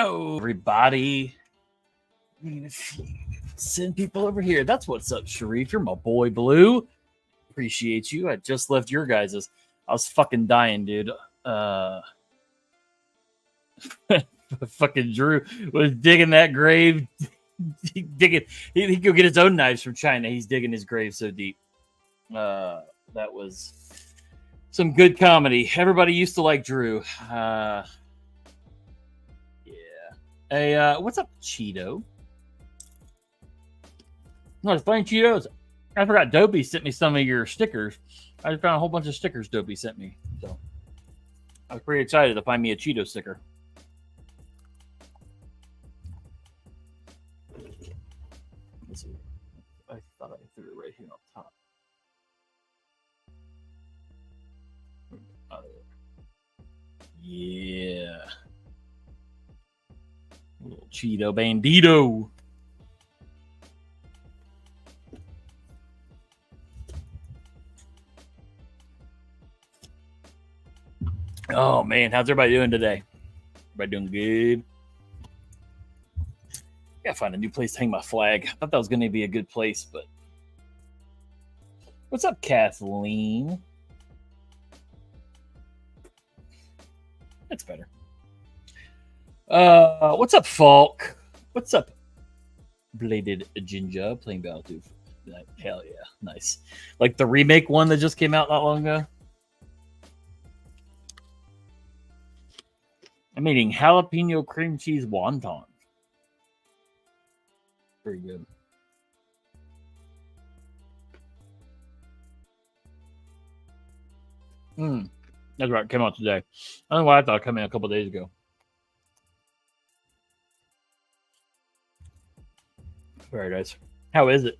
Oh, everybody. Send people over here. That's what's up, Sharif. You're my boy, Blue. Appreciate you. I just left your guys's. I was fucking dying, dude. Fucking Drew was digging that grave. He go get his own knives from China. He's digging his grave so deep. That was some good comedy. Everybody used to like Drew. Yeah. Hey, what's up, Cheeto? No, it's funny, Cheetos. I forgot Dopey sent me some of your stickers. I just found a whole bunch of stickers Dopey sent me. So I was pretty excited to find me a Cheeto sticker. Let's see. I thought I threw it right here on top. Yeah. Little Cheeto Bandito. Oh, man. How's everybody doing today? Everybody doing good? Gotta find a new place to hang my flag. I thought that was going to be a good place, but... What's up, Kathleen? That's better. What's up, Falk? What's up, Bladed Ginger? Playing Battlefield. Hell yeah. Nice. Like the remake one that just came out not long ago? I'm eating jalapeno cream cheese wonton. Pretty good. That's right. It came out today. I don't know why I thought it came out a couple days ago. Very nice. How is it?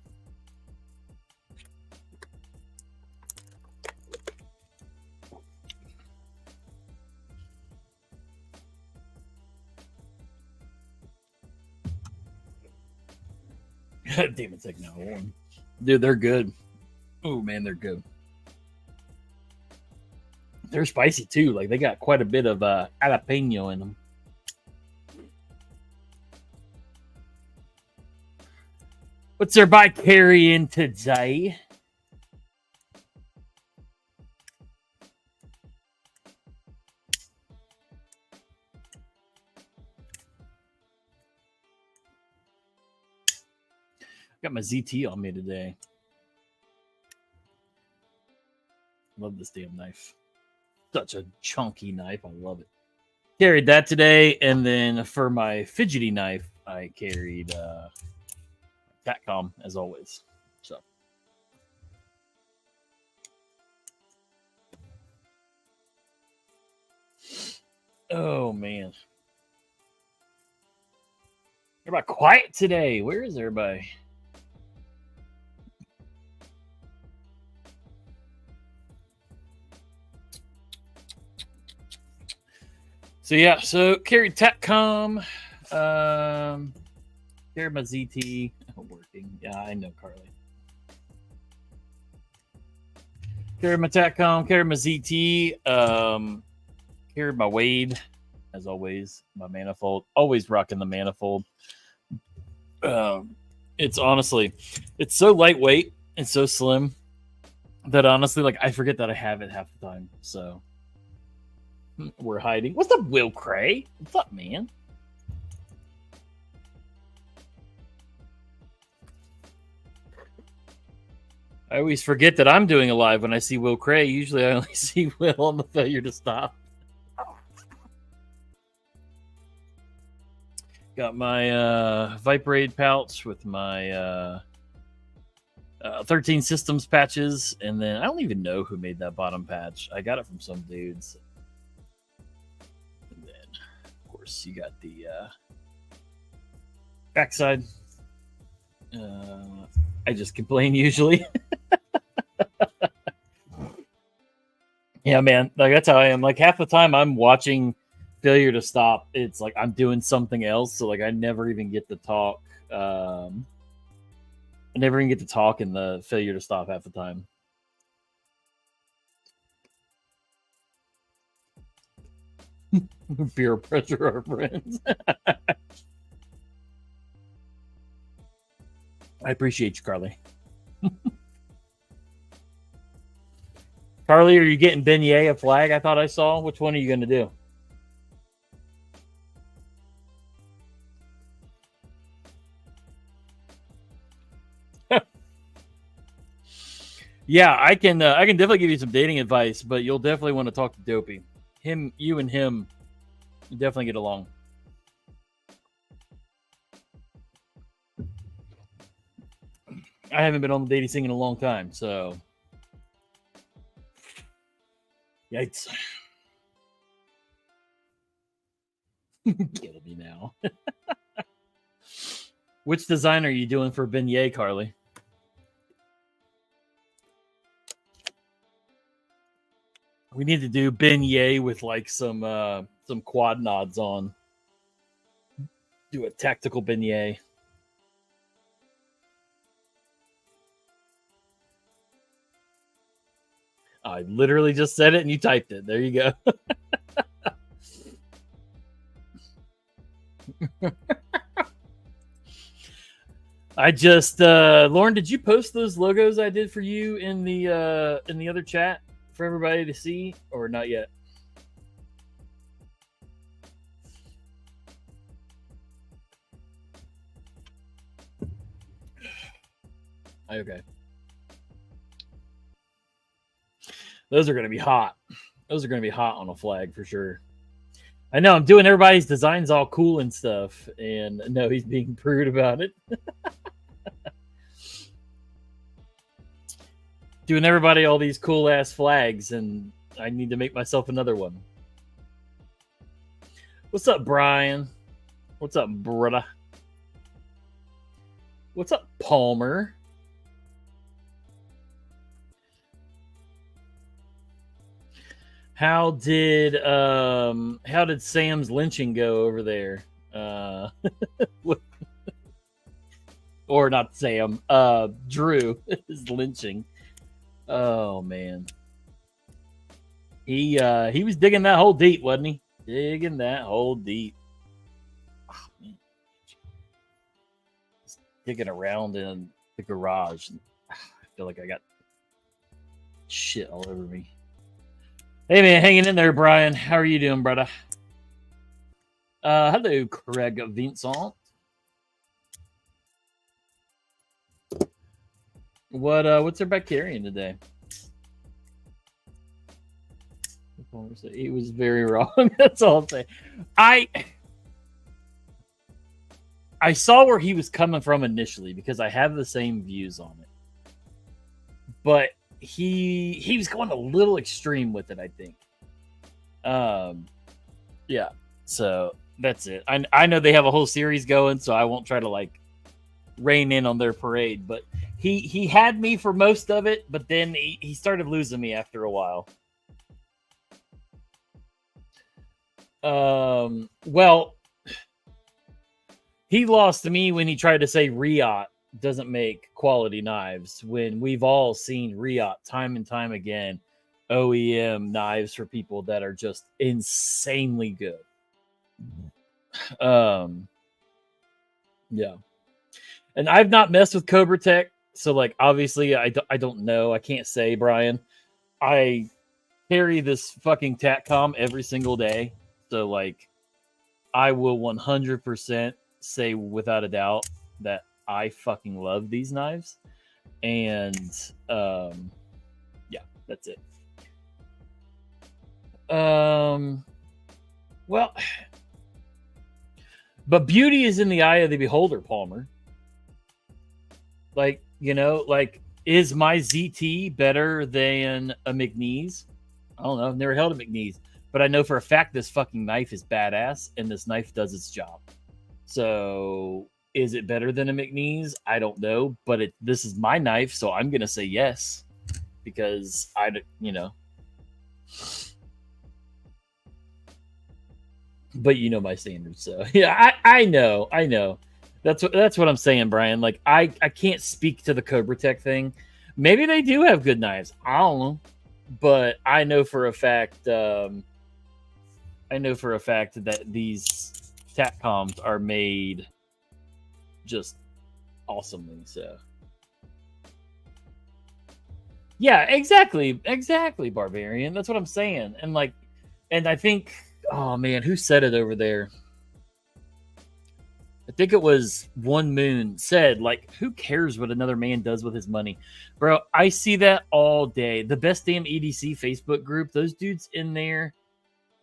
Demon Signal 1. Dude, they're good. Oh, man, they're good. They're spicy, too. Like, they got quite a bit of jalapeno in them. What's everybody carrying today? Got my ZT on me today. Love this damn knife. Such a chunky knife. I love it. Carried that today, and then for my fidgety knife, I carried Catcom as always. So. Oh man. Everybody quiet today. Where is everybody? So yeah, so carried Tatcom, carried my ZT, working. Yeah, I know, Carly. Carried my Tatcom, carried my ZT, carried my Wade, as always, my manifold. Always rocking the manifold. It's honestly, it's so lightweight and so slim that honestly, like I forget that I have it half the time. So. We're hiding. What's up, Will Cray? What's up, man? I always forget that I'm doing a live when I see Will Cray. Usually I only see Will on the failure to stop. Got my Viperade pouch with my 13 systems patches. And then I don't even know who made that bottom patch. I got it from some dudes. You got the backside. I just complain usually. Yeah, man. Like that's how I am. Like half the time I'm watching failure to stop. It's like I'm doing something else. So like I never even get to talk. I never even get to talk in the failure to stop half the time. Peer pressure our friends. I appreciate you, Carly. Carly, are you getting beignet a flag? I thought I saw. Which one are you going to do? Yeah, I can definitely give you some dating advice, but you'll definitely want to talk to Dopey. You and him definitely get along. I haven't been on the dating scene in a long time, so yikes. Kill me now. Which design are you doing for beignet, Carly? We need to do beignet with like some quad nods on. Do a tactical beignet. I literally just said it and you typed it. There you go. I just Lauren, did you post those logos I did for you in the other chat for everybody to see, or not yet? Okay. Those are going to be hot. Those are going to be hot on a flag for sure. I know I'm doing everybody's designs all cool and stuff, and no, he's being prude about it. Doing everybody all these cool ass flags, and I need to make myself another one. What's up, Brian? What's up, brother? What's up, Palmer? How did Sam's lynching go over there? Or not Sam, Drew is lynching. Oh man. He was digging that hole deep, wasn't he? Digging that hole deep. Oh, man. Just digging around in the garage. I feel like I got shit all over me. Hey man, hanging in there, Brian. How are you doing, brother? Hello, Craig Vincent. What's everybody carrying today? He was very wrong. That's all I'm saying. I saw where he was coming from initially because I have the same views on it, but he was going a little extreme with it, I think. Yeah. So that's it. I know they have a whole series going, so I won't try to like rein in on their parade. But he had me for most of it, but then he started losing me after a while. Well, he lost to me when he tried to say Riot doesn't make quality knives, when we've all seen Riot time and time again OEM knives for people that are just insanely good. Yeah. And I've not messed with Cobra Tech, so like obviously I don't know. I can't say, Brian. I carry this fucking Tatcom every single day. So like I will 100% say without a doubt that I fucking love these knives. And yeah, that's it. Well, but beauty is in the eye of the beholder, Palmer. Like, you know, like, is my ZT better than a McNeese? I don't know. I've never held a McNeese, but I know for a fact this fucking knife is badass and this knife does its job. So is it better than a McNeese? I don't know, but this is my knife, so I'm going to say yes because you know. But you know my standards, so yeah, I know. That's what I'm saying, Brian. Like I can't speak to the Cobra Tech thing. Maybe they do have good knives. I don't know, but I know for a fact I know for a fact that these Tatcoms are made just awesomely. So, yeah, exactly, Barbarian. That's what I'm saying. And like, and I think, oh man, who said it over there? I think it was One Moon said, like, who cares what another man does with his money? Bro, I see that all day. The best damn EDC Facebook group, those dudes in there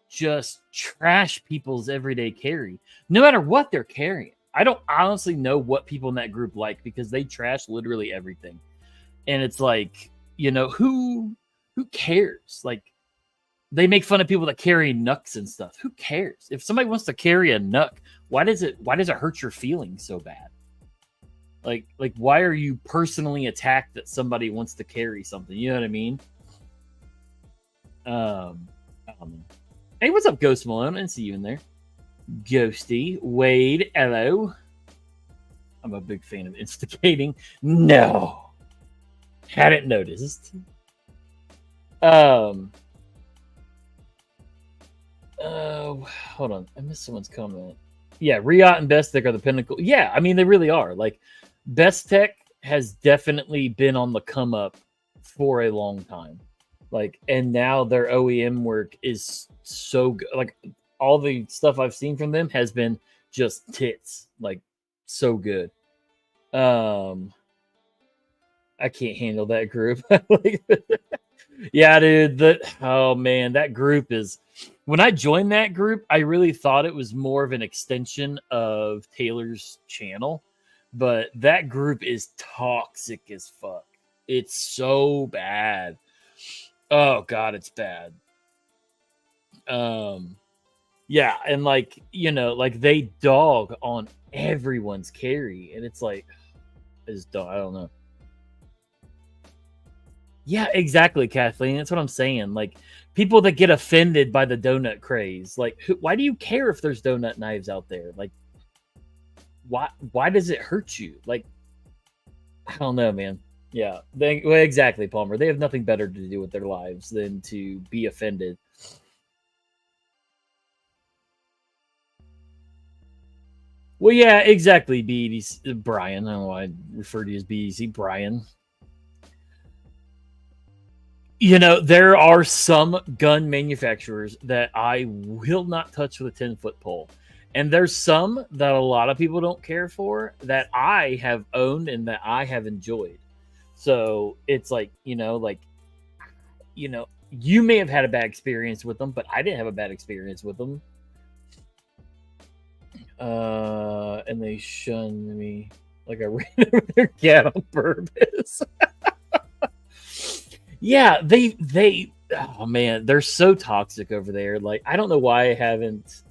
just trash people's everyday carry, no matter what they're carrying. I don't honestly know what people in that group like because they trash literally everything. And it's like, who cares? Like, they make fun of people that carry nucks and stuff. Who cares? If somebody wants to carry a nuck, why does it hurt your feelings so bad? Like why are you personally attacked that somebody wants to carry something? You know what I mean? I don't know. Hey, what's up, Ghost Malone? I didn't see you in there. Ghosty, Wade, hello. I'm a big fan of instigating. No. Hadn't noticed. Hold on. I missed someone's comment. Yeah, Riot and Best Tech are the pinnacle. Yeah, I mean, they really are. Like, Best Tech has definitely been on the come up for a long time. Like, and now their OEM work is so good. Like, all the stuff I've seen from them has been just tits. Like, so good. I can't handle that group. Yeah, dude. Oh man, that group is. When I joined that group, I really thought it was more of an extension of Taylor's channel, but that group is toxic as fuck. It's so bad. Oh god, it's bad. Yeah, and like, like they dog on everyone's carry, and it's like, I don't know. Yeah, exactly, Kathleen. That's what I'm saying. Like, people that get offended by the donut craze, like, why do you care if there's donut knives out there? Like, why does it hurt you? Like, I don't know, man. Yeah, well, exactly, Palmer. They have nothing better to do with their lives than to be offended. Well, yeah, exactly, BDC, Brian. I don't know why I refer to you as BDC, Brian. There are some gun manufacturers that I will not touch with a 10-foot pole. And there's some that a lot of people don't care for that I have owned and that I have enjoyed. So it's like, you may have had a bad experience with them, but I didn't have a bad experience with them. And they shunned me like I ran over their cat on purpose. Yeah, they oh man, they're so toxic over there. Like, I don't know why I haven't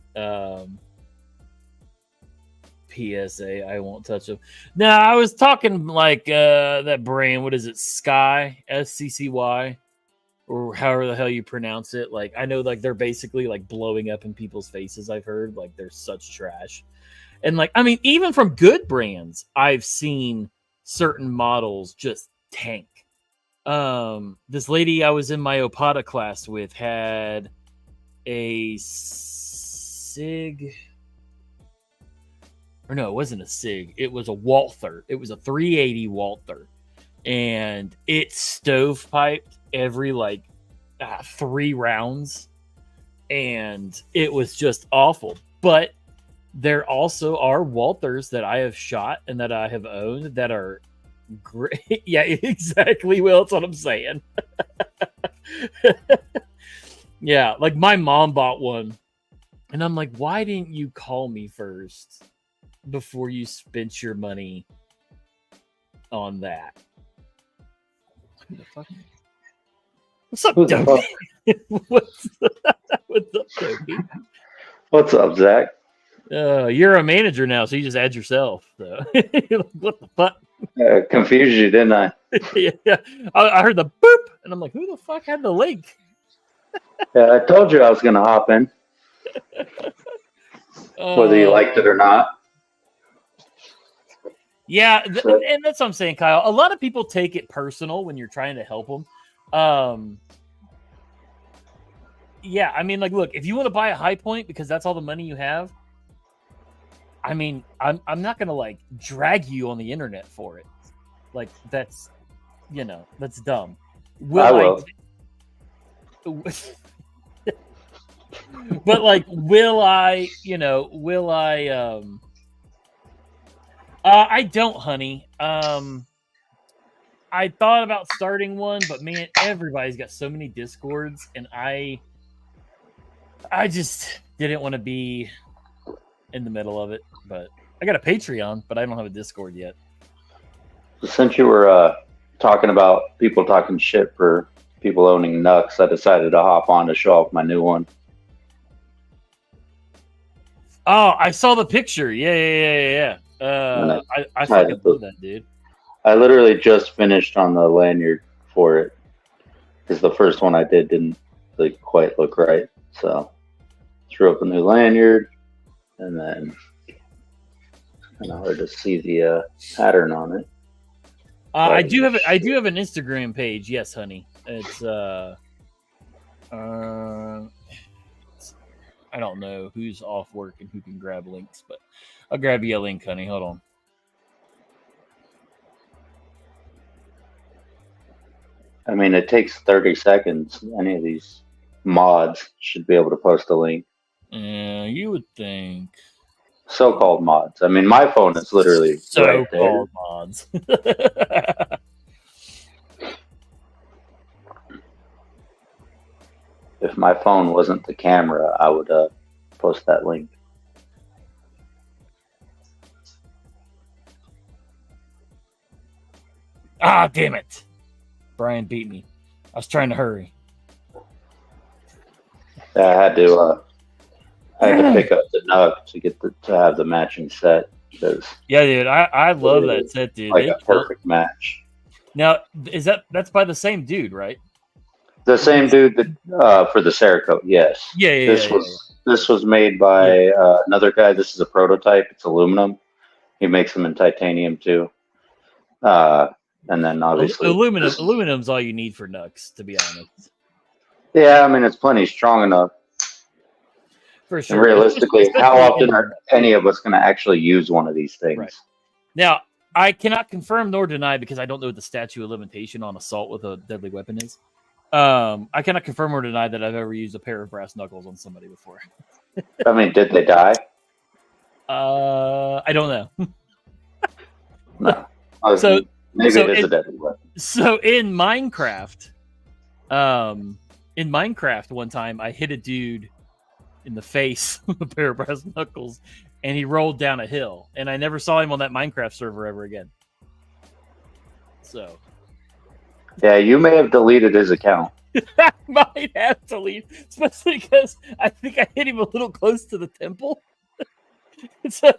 PSA, I won't touch them. No, I was talking like that brand, what is it? Sky, SCCY, or however the hell you pronounce it. Like, I know like they're basically like blowing up in people's faces, I've heard. Like, they're such trash. And like, I mean, even from good brands, I've seen certain models just tank. This lady I was in my Opata class with had a SIG, or no, it wasn't a SIG. It was a Walther. It was a 380 Walther, and it stovepiped every like 3 rounds, and it was just awful. But there also are Walthers that I have shot and that I have owned that are great. Yeah, exactly. Well, that's what I'm saying. Yeah, like my mom bought one, and I'm like, why didn't you call me first before you spent your money on that? Who the fuck? What's up, Dopey? What's up, Dopey? What's up, Zach? You're a manager now, so you just add yourself. So. What the fuck? Confused you, didn't I? Yeah, I heard the boop, and I'm like, who the fuck had the link? Yeah, I told you I was going to hop in, whether you liked it or not. Yeah, and that's what I'm saying, Kyle. A lot of people take it personal when you're trying to help them. Yeah, I mean, like, look, if you want to buy a high point because that's all the money you have, I mean, I'm not gonna like drag you on the internet for it. Like that's that's dumb. I will. But like, will I? I don't, honey. I thought about starting one, but man, everybody's got so many discords, and I just didn't want to be in the middle of it. But I got a Patreon, but I don't have a Discord yet. Since you were talking about people talking shit for people owning Nux, I decided to hop on to show off my new one. Oh, I saw the picture. Yeah. I fucking love that, dude. I literally just finished on the lanyard for it because the first one I did didn't like quite look right. So threw up a new lanyard, and then kind of hard to see the pattern on it. I do have an Instagram page. Yes, honey. It's I don't know who's off work and who can grab links, but I'll grab you a link, honey. Hold on. I mean, it takes 30 seconds. Any of these mods should be able to post a link. Yeah, you would think. So-called mods. I mean, my phone is literally so-called mods. If my phone wasn't the camera, I would post that link. Ah, damn it. Brian beat me. I was trying to hurry. Yeah, I had to pick up the nug to have the matching set. Yeah, dude, I love that set, dude. Like a perfect match. Now, that's by the same dude, right? The same dude that for the Cerakote, yes. Yeah. This was made by another guy. This is a prototype. It's aluminum. He makes them in titanium too. And then obviously aluminum's all you need for Nux, to be honest. Yeah, I mean it's plenty strong enough. For sure. And realistically, how often are any of us going to actually use one of these things? Right. Now, I cannot confirm nor deny because I don't know what the statute of limitation on assault with a deadly weapon is. I cannot confirm or deny that I've ever used a pair of brass knuckles on somebody before. I mean, did they die? I don't know. No. Maybe it is a deadly weapon. So in Minecraft, one time I hit a dude in the face with a pair of brass knuckles, and he rolled down a hill, and I never saw him on that Minecraft server ever again. So. Yeah, you may have deleted his account. I might have to leave, especially because I think I hit him a little close to the temple. So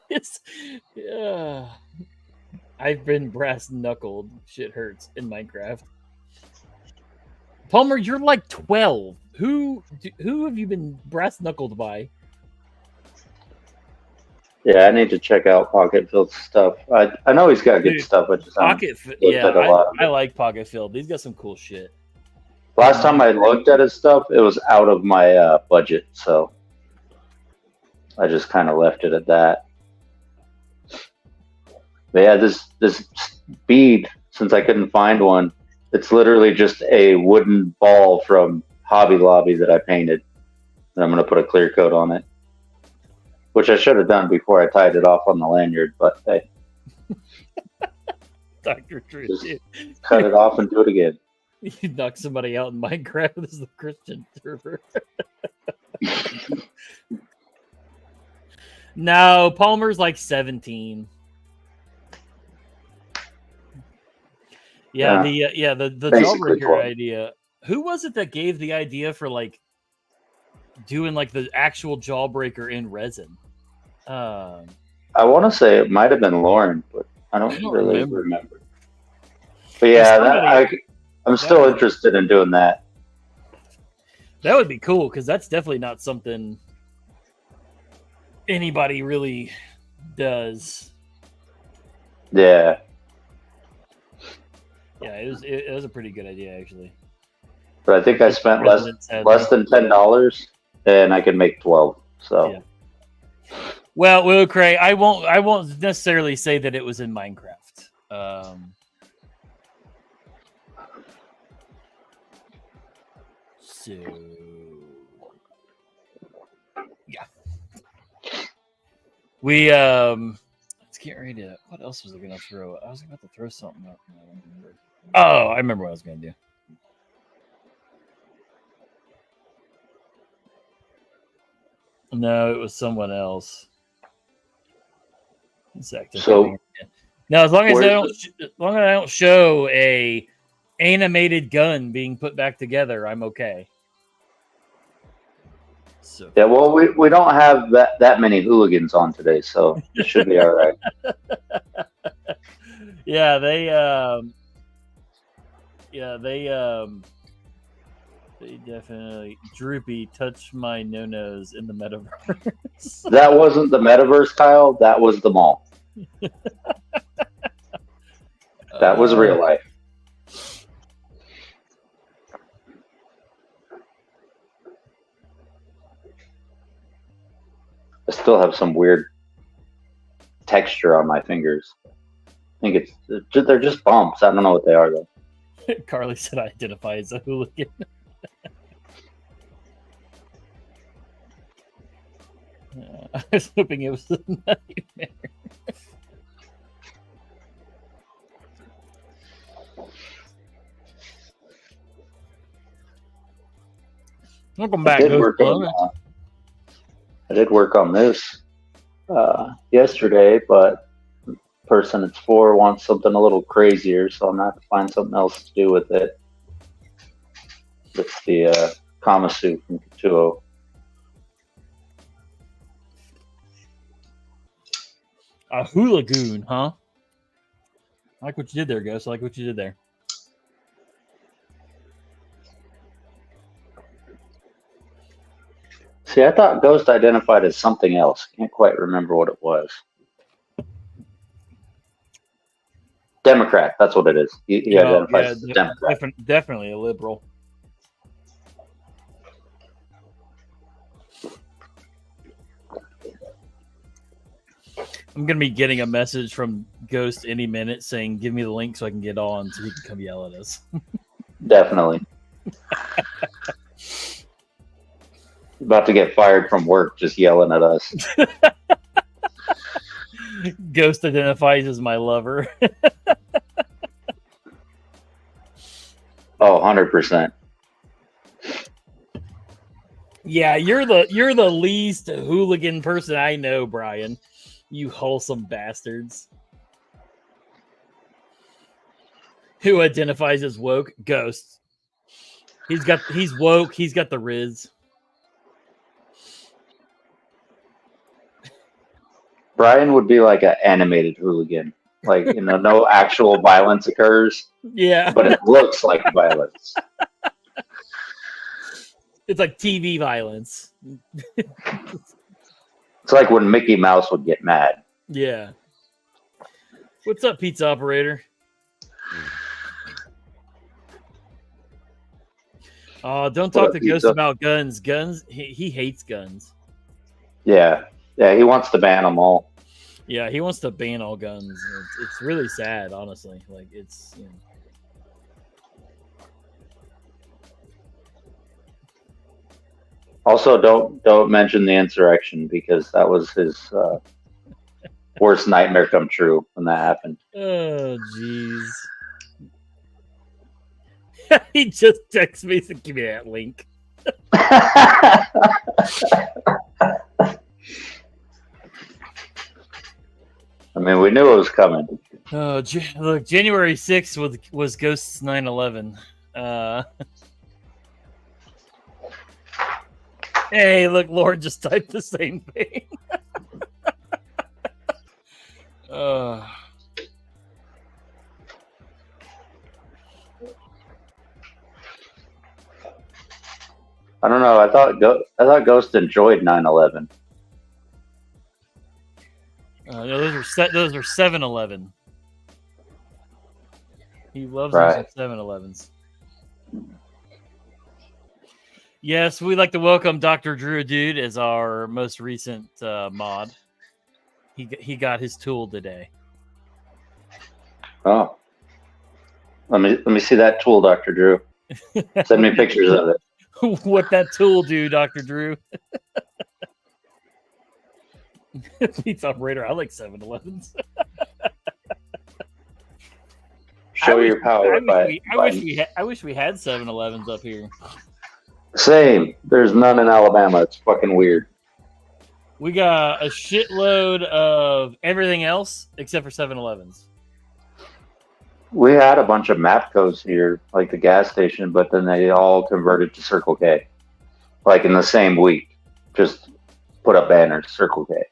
I've been brass knuckled. Shit hurts in Minecraft. Palmer, you're like 12. Who have you been brass knuckled by? Yeah, I need to check out Pocket Field's stuff. I know he's got good stuff. I just I like Pocket Field. He's got some cool shit. Last time I looked at his stuff, it was out of my budget, so I just kind of left it at that. But yeah, this bead, since I couldn't find one, it's literally just a wooden ball from Hobby Lobby that I painted, and I'm going to put a clear coat on it. Which I should have done before I tied it off on the lanyard, but hey. Dr. Truth. Cut it off and do it again. You knock somebody out in Minecraft. This is the Christian server. No, Palmer's like 17. Yeah, the jawbreaker idea. Who was it that gave the idea for like doing like the actual jawbreaker in resin? I want to say it might have been Lauren, but I don't really remember. But yeah, I'm still interested in doing that. That would be cool because that's definitely not something anybody really does. Yeah. Yeah, it was a pretty good idea actually. But I think I spent less than $10, and I could make 12. So. Yeah. Well, Will Cray, I won't necessarily say that it was in Minecraft. So yeah, we let's get ready to. What else was I gonna throw? I was about to throw something up. Oh, I remember what I was gonna do. No, it was someone else. So now, as long as I don't show a animated gun being put back together, I'm okay. So yeah, well, we don't have that many hooligans on today, so it should be all right. Yeah, they definitely droopy touch my no-nos in the metaverse. That wasn't the metaverse, Kyle. That was the mall. That was real life. I still have some weird texture on my fingers. I think they're just bumps. I don't know what they are though. Carly said I identify as a hooligan. I was hoping it was a nightmare. Welcome back. I did work on this yesterday, but the person it's for wants something a little crazier, so I'm going to have to find something else to do with it. It's the Kamasu from Katuo. A hooligan, huh? I like what you did there, Ghost. I like what you did there. See, I thought Ghost identified as something else. Can't quite remember what it was. Democrat, that's what it is. He identifies as a Democrat. Definitely a liberal. I'm going to be getting a message from Ghost any minute saying, give me the link so I can get on so he can come yell at us. Definitely. About to get fired from work just yelling at us. Ghost identifies as my lover. Oh, 100%. Yeah, you're the least hooligan person I know, Brian. You wholesome bastards. Who identifies as woke? Ghost. He's woke. He's got the Riz. Brian would be like an animated hooligan. Like, no actual violence occurs. Yeah. But it looks like violence. It's like TV violence. It's like when Mickey Mouse would get mad. Yeah. What's up, pizza operator? Oh, don't talk to Ghost about guns. Guns, he hates guns. Yeah. Yeah, he wants to ban them all. Yeah, he wants to ban all guns. It's really sad, honestly. Like, it's... Also, don't mention the insurrection because that was his worst nightmare come true when that happened. Oh, jeez. He just texted me to give me that link. I mean, we knew it was coming. Oh, look, January 6th was Ghost's 9/11. Hey, look, Lord just typed the same thing. I don't know. I thought Ghost enjoyed 9/11. No, those are 7-Eleven. He loves those 7-Elevens. Yes, we'd like to welcome Dr. Drew Dude as our most recent mod. He got his tool today. Oh, let me see that tool, Dr. Drew. Send me pictures of it. What that tool do, Dr. Drew? Pizza operator, I like 7-Elevens. Show your power. I wish we had 7-Elevens up here. Same. There's none in Alabama. It's fucking weird. We got a shitload of everything else except for 7-Elevens. We had a bunch of Mapcos here, like the gas station, but then they all converted to Circle K, like in the same week. Just put up banners, Circle K.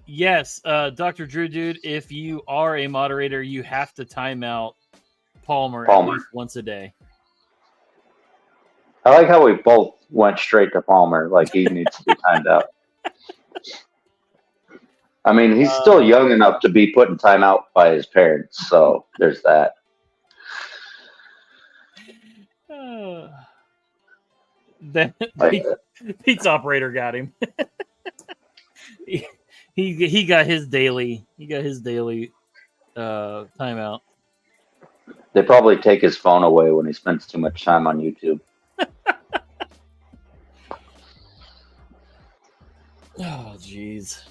Yes, Dr. Drew Dude, if you are a moderator, you have to time out Palmer at least once a day. I like how we both went straight to Palmer, like he needs to be timed out. I mean, he's still young enough to be put in timeout by his parents, so there's that. Pizza operator got him. he got his daily. He got his daily timeout. They probably take his phone away when he spends too much time on YouTube. Oh, jeez.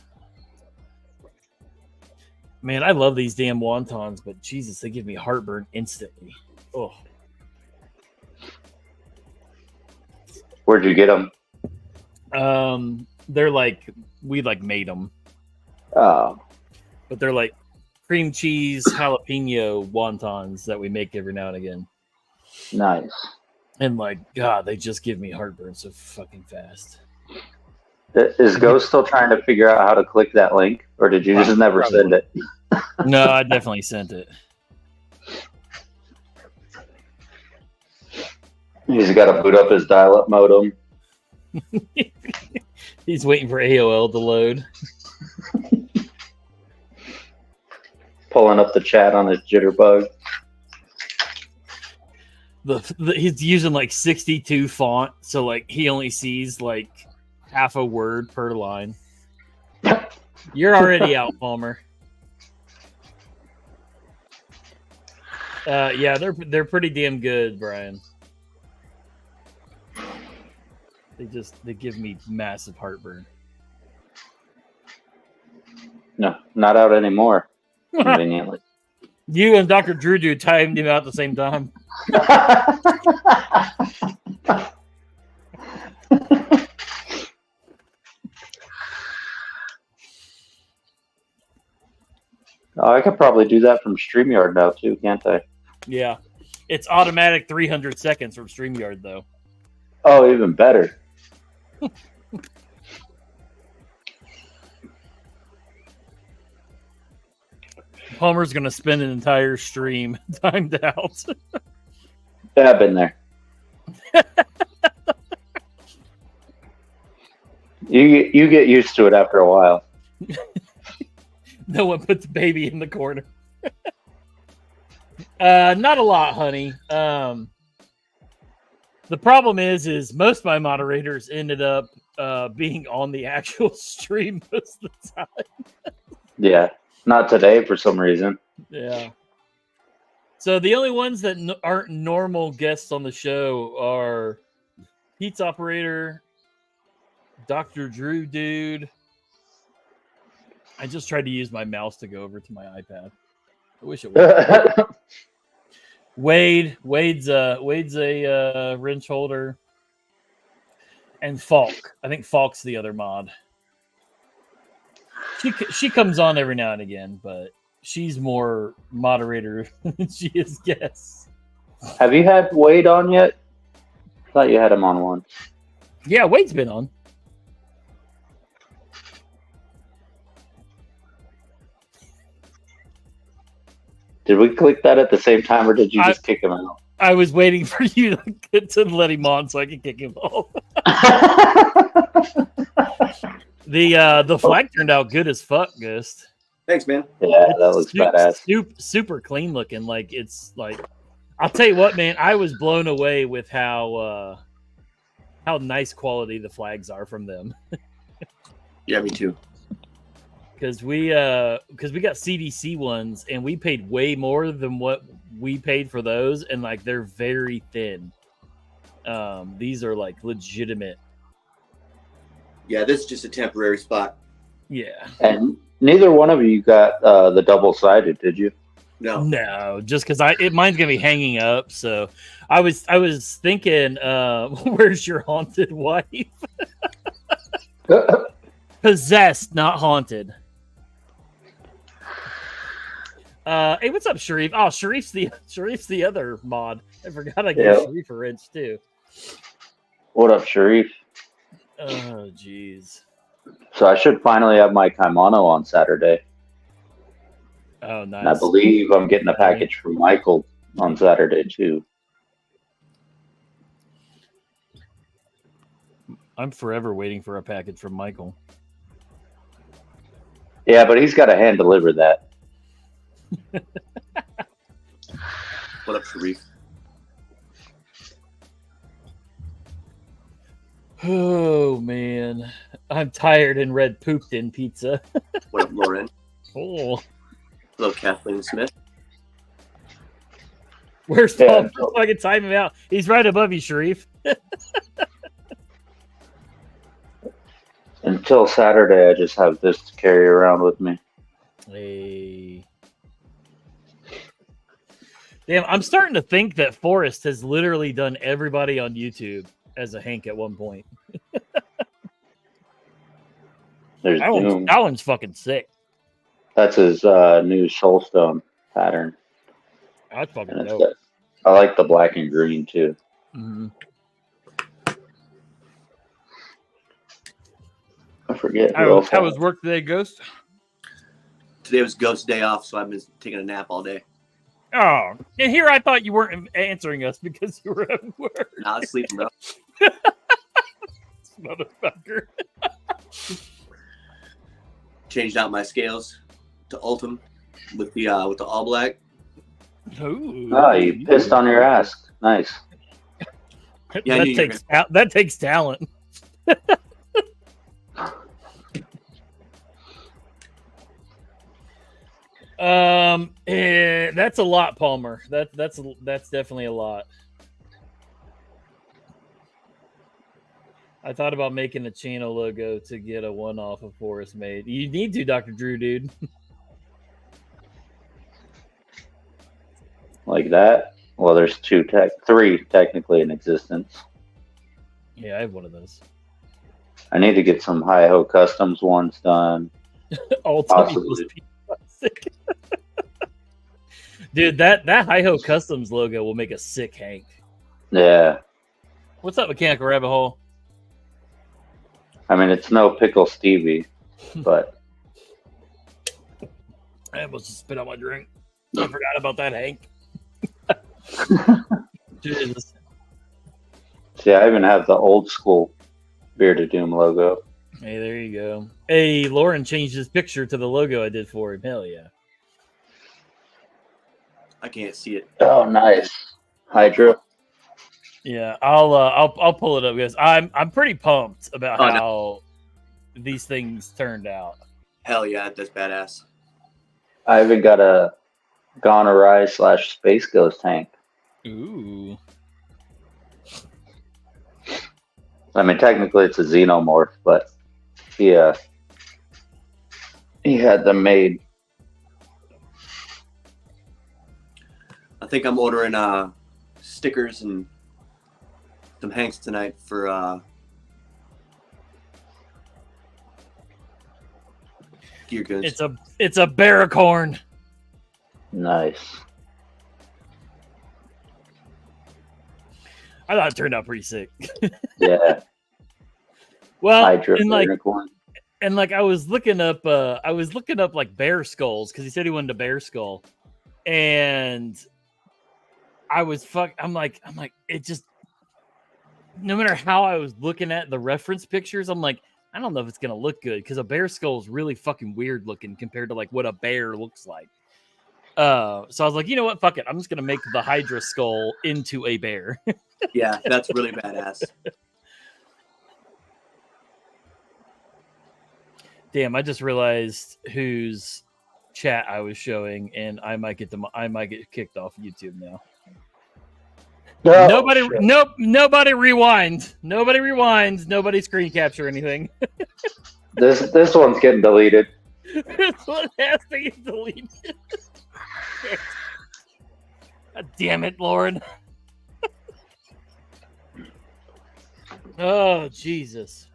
Man, I love these damn wontons, but Jesus, they give me heartburn instantly. Oh. Where'd you get them? They're like, we like made them. Oh. But they're like cream cheese jalapeno wontons that we make every now and again. Nice. And like, God, they just give me heartburn so fucking fast. Is Ghost still trying to figure out how to click that link, or did you just never send it? No, I definitely sent it. He's got to boot up his dial-up modem. He's waiting for AOL to load. Pulling up the chat on his jitterbug. He's using like 62 font, so like he only sees like half a word per line. You're already out, Palmer. Yeah, they're pretty damn good, Brian. They give me massive heartburn. No, not out anymore. Conveniently. You and Dr. Drew Dude timed him out at the same time. Oh, I could probably do that from StreamYard now too, can't I? Yeah. It's automatic 300 seconds from StreamYard, though. Oh, even better. Palmer's going to spend an entire stream timed out. Yeah, I've been there. You get used to it after a while. No one put the baby in the corner. Not a lot, honey. The problem is most of my moderators ended up being on the actual stream most of the time. Yeah, not today for some reason. Yeah. So the only ones that aren't normal guests on the show are Pizza Operator, Dr. Drew Dude. I just tried to use my mouse to go over to my iPad. I wish it would. Wade's a wrench holder, and Falk. I think Falk's the other mod. She comes on every now and again, but she's more moderator than she is guest. Have you had Wade on yet? I thought you had him on once. Yeah, Wade's been on. Did we click that at the same time, or did you just kick him out? I was waiting for you to let him on so I could kick him off. The flag turned out good as fuck, Ghost. Thanks, man. Yeah, that looks badass. Super clean looking. Like it's like, I'll tell you what, man. I was blown away with how nice quality the flags are from them. Yeah, me too. Because we got CDC ones and we paid way more than what we paid for those, and like they're very thin. These are like legitimate. Yeah, this is just a temporary spot. Yeah. And neither one of you got the double-sided, did you? No, just because mine's gonna be hanging up. So I was thinking, where's your haunted wife? Possessed, not haunted. Hey, what's up, Sharif? Oh, Sharif's the other mod. I forgot I gave Sharif a wrench too. What up, Sharif? Oh, jeez. So I should finally have my kimono on Saturday. Oh, nice. And I believe I'm getting a package from Michael on Saturday too. I'm forever waiting for a package from Michael. Yeah, but he's got to hand deliver that. What up, Sharif? Oh man, I'm tired and red pooped in pizza. What up, Lauren? Oh, Hello, Kathleen Smith. Where's Paul? So I can time him out. He's right above you, Sharif. Until Saturday, I just have this to carry around with me. Hey. Damn, I'm starting to think that Forrest has literally done everybody on YouTube as a Hank at one point. There's Doom. That one's fucking sick. That's his new Soulstone pattern. That's fucking dope. I like the black and green too. Mm-hmm. I forget. How was work today, Ghost? Today was Ghost Day off, so I've been taking a nap all day. Oh, and here I thought you weren't answering us because you were at work. Nah, I was sleeping, bro. Motherfucker. Changed out my scales to Ultim with the all black. Ooh, oh, you pissed on your ass. Nice. Yeah, that takes talent. That's a lot, Palmer. That's definitely a lot. I thought about making a channel logo to get a one-off of Forrest made. You need to, Dr. Drew, dude. Like that? Well, there's three technically in existence. Yeah, I have one of those. I need to get some Hi-Ho Customs ones done. Possibly. Dude, that Hi-Ho Customs logo will make a sick Hank. Yeah. What's up, Mechanical Rabbit Hole? I mean, it's no Pickle Stevie, but... I almost just spit out my drink. I forgot about that, Hank. Jesus. See, I even have the old school Beard of Doom logo. Hey, there you go. Hey, Lauren changed his picture to the logo I did for him. Hell yeah. I can't see it. Oh, nice. Hydra. Yeah, I'll pull it up, guys. I'm pretty pumped about how these things turned out. Hell yeah, that's badass. I even got a Gone Awry / Space Ghost Hank. Ooh. I mean, technically it's a xenomorph, but yeah, he had them made. I think I'm ordering stickers and some Hanks tonight for Gear Goods. It's a Barracorn. Nice. I thought it turned out pretty sick. Yeah. Well, Hydra and like I was looking up like bear skulls because he said he wanted a bear skull, and I'm like it just, no matter how I was looking at the reference pictures, I'm like, I don't know if it's gonna look good because a bear skull is really fucking weird looking compared to like what a bear looks like. So I was like, you know what? Fuck it. I'm just gonna make the Hydra skull into a bear. Yeah, that's really badass. Damn, I just realized whose chat I was showing, and I might get kicked off YouTube now. Oh, Nobody rewind. Nobody rewind. Nobody screen capture anything. This one's getting deleted. This one has to get deleted. God damn it, Lauren. Oh, Jesus.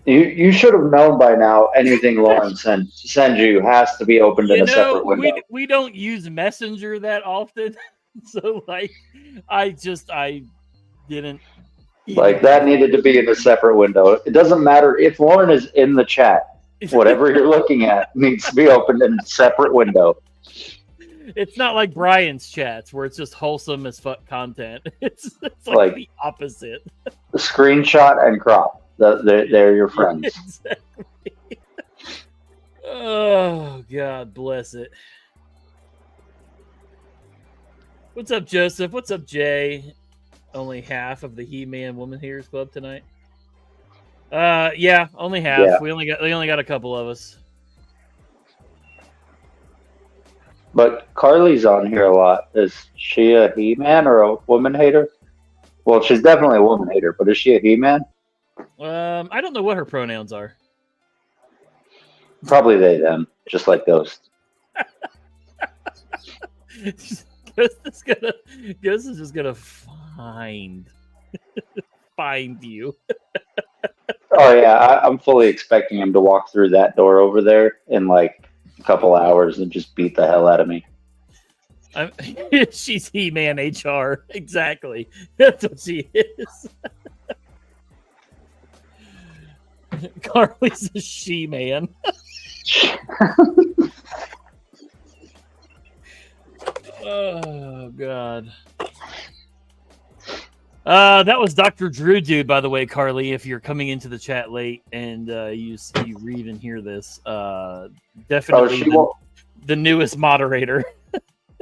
You should have known by now anything Lauren sends you has to be opened in a separate window. We don't use Messenger that often. So, like, I didn't. Like, that needed to be in a separate window. It doesn't matter if Lauren is in the chat. Whatever you're looking at needs to be opened in a separate window. It's not like Brian's chats where it's just wholesome as fuck content. It's like the opposite. Screenshot and crop. They're your friends. Exactly. Oh, God bless it. What's up, Joseph? What's up, Jay? Only half of the He-Man Woman Haters Club tonight. Yeah, only half. Yeah. We only got a couple of us. But Carly's on here a lot. Is she a He-Man or a woman hater? Well, she's definitely a woman hater, but is she a He-Man? I don't know what her pronouns are. Probably they, them, just like Ghost. Ghost is just gonna find you. Oh yeah, I'm fully expecting him to walk through that door over there in like a couple hours and just beat the hell out of me. She's He-Man HR. Exactly. That's what she is. Carly's a she-man. Oh, God. That was Dr. Drew Dude, by the way, Carly. If you're coming into the chat late and you read and hear this, definitely the newest moderator.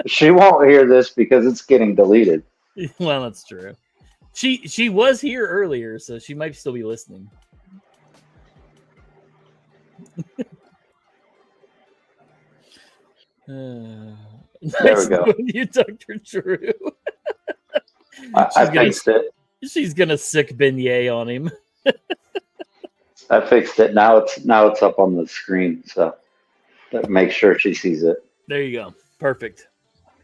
She won't hear this because it's getting deleted. Well, that's true. She was here earlier, so she might still be listening. There we go. You, Dr. Drew. I fixed it. She's gonna sick beignet on him. I fixed it. Now it's up on the screen, so make sure she sees it. There you go. Perfect.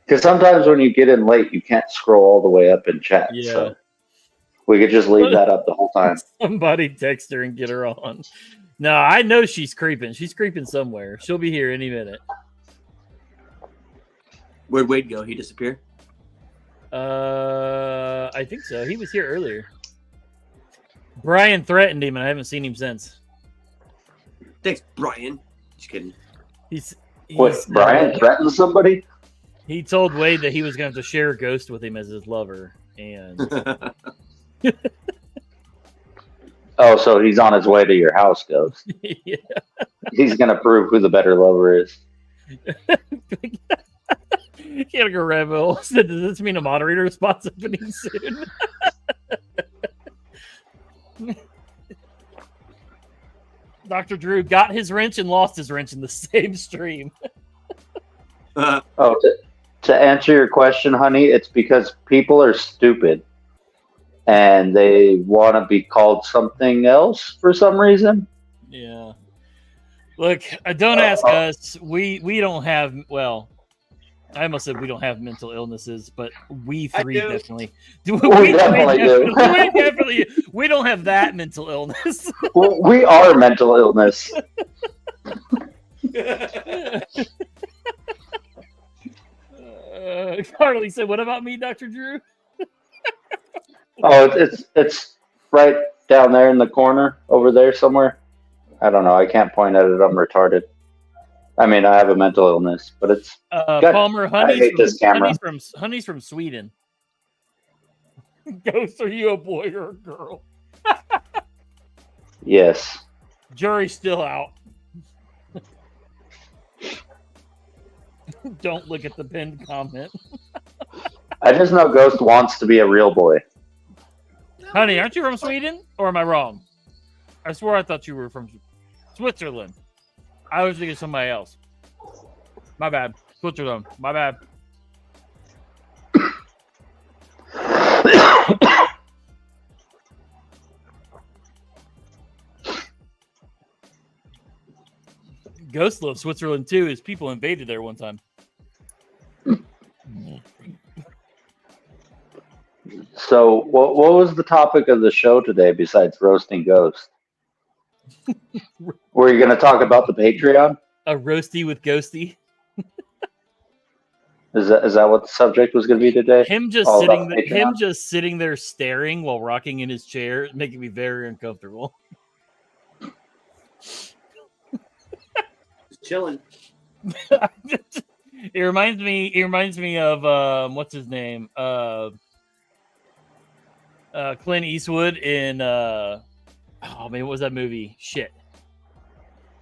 Because sometimes when you get in late, you can't scroll all the way up in chat. Yeah. So we could just leave that up the whole time. Somebody text her and get her on. No, I know she's creeping. She's creeping somewhere. She'll be here any minute. Where'd Wade go? He disappeared? I think so. He was here earlier. Brian threatened him, and I haven't seen him since. Thanks, Brian. Just kidding. Wait, Brian threatened somebody? He told Wade that he was going to have to share a ghost with him as his lover, and oh, so he's on his way to your house, Ghost. yeah. He's going to prove who the better lover is. Can't go rebel. Does this mean a moderator spot's opening soon? Dr. Drew got his wrench and lost his wrench in the same stream. To answer your question, honey, it's because people are stupid and they want to be called something else for some reason. Yeah. Look, don't ask us. We don't have, well, I almost said we don't have mental illnesses, but we three definitely do. We definitely do. We don't have that mental illness. Well, we are mental illness. Carly said, "What about me, Dr. Drew?" Oh, it's right down there in the corner over there somewhere. I don't know. I can't point at it. I'm retarded. I mean, I have a mental illness, but it's Palmer. Honey's from Sweden. Ghost, are you a boy or a girl? Yes. Jury's still out. Don't look at the pinned comment. I just know Ghost wants to be a real boy. Honey, aren't you from Sweden? Or am I wrong? I swore I thought you were from Switzerland. I was thinking somebody else. My bad. Switzerland. My bad. Ghost loves Switzerland too. His people invaded there one time. So, what was the topic of the show today besides roasting Ghost? Were you going to talk about the Patreon? A roasty with Ghosty. Is that what the subject was going to be today? Him just sitting there staring while rocking in his chair, making me very uncomfortable. Chilling. It reminds me of what's his name? Clint Eastwood in oh man, what was that movie? Shit.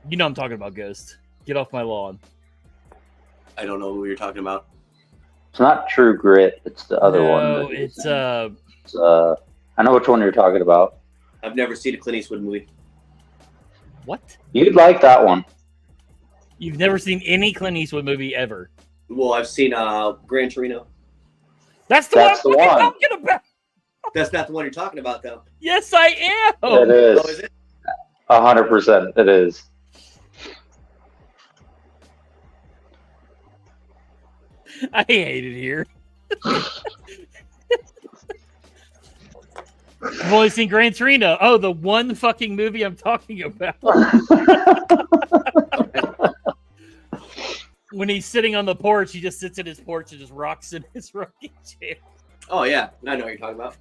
You know I'm talking about, Ghost. Get off my lawn. I don't know who you're talking about. It's not True Grit. It's the other one. No, it's I know which one you're talking about. I've never seen a Clint Eastwood movie. What? You'd like that one. You've never seen any Clint Eastwood movie ever? Well, I've seen Gran Torino. That's the one I'm talking about. That's not the one you're talking about, though. Yes, I am. It is. Oh, is it? 100%. It is. I hate it here. I've only seen Gran Torino. Oh, the one fucking movie I'm talking about. When he's sitting on the porch, he just sits in his porch and just rocks in his rocking chair. Oh, yeah. I know what you're talking about.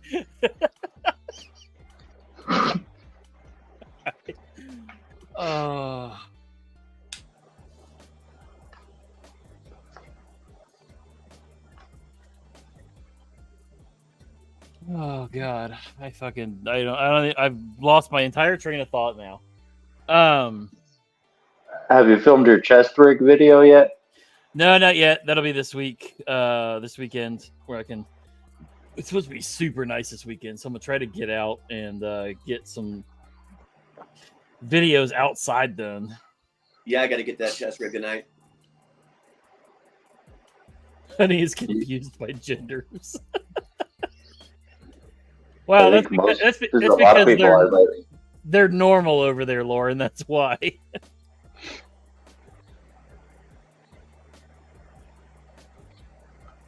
Oh God, I've lost my entire train of thought now. Have you filmed your chest rig video yet? No, not yet. That'll be this week. This weekend where I can. It's supposed to be super nice this weekend, so I'm gonna try to get out and get some videos outside done. Yeah, I got to get that chest rig tonight. Honey is confused by genders. Wow, that's because they're normal over there, Lauren. That's why.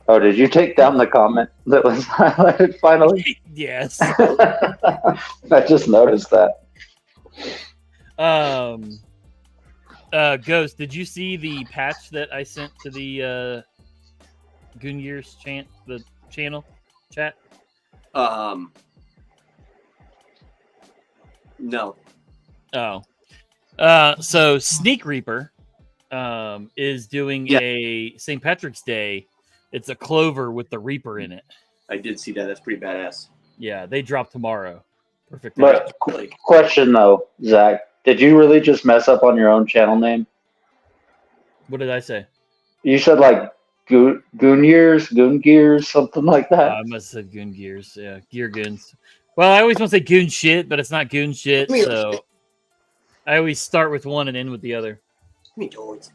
Oh, did you take down the comment that was highlighted finally? Yes. I just noticed that. Ghost, did you see the patch that I sent to the Goon Gears channel chat? No. Oh. So Sneak Reaper is doing a St. Patrick's Day. It's a clover with the Reaper in it. I did see that. That's pretty badass. Yeah, they drop tomorrow. Perfect. But question though, Zach, did you really just mess up on your own channel name? What did I say? You said like Goon Gears, something like that. I must have said Goon Gears. Yeah, Gear Goons. Well, I always want to say Goon Shit, but it's not Goon Shit, so I always start with one and end with the other. Me dogs.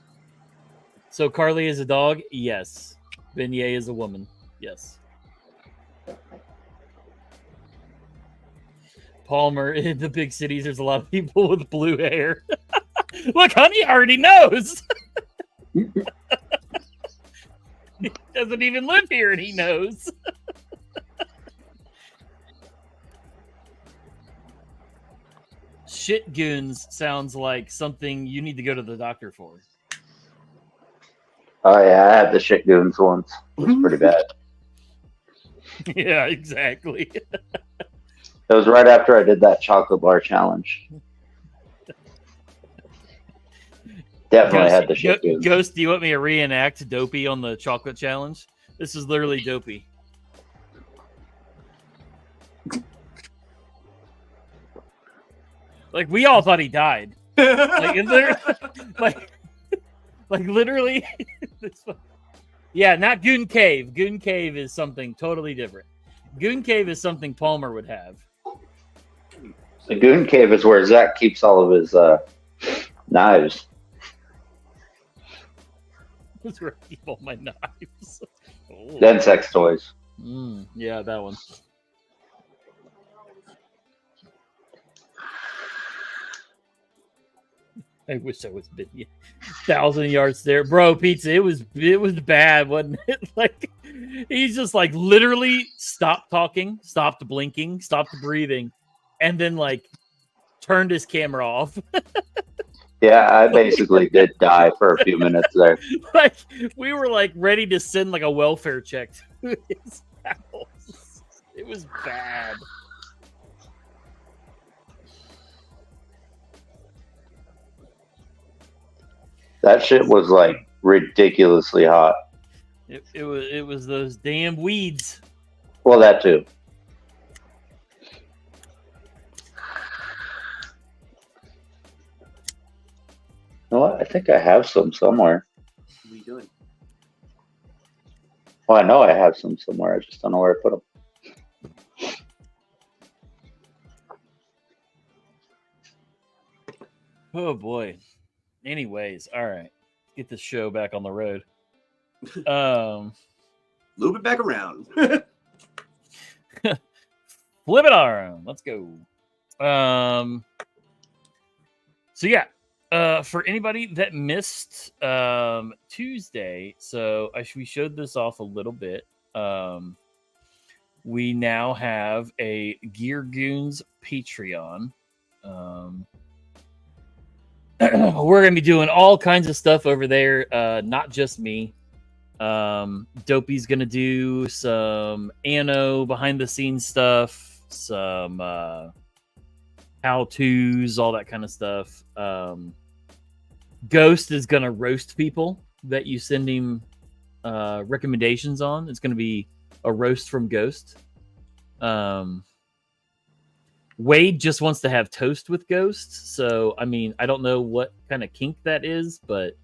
So Carly is a dog? Yes. Beignet is a woman? Yes. Palmer, in the big cities, there's a lot of people with blue hair. Look, honey already knows. He doesn't even live here and he knows. Shit goons sounds like something you need to go to the doctor for. Oh yeah, I had the shit goons once. It was pretty bad. Yeah, exactly. It was right after I did that chocolate bar challenge. Definitely had the shit goons. Ghost, do you want me to reenact Dopey on the chocolate challenge? This is literally Dopey. Like, we all thought he died. Like literally. Yeah, not Goon Cave. Goon Cave is something totally different. Goon Cave is something Palmer would have. The Goon Cave is where Zach keeps all of his knives. That's where I keep all my knives. Oh. Then sex toys. Yeah, that one. I wish I was been 1,000 yards there, bro. Pizza, it was bad, wasn't it? Like he's just like literally stopped talking, stopped blinking, stopped breathing, and then like turned his camera off. Yeah, I basically did die for a few minutes there. Like we were like ready to send like a welfare check to his house. It was bad. That shit was like ridiculously hot. It was those damn weeds. Well, that too. You know what? I think I have some somewhere. What are you doing? Well, I know I have some somewhere. I just don't know where I put them. Oh boy. Anyways, all right. Get this show back on the road. Loop it back around. Flip it around. Let's go. So yeah. For anybody that missed Tuesday, so we showed this off a little bit. We now have a Gear Goons Patreon. We're gonna be doing all kinds of stuff over there, not just me. Dopey's gonna do some Anno behind the scenes stuff, some how-tos, all that kind of stuff. Ghost is gonna roast people that you send him recommendations on. It's gonna be a roast from Ghost. Wade just wants to have toast with Ghost, so I mean, I don't know what kind of kink that is, but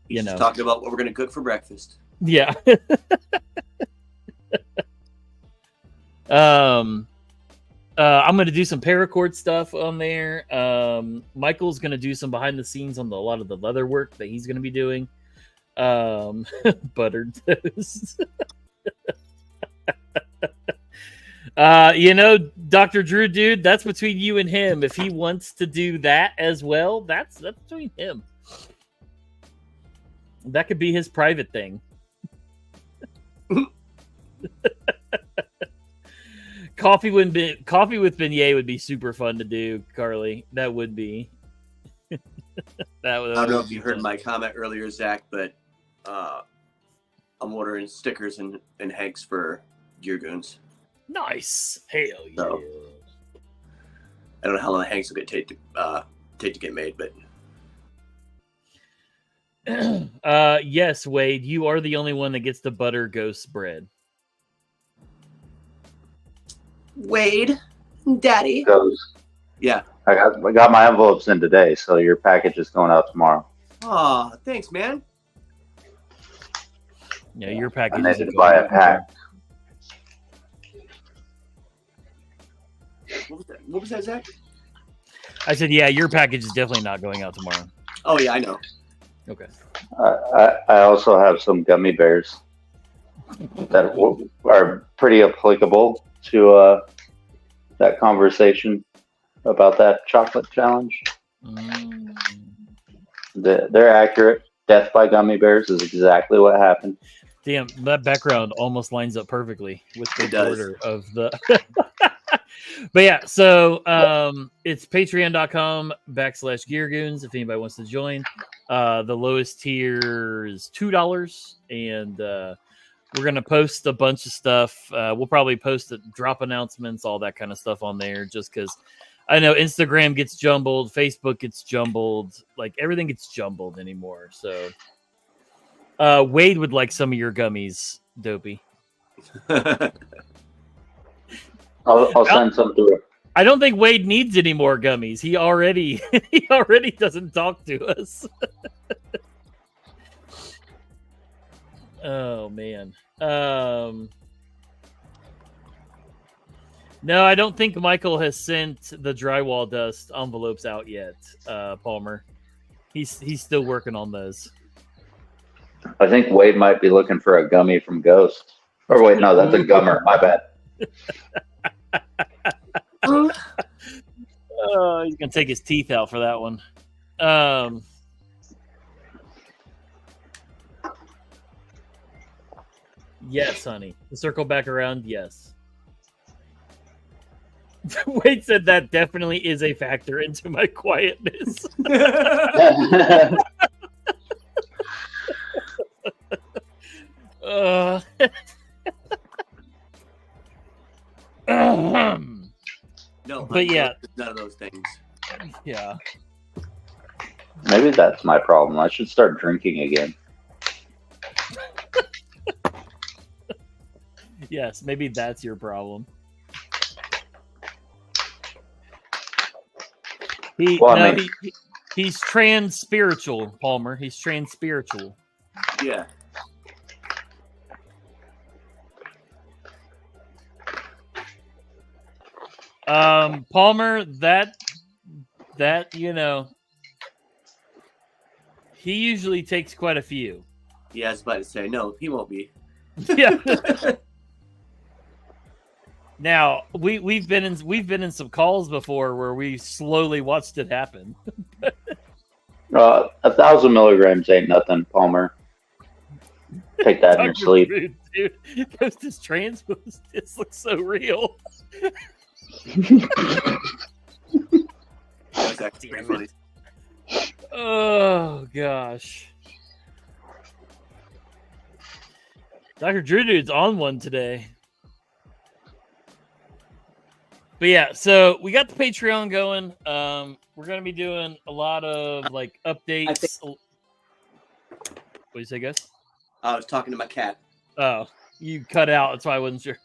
He's just talking about what we're gonna cook for breakfast. Yeah. I'm gonna do some paracord stuff on there. Michael's gonna do some behind the scenes on a lot of the leather work that he's gonna be doing. Buttered toast. Dr. Drew, dude, that's between you and him. If he wants to do that as well, that's between him. That could be his private thing. Coffee with beignet would be super fun to do, Carly. That would be. I don't know if you heard my comment earlier, Zach, but I'm ordering stickers and hanks for Gear Goons. Nice. Hell yeah. So, I don't know how long the hanks will take to get made, but yes, Wade, you are the only one that gets to butter Ghost bread. Wade, Daddy. Goes. Yeah. I got my envelopes in today, so your package is going out tomorrow. Oh, thanks, man. Yeah, your package. I needed to buy a pack. What was that, Zach? I said, yeah, your package is definitely not going out tomorrow. Oh yeah, I know. Okay. I also have some gummy bears that are pretty applicable to that conversation about that chocolate challenge. They're accurate. Death by gummy bears is exactly what happened. Damn, that background almost lines up perfectly with the order of the. But yeah, so it's patreon.com/GearGoons if anybody wants to join. The lowest tier is $2, and we're gonna post a bunch of stuff. We'll probably post drop announcements, all that kind of stuff on there, just because I know Instagram gets jumbled, Facebook gets jumbled, like everything gets jumbled anymore. So Wade would like some of your gummies, Dopey. I'll send some through. I don't think Wade needs any more gummies. He already doesn't talk to us. Oh man. No, I don't think Michael has sent the drywall dust envelopes out yet, Palmer. He's still working on those. I think Wade might be looking for a gummy from Ghost. Or wait, no, that's a gummer. My bad. He's gonna take his teeth out for that one. Yes, honey. To circle back around, yes. Wade said that definitely is a factor into my quietness. No, but yeah, none of those things. Yeah. Maybe that's my problem. I should start drinking again. Yes, maybe that's your problem. He's trans spiritual, Palmer. He's trans spiritual. Yeah. Palmer, that he usually takes quite a few. Yeah, I was about to say no, he won't be. Yeah. Now we've been in some calls before where we slowly watched it happen. 1,000 milligrams ain't nothing, Palmer. Take that in your sleep. Dude, Ghost is trans. This looks so real. That's actually pretty funny. Oh gosh. Dr. Drew Dude's on one today. But yeah, so we got the Patreon going. We're gonna be doing a lot of like updates. What do you say, guys? I was talking to my cat. Oh, you cut out. That's why I wasn't sure.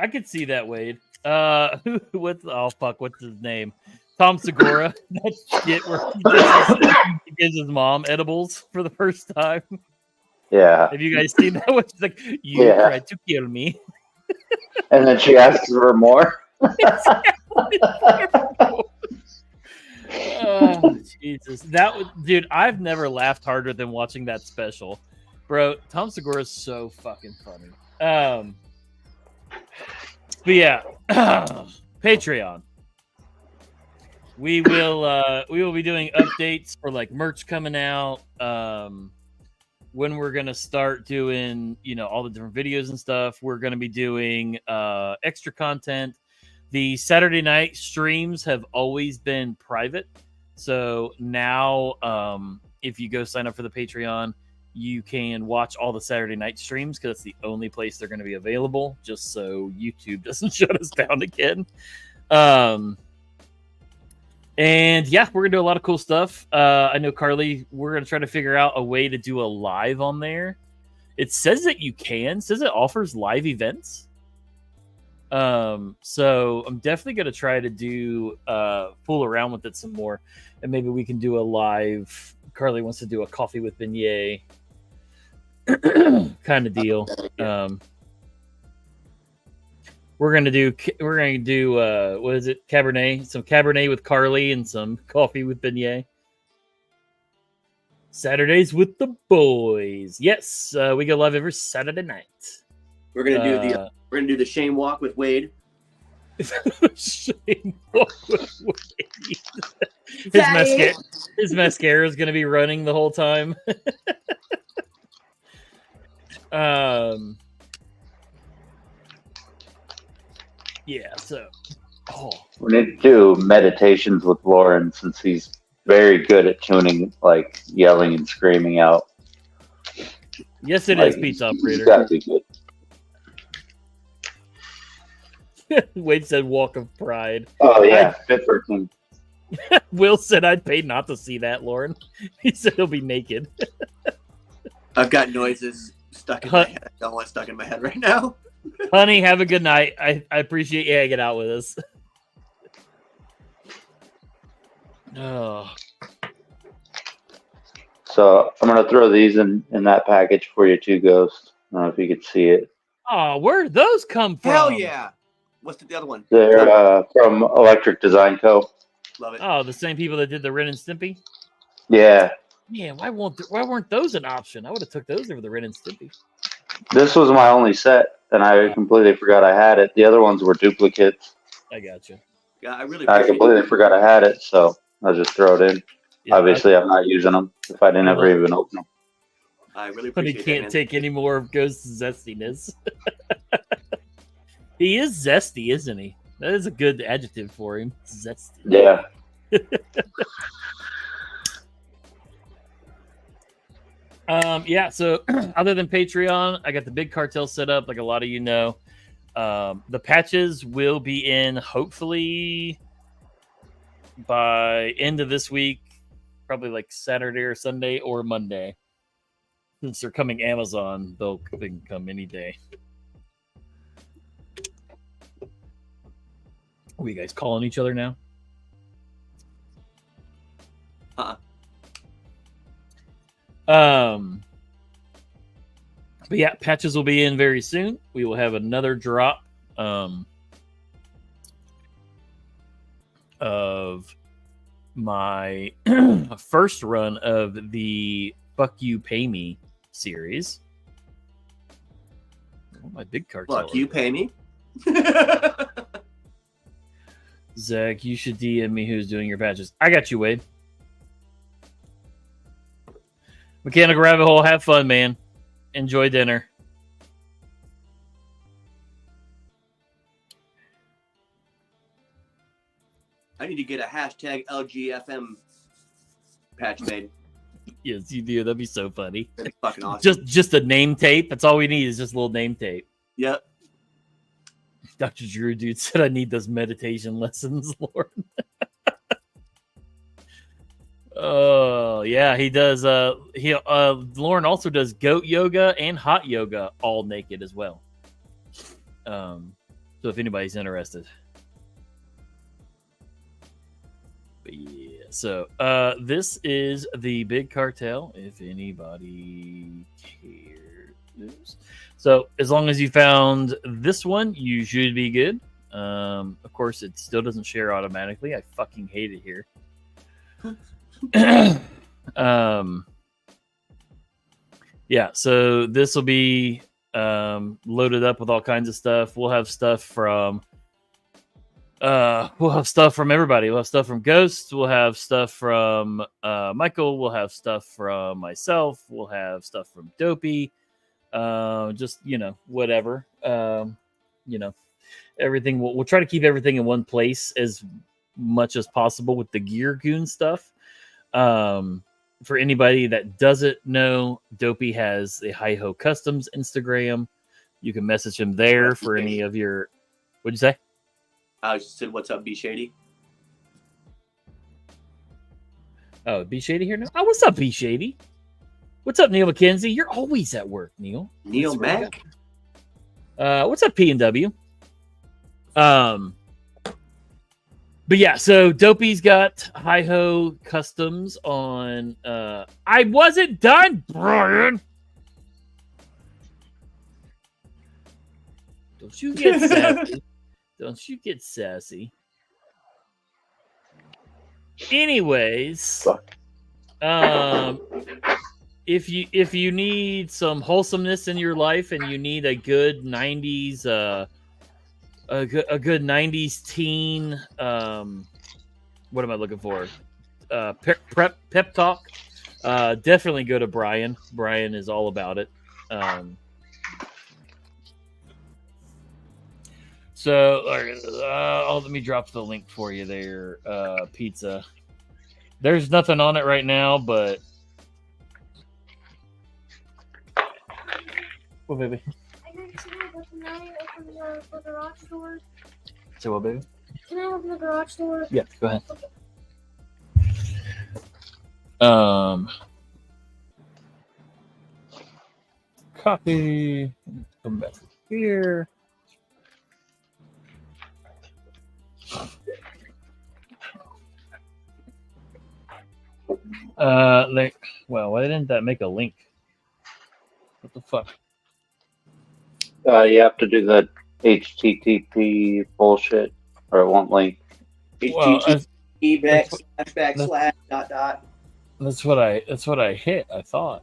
I could see that, Wade. What's his name? Tom Segura. That skit where he gives his mom edibles for the first time. Yeah. Have you guys seen that? It's like, you tried to kill me. And then she asks for more. Oh, Jesus. Dude, I've never laughed harder than watching that special. Bro, Tom Segura is so fucking funny. But yeah, Patreon. We will be doing updates for like merch coming out. When we're gonna start doing, all the different videos and stuff. We're gonna be doing extra content. The Saturday night streams have always been private, so now if you go sign up for the Patreon, you can watch all the Saturday night streams because it's the only place they're going to be available, just so YouTube doesn't shut us down again. And yeah, we're going to do a lot of cool stuff. I know, Carly, we're going to try to figure out a way to do a live on there. It says that you can. It says it offers live events. So I'm definitely going to try to do fool around with it some more. And maybe we can do a live. Carly wants to do a coffee with beignet kind of deal. We're gonna do what is it? Cabernet, some Cabernet with Carly and some coffee with beignet. Saturdays with the boys. Yes, we go live every Saturday night. We're gonna do the shame walk with Wade. Shame walk with Wade. His mascara is gonna be running the whole time. Yeah, so we need to do meditations with Lauren since he's very good at tuning, like yelling and screaming out. Yes, it is, pizza operator. He's got to be good. Wade said walk of pride. Oh yeah, fit for him. Will said I'd pay not to see that, Lauren. He said he'll be naked. I've got noises stuck in my head. I don't want it stuck in my head right now. Honey, have a good night. I appreciate you hanging out with us. Oh. So I'm gonna throw these in that package for you too, Ghost. I don't know if you could see it. Oh, where'd those come from? Hell yeah! What's the other one? They're from Electric Design Co. Love it. Oh, the same people that did the Ren and Stimpy? Yeah. Man, why weren't those an option? I would have took those over the Ren and Stimpy. This was my only set, and I completely forgot I had it. The other ones were duplicates. I got you. Yeah, I completely forgot I had it, so I'll just throw it in. Yeah, obviously, I'm not using them if I didn't ever even open them. I really appreciate it. But he can't take any more of Ghost's zestiness. He is zesty, isn't he? That is a good adjective for him. Zesty. Yeah. Yeah, so other than Patreon, I got the big cartel set up, like a lot of you know. The patches will be in hopefully by end of this week, probably like Saturday or Sunday or Monday. Since they're coming Amazon, they can come any day. Are you guys calling each other now? But yeah, patches will be in very soon. We will have another drop of my first run of the Fuck You Pay Me series. Oh, my big cartel. Fuck you, pay me. Zach, you should DM me who's doing your patches. I got you, Wade. Mechanical Rabbit Hole, have fun, man. Enjoy dinner. I need to get a hashtag LGFM patch made. Yes, you do. That'd be so funny. That'd be fucking awesome. Just a name tape. That's all we need is just a little name tape. Yep. Dr. Drew dude said I need those meditation lessons, Lord. Oh, yeah, he does. Lauren also does goat yoga and hot yoga all naked as well. So if anybody's interested. But yeah, so this is the big cartel, if anybody cares. So as long as you found this one, you should be good. Of course, it still doesn't share automatically. I fucking hate it here. Yeah, so this will be loaded up with all kinds of stuff. We'll have stuff from everybody. We'll have stuff from Ghost. We'll have stuff from Michael. We'll have stuff from myself. We'll have stuff from Dopey. Just, whatever. Everything. We'll try to keep everything in one place as much as possible with the Gear Goon stuff. For anybody that doesn't know, Dopey has the Hi Ho Customs Instagram. You can message him there for any of your. What'd you say? I just said, "What's up, B Shady?" Oh, B Shady here now. Oh, what's up, B Shady? What's up, Neil McKenzie? You're always at work, Neil. Neil Mac. What's up, P&W? But yeah, so Dopey's got Hi-Ho Customs on. I wasn't done, Brian. Don't you get sassy? Don't you get sassy? Anyways, if you need some wholesomeness in your life and you need a good 90s a good 90s teen what am I looking for? Pep talk. Definitely go to Brian. Brian is all about it. Let me drop the link for you there. Pizza. There's nothing on it right now, but oh baby. Can I open the garage door? Say what, baby? Can I open the garage door? Yeah, go ahead. Copy. Come back here. Well, why didn't that make a link? What the fuck? You have to do the HTTP bullshit, or it won't link. Well, HTTP// dot. That's what I hit. I thought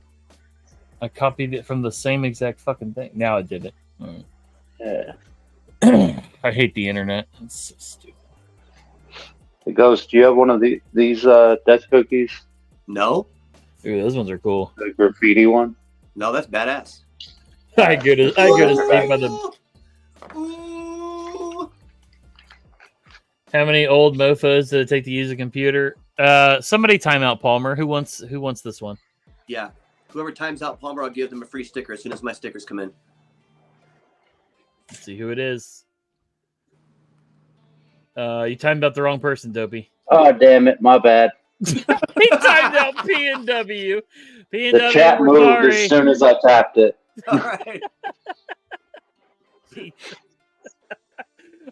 I copied it from the same exact fucking thing. Now I did it. Yeah. I hate the internet. It's so stupid. Hey, Ghost, do you have one of these death cookies? No, Ooh, those ones are cool. The graffiti one? no, that's badass. I go to sleep by the. Ooh. How many old mofos did it take to use a computer? Somebody time out Palmer. Who wants this one? Yeah, whoever times out Palmer, I'll give them a free sticker as soon as my stickers come in. Let's see who it is. You timed out the wrong person, Dopey. Oh, damn it. My bad. He timed out PNW. PNW, The chat we're moved sorry. as soon as I tapped it. All right.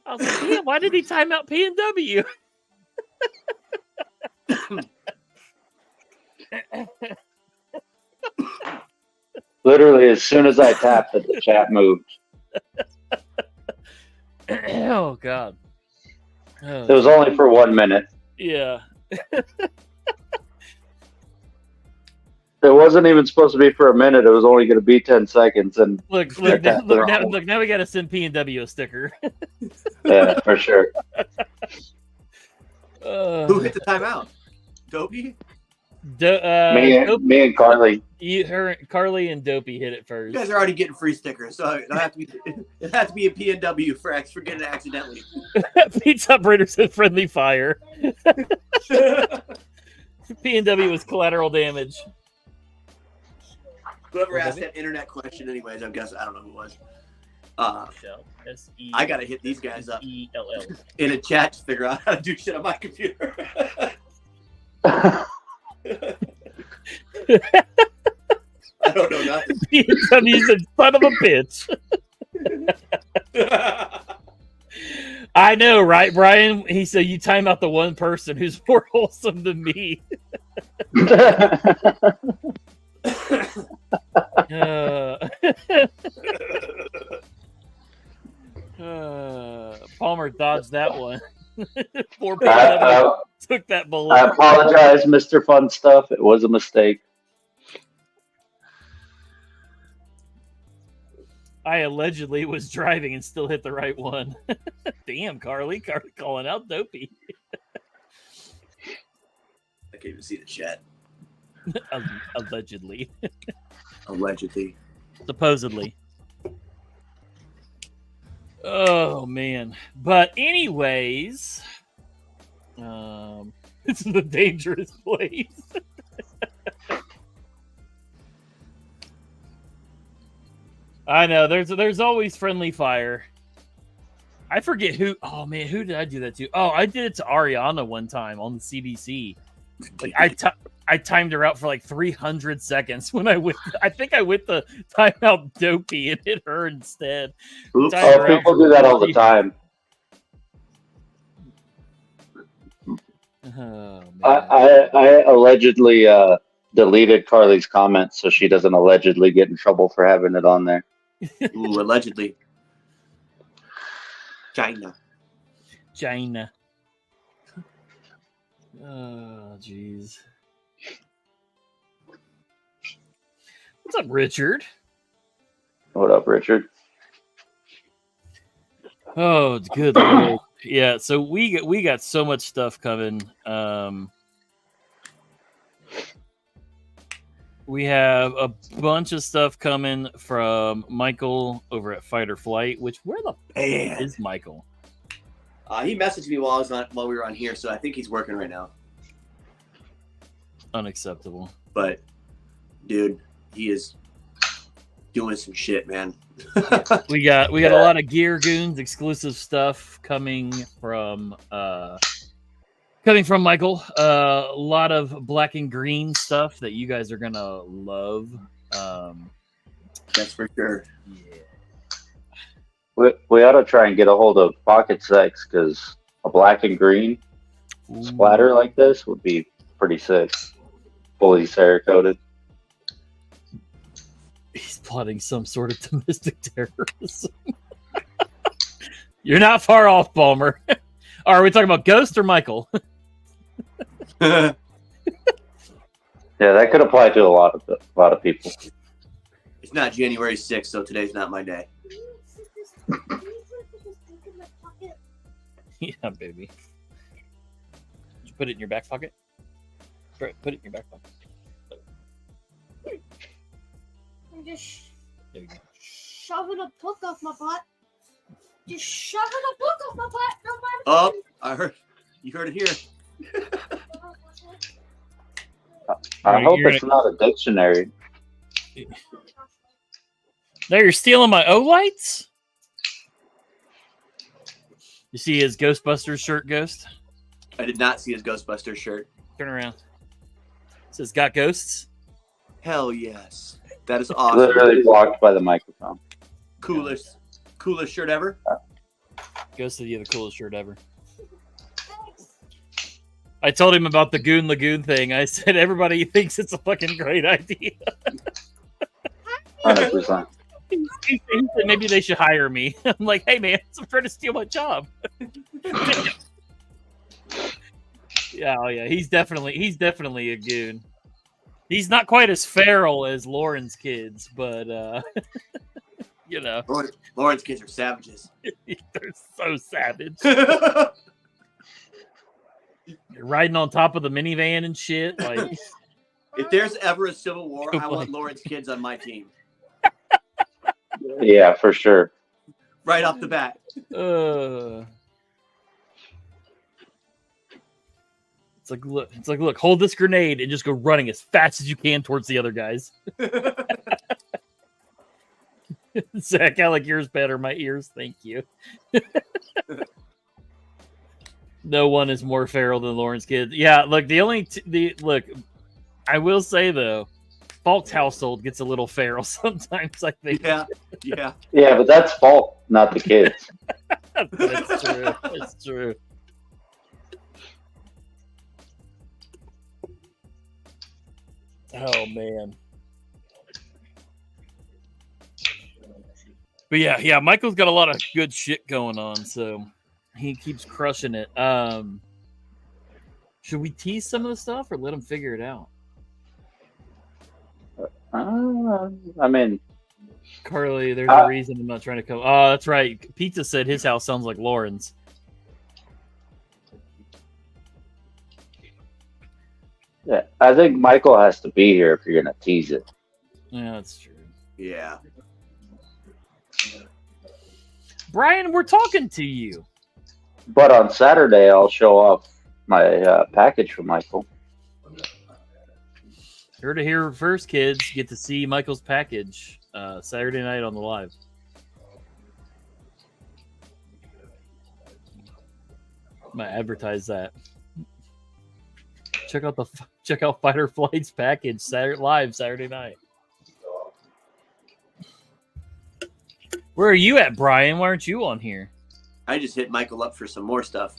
I was like, damn, why did he time out PNW? Literally, as soon as I tapped it, the chat moved. Oh, God. Oh, It was only for 1 minute. yeah. It wasn't even supposed to be for a minute. It was only going to be 10 seconds. And Look, now we got to send PNW a sticker. yeah, for sure. Who hit the timeout? Dopey? Me and Carly. Carly and Dopey hit it You first. guys are already getting free stickers, so it has to be a PNW for getting it accidentally. Pizza operator said friendly fire. PNW was collateral damage. Whoever asked that internet question, anyways, I guess I don't know who it was. I gotta hit these guys up in a chat to figure out how to do shit on my computer. I don't know nothing. PNW said, son of a bitch. I know, right, Brian? He said, you time out the one person who's more wholesome than me. Palmer dodged that one. Poor PNW took that bullet. I apologize, Mr. Fun Stuff. It was a mistake. I allegedly was driving and still hit the right one. Damn, Carly calling out Dopey. I can't even see the chat. Allegedly. Allegedly. Supposedly. Oh, man. But anyways, this is a dangerous place. I know, there's always friendly fire. I forget who. Oh, man, who did I do that to? Oh, I did it to Ariana one time on the CBC. Like I timed her out for like 300 seconds when I think I went the timeout Dopey and hit her instead. Oops. Oh, people do that all the time. Oh, I allegedly deleted Carly's comments so she doesn't allegedly get in trouble for having it on there. Ooh, allegedly. China. Oh, jeez. What's up, Richard? What up, Richard? Oh, it's good. Lord. Yeah, so we got so much stuff coming. We have a bunch of stuff coming from Michael over at Fight or Flight. Which where the fuck is Michael? He messaged me while we were on here, so I think he's working right now. Unacceptable. But, dude, he is doing some shit, man. we got a lot of GOONZ exclusive stuff coming from Michael. A lot of black and green stuff that you guys are gonna love. That's for sure. Yeah. We ought to try and get a hold of Pocket Sex because a black and green splatter like this would be pretty sick. Fully Cerakoted. He's plotting some sort of domestic terrorism. You're not far off, Palmer. Are we talking about Ghost or Michael? Yeah, that could apply to a lot of people. It's not January 6th, so today's not my day. Yeah, baby. Did you put it in your back pocket? Right, put it in your back pocket. I'm just There you go. shoving a book off my butt. Just shoving a book off my butt. Nobody. Oh, you heard it here. I hope You're it's not a dictionary. Now you're stealing my O-lights? You see his Ghostbusters shirt, Ghost? I did not see his Ghostbusters shirt. Turn around. It says, got ghosts? Hell yes. That is awesome. Literally blocked by the microphone. Coolest shirt ever. Ghost said you have the coolest shirt ever. I told him about the Goon Lagoon thing. I said, everybody thinks it's a fucking great idea. 100%. He said maybe they should hire me. I'm like, hey man, I'm trying to steal my job. Yeah, oh yeah, he's definitely a goon. He's not quite as feral as Lauren's kids, but you know, Lauren's kids are savages. they're so savage. They're riding on top of the minivan and shit. Like, if there's ever a civil war, I want Lauren's kids on my team. Yeah, for sure. Right off the bat. It's like, look, hold this grenade and just go running as fast as you can towards the other guys. Zach, I like yours better. My ears, thank you. No one is more feral than Lauren's kids. Yeah, look, look, I will say though, Falk's household gets a little feral sometimes, I think. Yeah. Yeah, but that's Falk, not the kids. That's true. That's true. Oh man. But yeah, Michael's got a lot of good shit going on, so he keeps crushing it. Should we tease some of the stuff or let him figure it out? I mean, Carly, there's a reason I'm not trying to come. Oh, that's right. Pizza said his house sounds like Lauren's. yeah, I think Michael has to be here if you're gonna tease it. Yeah, that's true. Yeah. Brian, we're talking to you. But on Saturday, I'll show off my package for Michael. Heard it here first, kids. Get to see Michael's package Saturday night on the live. I'm gonna advertise that. Check out Fighter Flight's package live Saturday night. Where are you at, Brian? Why aren't you on here? I just hit Michael up for some more stuff.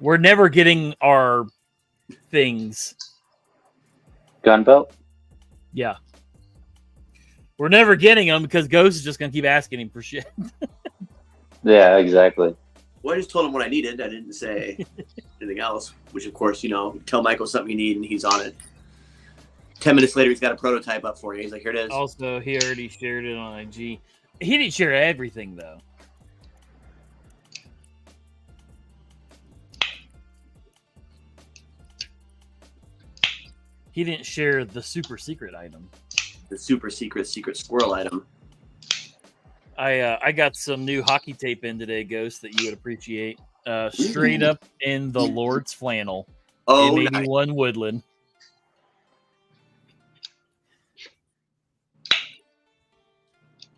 We're never getting our things. Gun belt? Yeah. We're never getting them because Ghost is just going to keep asking him for shit. Yeah, exactly. Well, I just told him what I needed. I didn't say anything else, which, of course, tell Michael something you need and he's on it. 10 minutes later, he's got a prototype up for you. He's like, here it is. Also, he already shared it on IG. He didn't share everything, though. He didn't share the super secret item. The super secret squirrel item. I got some new hockey tape in today, Ghost, that you would appreciate. Straight up in the Lord's flannel. Oh, in nice. 81 Woodland.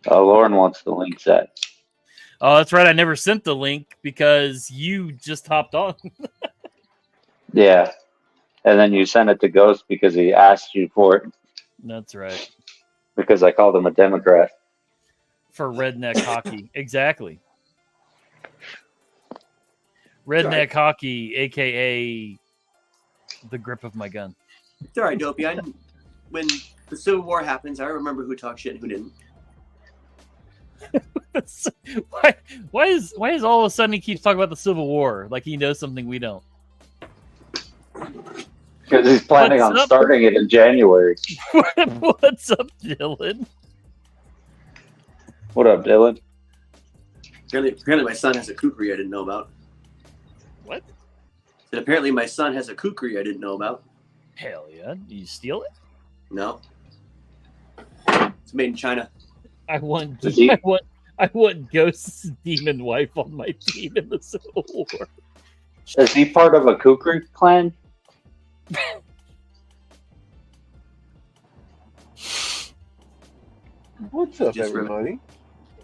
Lauren wants the link set. Oh, that's right. I never sent the link because you just hopped on. Yeah. and then you sent it to Ghost because he asked you for it That's right. because I called him a Democrat. For redneck hockey. Exactly. Redneck hockey, aka the grip of my gun. It's all right, Dopey. When the Civil War happens, I remember who talked shit and who didn't. why is all of a sudden he keeps talking about the Civil War like he knows something we don't? Because he's planning on starting it in January. What's up, Dylan? What up, Dylan? Apparently my son has a kukri I didn't know about. What? And apparently my son has a kukri I didn't know about. Hell yeah. Did you steal it? No. It's made in China. I want Ghost's demon wife on my team in the Civil War. Is he part of a Kukri clan? What's up, Just everybody?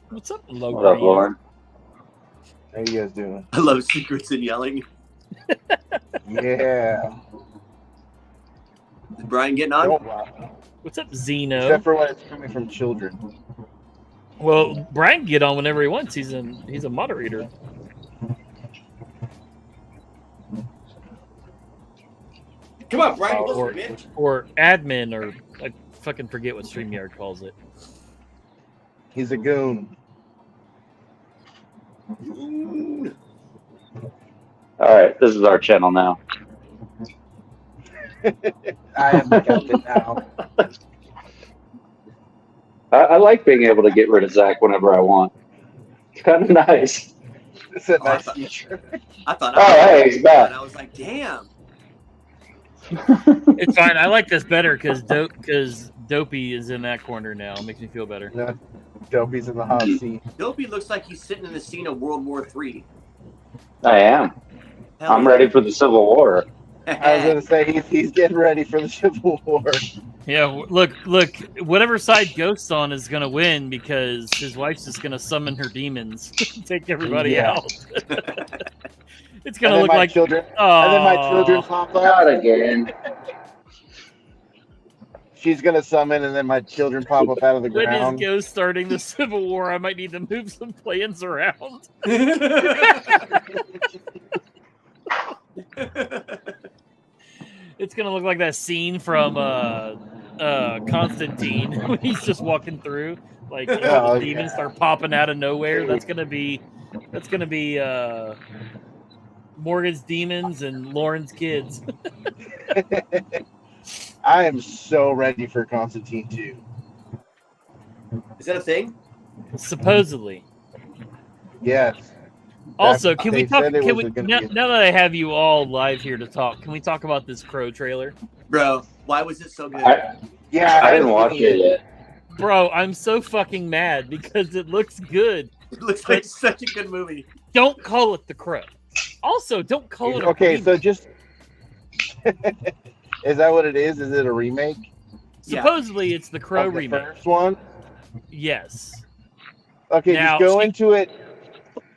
What's up, Logan? What up, Lauren? How you guys doing? I love secrets and yelling. Yeah. Is Brian getting on? Don't lie. What's up, Zeno? Except for when it's coming from children. Well, Brian can get on whenever he wants. He's a moderator. Come on, Brian. Or, or admin, or I fucking forget what StreamYard calls it. He's a goon. All right, this is our channel now. I am the captain now. I like being able to get rid of Zach whenever I want. It's kind of nice. It's a nice feature. I thought. Oh, hey, he's back. I was like, damn. It's fine. I like this better because Dopey is in that corner now. It makes me feel better. No, Dopey's in the hot seat. Dopey looks like he's sitting in the scene of World War III. I am. Hell I'm yeah. ready for the Civil War. I was gonna say he's getting ready for the Civil War. Yeah, look. Whatever side Ghost's on is gonna win because his wife's just gonna summon her demons, take everybody Yeah. out. It's gonna And then look my like children. And then my children pop up. Not again. She's gonna summon, and then my children pop up out of the When is ground. Ghost starting the Civil War? I might need to move some plans around. It's gonna look like that scene from Constantine when he's just walking through, like all the demons start popping out of nowhere. That's gonna be Morgan's demons and Lauren's kids. I am so ready for Constantine 2. Is that a thing? Supposedly. Yes. Also, can we They talk? said it Can was we gonna now be that I have you all live here to talk? Can we talk about this Crow trailer? Bro, why was it so good? Yeah, I didn't watch it yet. Bro, I'm so fucking mad because it looks good. It looks like such a good movie. Don't call it the Crow. Also, don't call it a Okay, remake. so just is that what it is? Is it a remake? Supposedly it's the Crow Of the remake. first one? Yes. Okay, Now, just go into it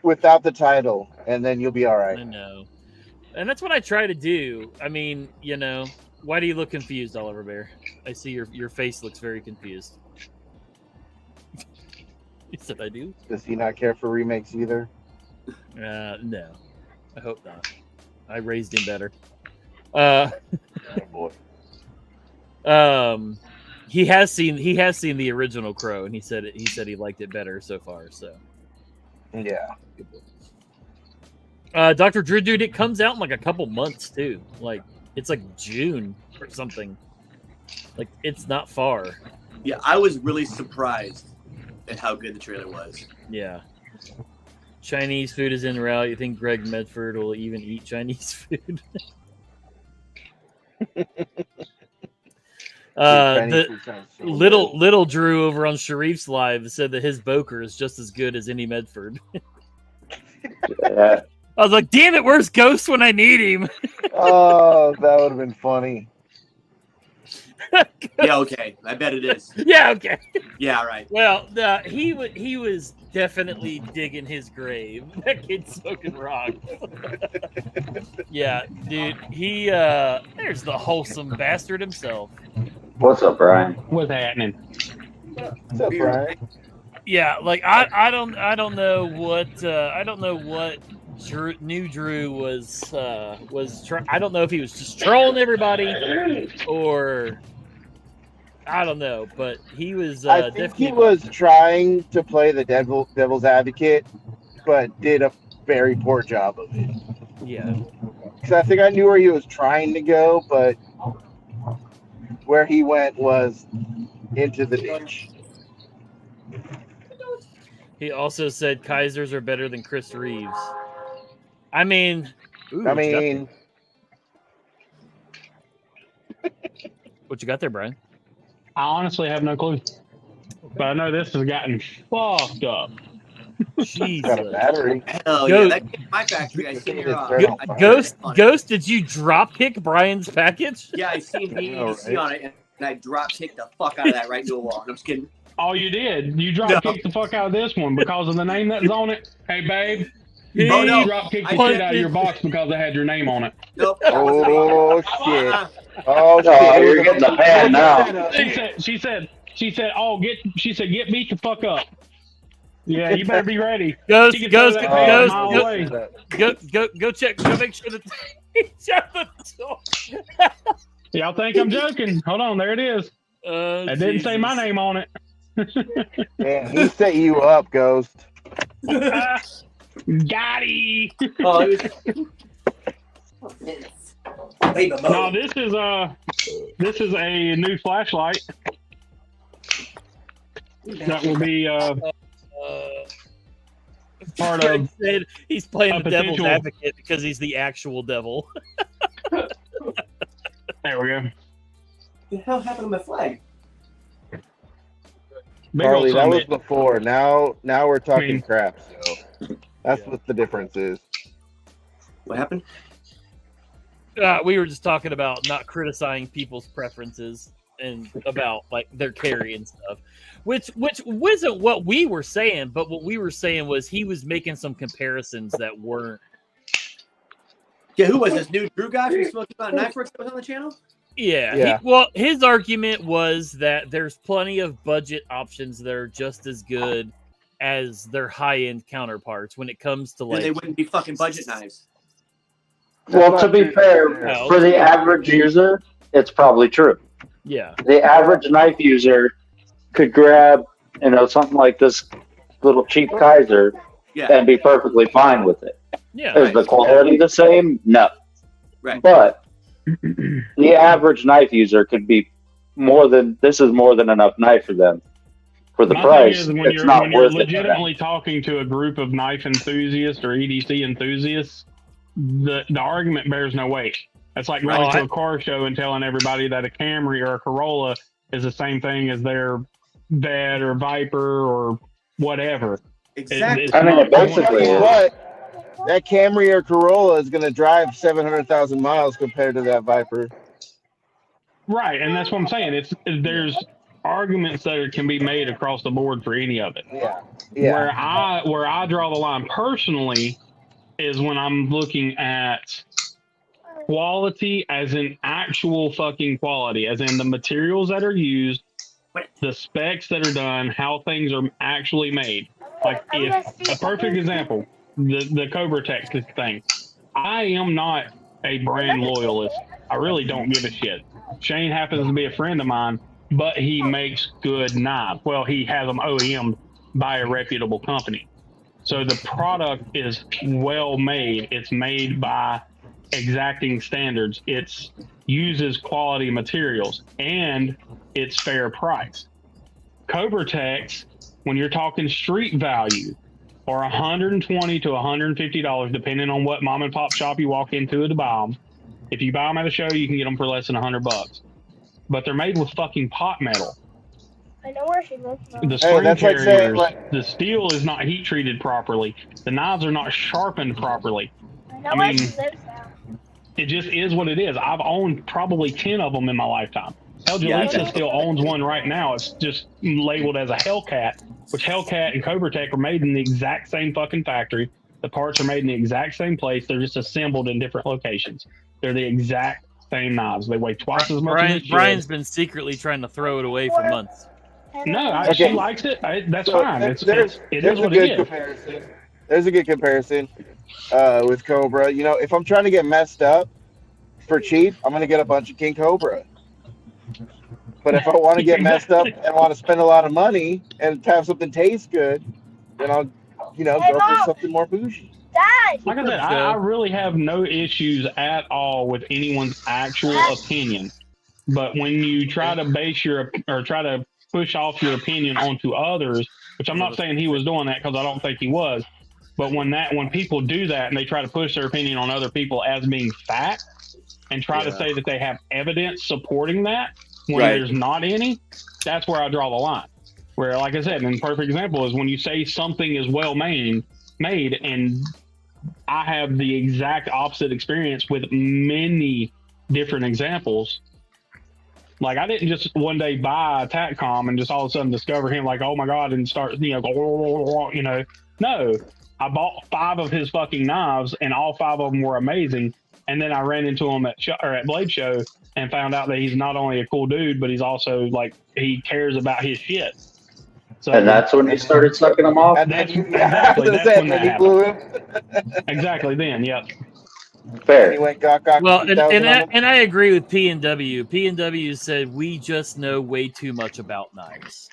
without the title, and then you'll be all I right. know. And that's what I try to do. I mean, you know, why do you look confused, Oliver Bear? I see your face looks very confused. You said I do? Does he not care for remakes either? No. I hope not. I raised him better. Oh boy. He has seen the original Crow, and he said he liked it better so far. So Yeah. Dr. Drew, dude, it comes out in like a couple months too. Like it's like June or something. Like it's not far. Yeah, I was really surprised at how good the trailer was. Yeah. Chinese food is en route. You think Greg Medford will even eat Chinese food? Little Drew over on Sharif's live said that his Boker is just as good as any Medford. Yeah. I was like, damn it, where's Ghost when I need him? Oh, that would have been funny. Yeah, okay. I bet it is. Yeah, okay. Yeah, right. Well, he was definitely digging his grave. That kid's smoking rock. Yeah, dude. He there's the wholesome bastard himself. What's up, Brian? What's happening? What's up, Brian? Yeah, like I don't know what Drew was I don't know if he was just trolling everybody or I don't know, but he was I think definitely he was trying to play the devil's advocate, but did a very poor job of it. yeah. Because I think I knew where he was trying to go, but where he went was into the ditch. He also said Kaisers are better than Chris Reeves. I mean, what you got there, Brian? I honestly have no clue. But I know this has gotten fucked up. Jesus. Got a battery. Hell Go- yeah, that came my factory. I seen your Ghost, did you drop kick Brian's package? Yeah, I seen the know, EDC on it, and I drop kicked the fuck out of that right into a wall. I'm just kidding. Oh, you did? You drop kicked the fuck out of this one because of the name that's on it? Hey, babe. Oh, no. You drop kicked the I shit out of your box because it had your name on it. Nope. Oh shit! Oh Oh, shit! you're getting the pan now. She said, get beat the fuck up. Yeah, you better be ready. Ghost, She can throw that pan a mile go away. check. Go make sure that shut the door. Y'all think I'm joking? Hold on, there it is. It didn't say my name on it. Man, he set you up, Ghost. Got he. Oh, it was... No, this is a new flashlight that will be part of. Said he's playing a the devil's potential- advocate because he's the actual devil. There we go. What the hell happened to my flag? Big old Harley, that was summit. before. Now we're talking I mean- crap. So that's what the difference is. What happened? We were just talking about not criticizing people's preferences and about like their carry and stuff, which wasn't what we were saying. But what we were saying was he was making some comparisons that weren't. Yeah, who was this new Drew guy from Smoking Mountain Knife Works that was on the channel? Yeah. Yeah. Well, his argument was that there's plenty of budget options that are just as good as their high-end counterparts when it comes to Then like. they wouldn't be fucking budget knives. Well, to be fair, No. for the average user, it's probably true. Yeah. The average knife user could grab, something like this little cheap Kaiser Yeah. and be perfectly fine with it. Yeah. Is the quality the same? No. Right. But the average knife user could be this is more than enough knife for them. For the My price, thing is, when it's you're, not when you're worth it. for them. legitimately talking to a group of knife enthusiasts or EDC enthusiasts, the argument bears no weight. It's like going Right. to a car show and telling everybody that a Camry or a Corolla is the same thing as their Vet or Viper or whatever. Exactly. It's I mean, not- it basically is. But that Camry or Corolla is going to drive 700,000 miles compared to that Viper. Right, and that's what I'm saying. There's arguments that can be made across the board for any of it. Yeah. Where I draw the line personally is when I'm looking at quality as in actual fucking quality, as in the materials that are used, the specs that are done, how things are actually made. Like if a perfect example, the Cobra Tech thing. I am not a brand loyalist. I really don't give a shit. Shane happens to be a friend of mine, but he makes good knives. Well, he has them OEM by a reputable company. So the product is well made. It's made by exacting standards. It uses quality materials and it's fair price. Cobra Techs, when you're talking street value, are $120 to $150, depending on what mom and pop shop you walk into to buy them. If you buy them at a show, you can get them for less than $100. But they're made with fucking pot metal. I know where she lives now. The spring that's like saying, carriers, the steel is not heat treated properly. The knives are not sharpened properly. I know I where mean- she lives now. It just is what it is. I've owned probably 10 of them in my lifetime. Hell, Yeah, Jaleesa still owns one right now. It's just labeled as a Hellcat which Hellcat and Cobra Tech are made in the exact same fucking factory. The parts are made in the exact same place. They're just assembled in different locations. They're the exact same knives. They weigh twice as much as it should. Brian's been secretly trying to throw it away for months. No, she likes it. That's fine. It is what it is. Comparison. There's a good comparison with Cobra. You know, if I'm trying to get messed up for cheap, I'm going to get a bunch of King Cobra. But if I want to get messed up and want to spend a lot of money and have something taste good, then I'll, go for something more bougie. Dad! Like I said, I really have no issues at all with anyone's actual opinion. But when you try to try to push off your opinion onto others, which I'm not saying he was doing that because I don't think he was, but when people do that and they try to push their opinion on other people as being fact and try to say that they have evidence supporting that when there's not any, that's where I draw the line. Where, like I said, and a perfect example is when you say something is well made, and I have the exact opposite experience with many different examples. Like, I didn't just one day buy a TACCOM and just all of a sudden discover him like, oh my God, and start, no. I bought 5 of his fucking knives and all 5 of them were amazing. And then I ran into him at Blade Show and found out that he's not only a cool dude, but he's also like, he cares about his shit. So, and that's when you started sucking them off? Exactly when that happened. Exactly then, yeah. Fair. He went gawk, gawk, Well, and I agree with P&W. P&W said we just know way too much about knives.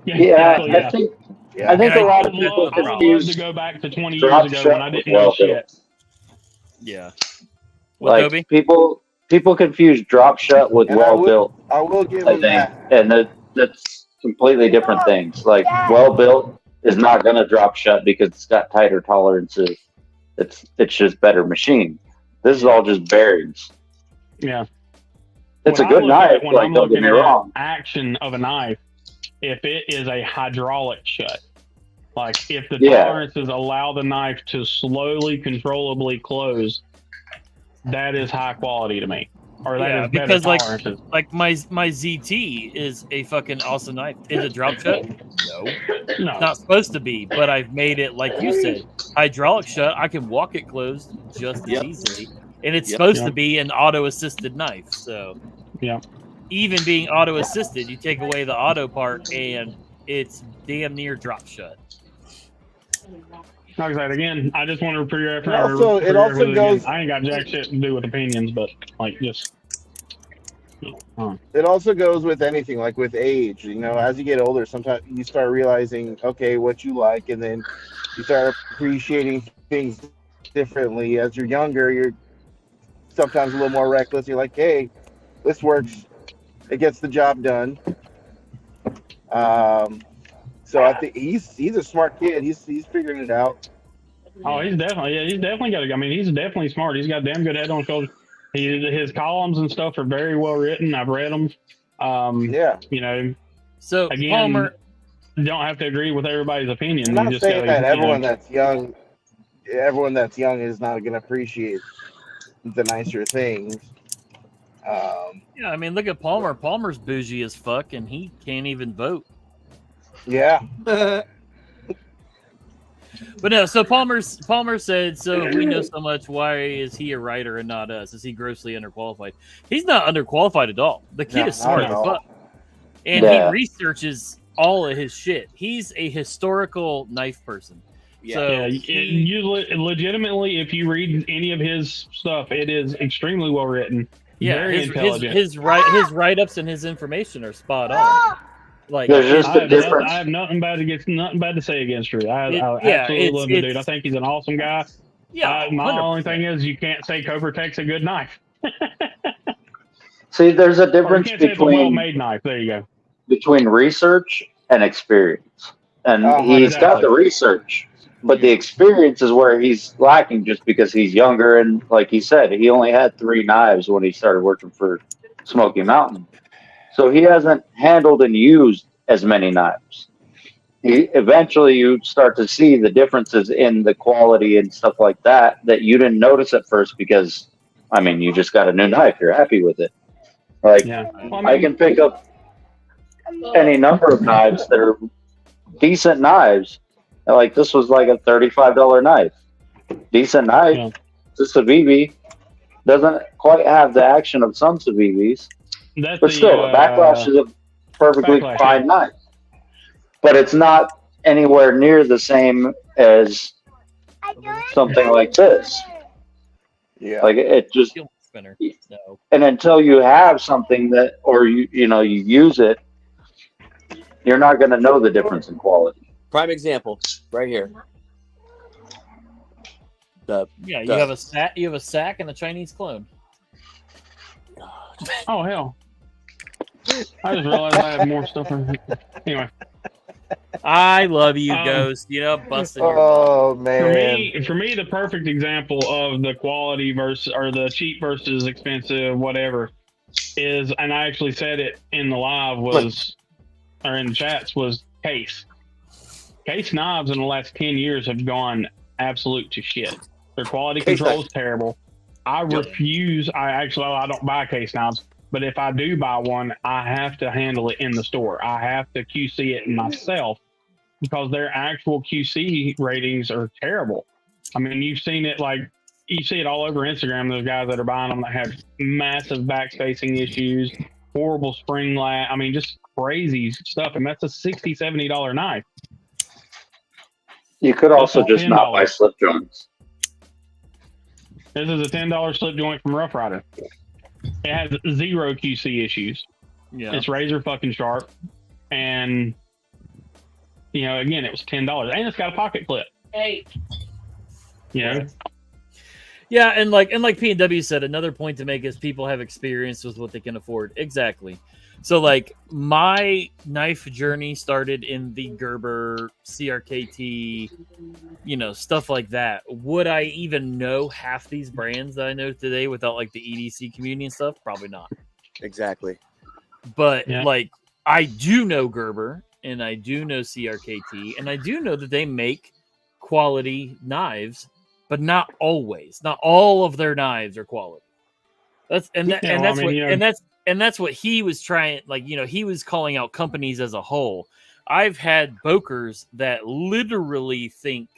I think a lot of people I would love to go back to 20 years ago when I didn't know shit. Yeah. Like, people confuse drop shut with well built. I will give him that. And that's completely different things. Like, well built is not going to drop shut because it's got tighter tolerances. It's just better machine. This is all just bearings. Yeah. It's a good knife, like, don't get me wrong. Action of a knife, if it is a hydraulic shut, like if the tolerances allow the knife to slowly, controllably close, that is high quality to me. Or that is better because tolerances. like my ZT is a fucking awesome knife. Is it drop shut? No. It's not supposed to be, but I've made it, like you said, hydraulic shut. I can walk it closed just as easily. And it's supposed to be an auto-assisted knife. So even being auto-assisted, you take away the auto part and it's damn near drop shut. Like I said, again, I just want to it also goes. I ain't got jack shit to do with opinions, but like just. It also goes with anything, like with age. As you get older, sometimes you start realizing, okay, what you like, and then you start appreciating things differently. As you're younger, you're sometimes a little more reckless. You're like, hey, this works. It gets the job done. So I think he's a smart kid. He's figuring it out. Oh, he's definitely got. He's definitely smart. He's got a damn good head on his shoulders. His columns and stuff are very well written. I've read them. So again, Palmer, don't have to agree with everybody's opinion. I'm not saying that everyone that's young is not going to appreciate the nicer things. look at Palmer. Palmer's bougie as fuck, and he can't even vote. Yeah. But no, so Palmer said, so if we know so much, why is he a writer and not us? Is he grossly underqualified? He's not underqualified at all. The kid is smart as fuck. And he researches all of his shit. He's a historical knife person. So you legitimately, if you read any of his stuff, it is extremely well written. Yeah, very intelligent. His write-ups and his information are spot on. Like, there's just a difference. I have nothing bad to say against Drew. I absolutely love the dude. I think he's an awesome guy. Yeah, my only thing is you can't say Cobra Tech's a good knife. See, there's a difference between a well-made knife. There you go. Between research and experience, and he's got the research, but the experience is where he's lacking, just because he's younger. And like he said, he only had 3 knives when he started working for Smoky Mountain. So he hasn't handled and used as many knives. Eventually you start to see the differences in the quality and stuff like that you didn't notice at first because, you just got a new knife. You're happy with it. Like, I can pick up any number of knives that are decent knives. And like this was like a $35 knife. Decent knife. Yeah. It's a Civivi. Doesn't quite have the action of some Civivis. That's But still, a Backlash is a perfectly Backlash, fine knife. But it's not anywhere near the same as something like this. Yeah. Like it just, Steel spinner. No. and until you have something that, or you use it, you're not going to know the difference in quality. Prime example, right here. Yeah, you have a sack. You have a sack and a Chinese clone. Oh hell! I just realized I have more stuff in here. Anyway, I love you, Ghost. You know, busting. Oh man. for me, the perfect example of the quality versus or the cheap versus expensive, whatever, is, and I actually said it in the live or in the chats, was Case. Case knives in the last 10 years have gone absolute to shit. Their quality control is terrible. I refuse. I don't buy Case knives, but if I do buy one, I have to handle it in the store. I have to QC it myself because their actual QC ratings are terrible. I mean, you've seen it you see it all over Instagram. Those guys that are buying them that have massive backspacing issues, horrible spring lat. I mean, just crazy stuff. And that's a $60, $70 knife. You could also just not buy slip joints. This is a $10 slip joint from Rough Rider. It has 0 QC issues. Yeah. It's razor fucking sharp. And, again, it was $10. And it's got a pocket clip. Hey. Yeah, and like P&W said, another point to make is people have experience with what they can afford. Exactly. So like my knife journey started in the Gerber, CRKT, stuff like that. Would I even know half these brands that I know today without like the EDC community and stuff? Probably not. Exactly. But like I do know Gerber and I do know CRKT and I do know that they make quality knives, but not always. Not all of their knives are quality. That's what he was trying. He was calling out companies as a whole. I've had Bokers that literally think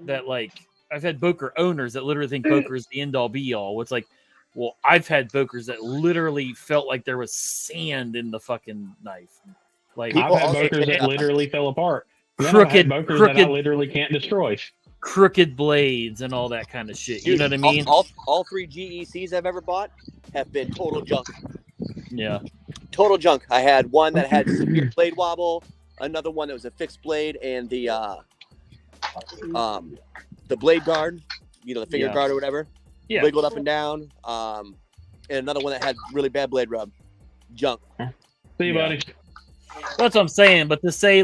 that I've had Boker owners that literally think Boker is the end all be all. It's like, well, I've had Bokers that literally felt like there was sand in the fucking knife. Like I've had Bokers that literally fell apart. Crooked Bokers that I literally can't destroy. Crooked blades and all that kind of shit. You know what I mean? All 3 GECs I've ever bought have been total junk. Yeah. Total junk. I had one that had severe blade wobble, another one that was a fixed blade, and the blade guard, the finger guard or whatever, wiggled up and down. And another one that had really bad blade rub. Junk. See you, buddy. That's what I'm saying. But to say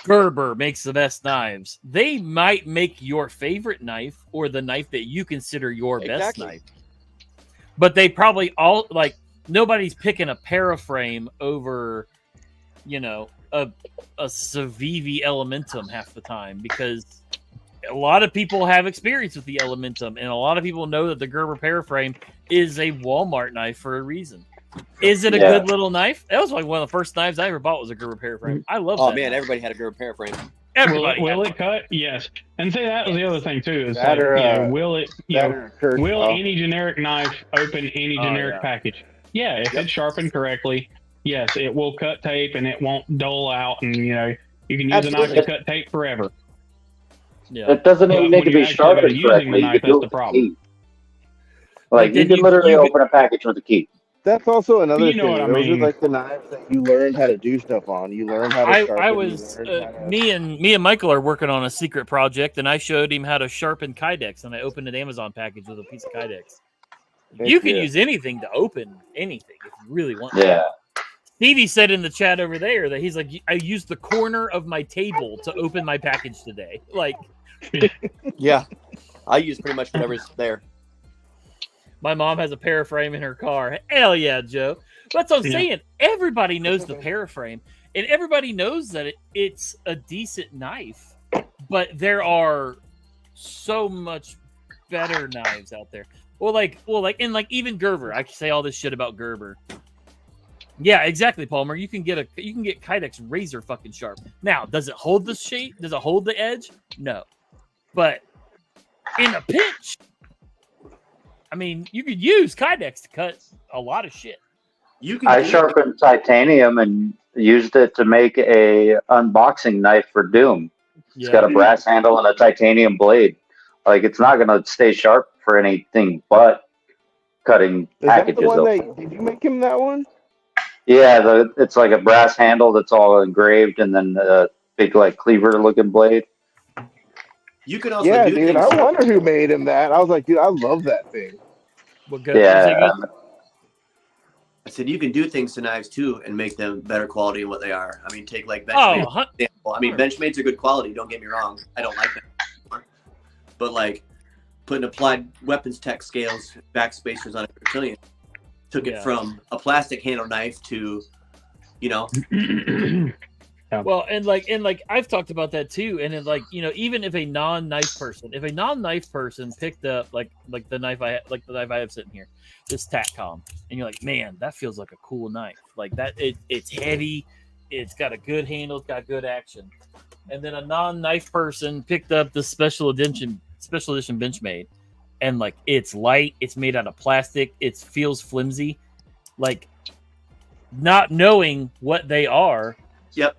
Gerber makes the best knives, they might make your favorite knife or the knife that you consider your best knife. But they probably all nobody's picking a Paraframe over, a Civivi Elementum half the time because a lot of people have experience with the Elementum and a lot of people know that the Gerber Paraframe is a Walmart knife for a reason. Is it a good little knife? That was one of the first knives I ever bought was a Gerber Paraframe. I love that. Oh man, knife. everybody had a Gerber Paraframe. Everybody will it cut? Yes. And see, that was the other thing too. Is will any generic knife open any generic package? Yeah, if it's sharpened correctly, yes, it will cut tape and it won't dull out, and you can use a knife to cut tape forever. Yeah, it doesn't even need to be sharpened correctly. Knife, that's the problem. You can literally open a package with a key. That's also another thing. What I Those mean. are the knives that you learned how to do stuff on. You learned how to sharpen. Me and Michael are working on a secret project, and I showed him how to sharpen Kydex, and I opened an Amazon package with a piece of Kydex. You can use anything to open anything if you really want. Yeah. Stevie said in the chat over there that he's like, I used the corner of my table to open my package today. Yeah, I use pretty much whatever's there. My mom has a Paraframe in her car. Hell yeah, Joe. That's what I'm saying. Everybody knows the Paraframe, and everybody knows that it's a decent knife, but there are so much better knives out there. Well, even Gerber. I can say all this shit about Gerber. Yeah, exactly, Palmer. You can get Kydex razor fucking sharp. Now, does it hold the shape? Does it hold the edge? No. But in a pinch, I mean, you could use Kydex to cut a lot of shit. I sharpened titanium and used it to make a unboxing knife for Doom. It's got a brass handle and a titanium blade. Like, it's not going to stay sharp for anything but cutting packages. Is that the one did you make him that one? Yeah, it's like a brass handle that's all engraved, and then a big like cleaver looking blade. You can also do dude. things. I wonder who made him that. I was like, dude, I love that thing. What good? Yeah. I said you can do things to knives too and make them better quality than what they are. I mean, take like Benchmade. For example. I mean, Benchmades are good quality. Don't get me wrong. I don't like them anymore. But like putting applied weapons tech scales, backspacers on a Cartelian, took it from a plastic handle knife to, you know. Well, and like I've talked about that too, and like, you know, even if a non-knife person picked up like the knife I have sitting here, this Tatcom, and you're like, man, that feels like a cool knife. Like that, it's heavy, it's got a good handle, it's got good action. And then a non-knife person picked up the special edition Benchmade, and like it's light, it's made out of plastic, it feels flimsy, like not knowing what they are. Yep.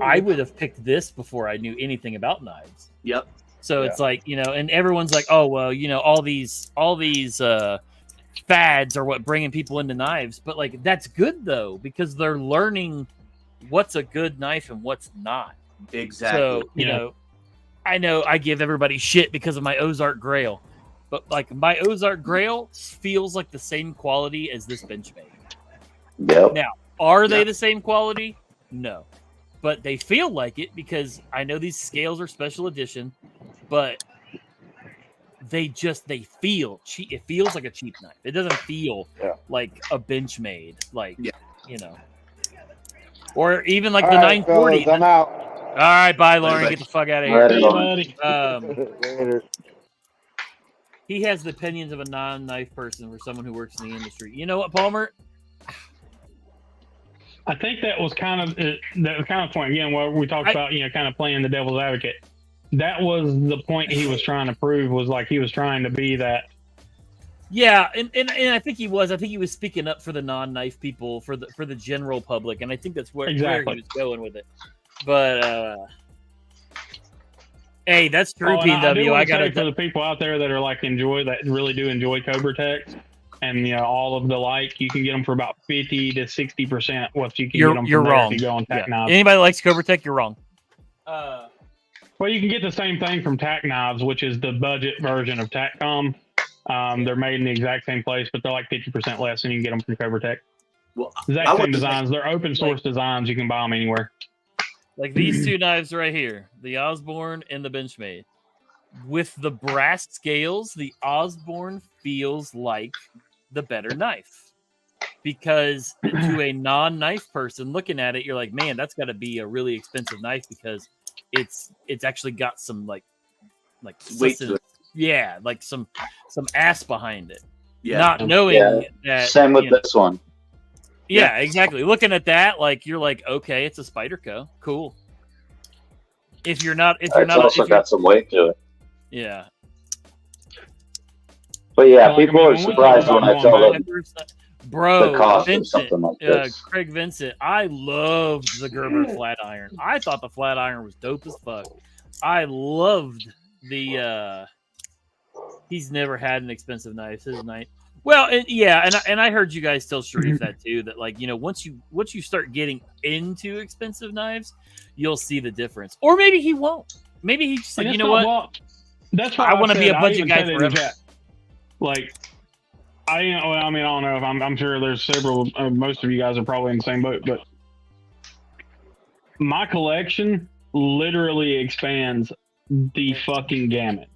I would have picked this before I knew anything about knives. Yep. So it's like, you know, and everyone's like, oh, well, you know, all these fads are what bringing people into knives. But like, that's good though, because they're learning what's a good knife and what's not. Exactly. So, you know I give everybody shit because of my Ozark Grail, but like my Ozark Grail feels like the same quality as this Benchmade. Yep. Now, are they the same quality? No. But they feel like it because I know these scales are special edition, but they feel cheap. It feels like a cheap knife. It doesn't feel like a Benchmade, like, you know, or even like the 940. Fellas, I'm out. All right, bye, Lauren. Get the fuck out of here. He has the opinions of a non-knife person for someone who works in the industry. You know what, Palmer? I think that was kind of the point again where we talked about, you know, kind of playing the devil's advocate. That was the point he was trying to prove, was like he was trying to be that. Yeah, and I think he was. I think he was speaking up for the non-knife people, for the general public, and I think that's where he was going with it. But hey, that's true, PW. I gotta for the people out there that are like really do enjoy Cobra Tech. And you know, all of the you can get them for about 50 to 60% what you can get them. You're wrong. If you go on Tac Knives. Anybody that likes Cobra Tech, you're wrong. Well, you can get the same thing from Tac Knives, which is the budget version of Tatcom. They're made in the exact same place, but they're like 50% less, and you can get them from Cobra Tech. Well, exact same designs. They're open source designs. You can buy them anywhere. Like these two knives right here, the Osborne and the Benchmade. With the brass scales, the Osborne feels like the better knife, because to a non-knife person looking at it, you're like, man, that's got to be a really expensive knife because it's actually got some like weight to it. Yeah, like some ass behind it. Yeah, not knowing that. Same with this one. Yeah, exactly. Looking at that, like you're like, okay, it's a Spyderco, cool. If you're not, it's also got some weight to it. Yeah. But yeah, people are surprised when I tell them the cost of something like this. Craig Vincent, I loved the Gerber flat iron. I thought the flat iron was dope as fuck. I loved the. He's never had an expensive knife. His knife. Well, and I heard you guys tell Sharif that too. That like, you know, once you start getting into expensive knives, you'll see the difference. Or maybe he won't. Maybe he just said, you know what? Well, that's why I want to be a budget guy forever. Like, I don't know if I'm sure there's several. Most of you guys are probably in the same boat, but my collection literally expands the fucking gamut.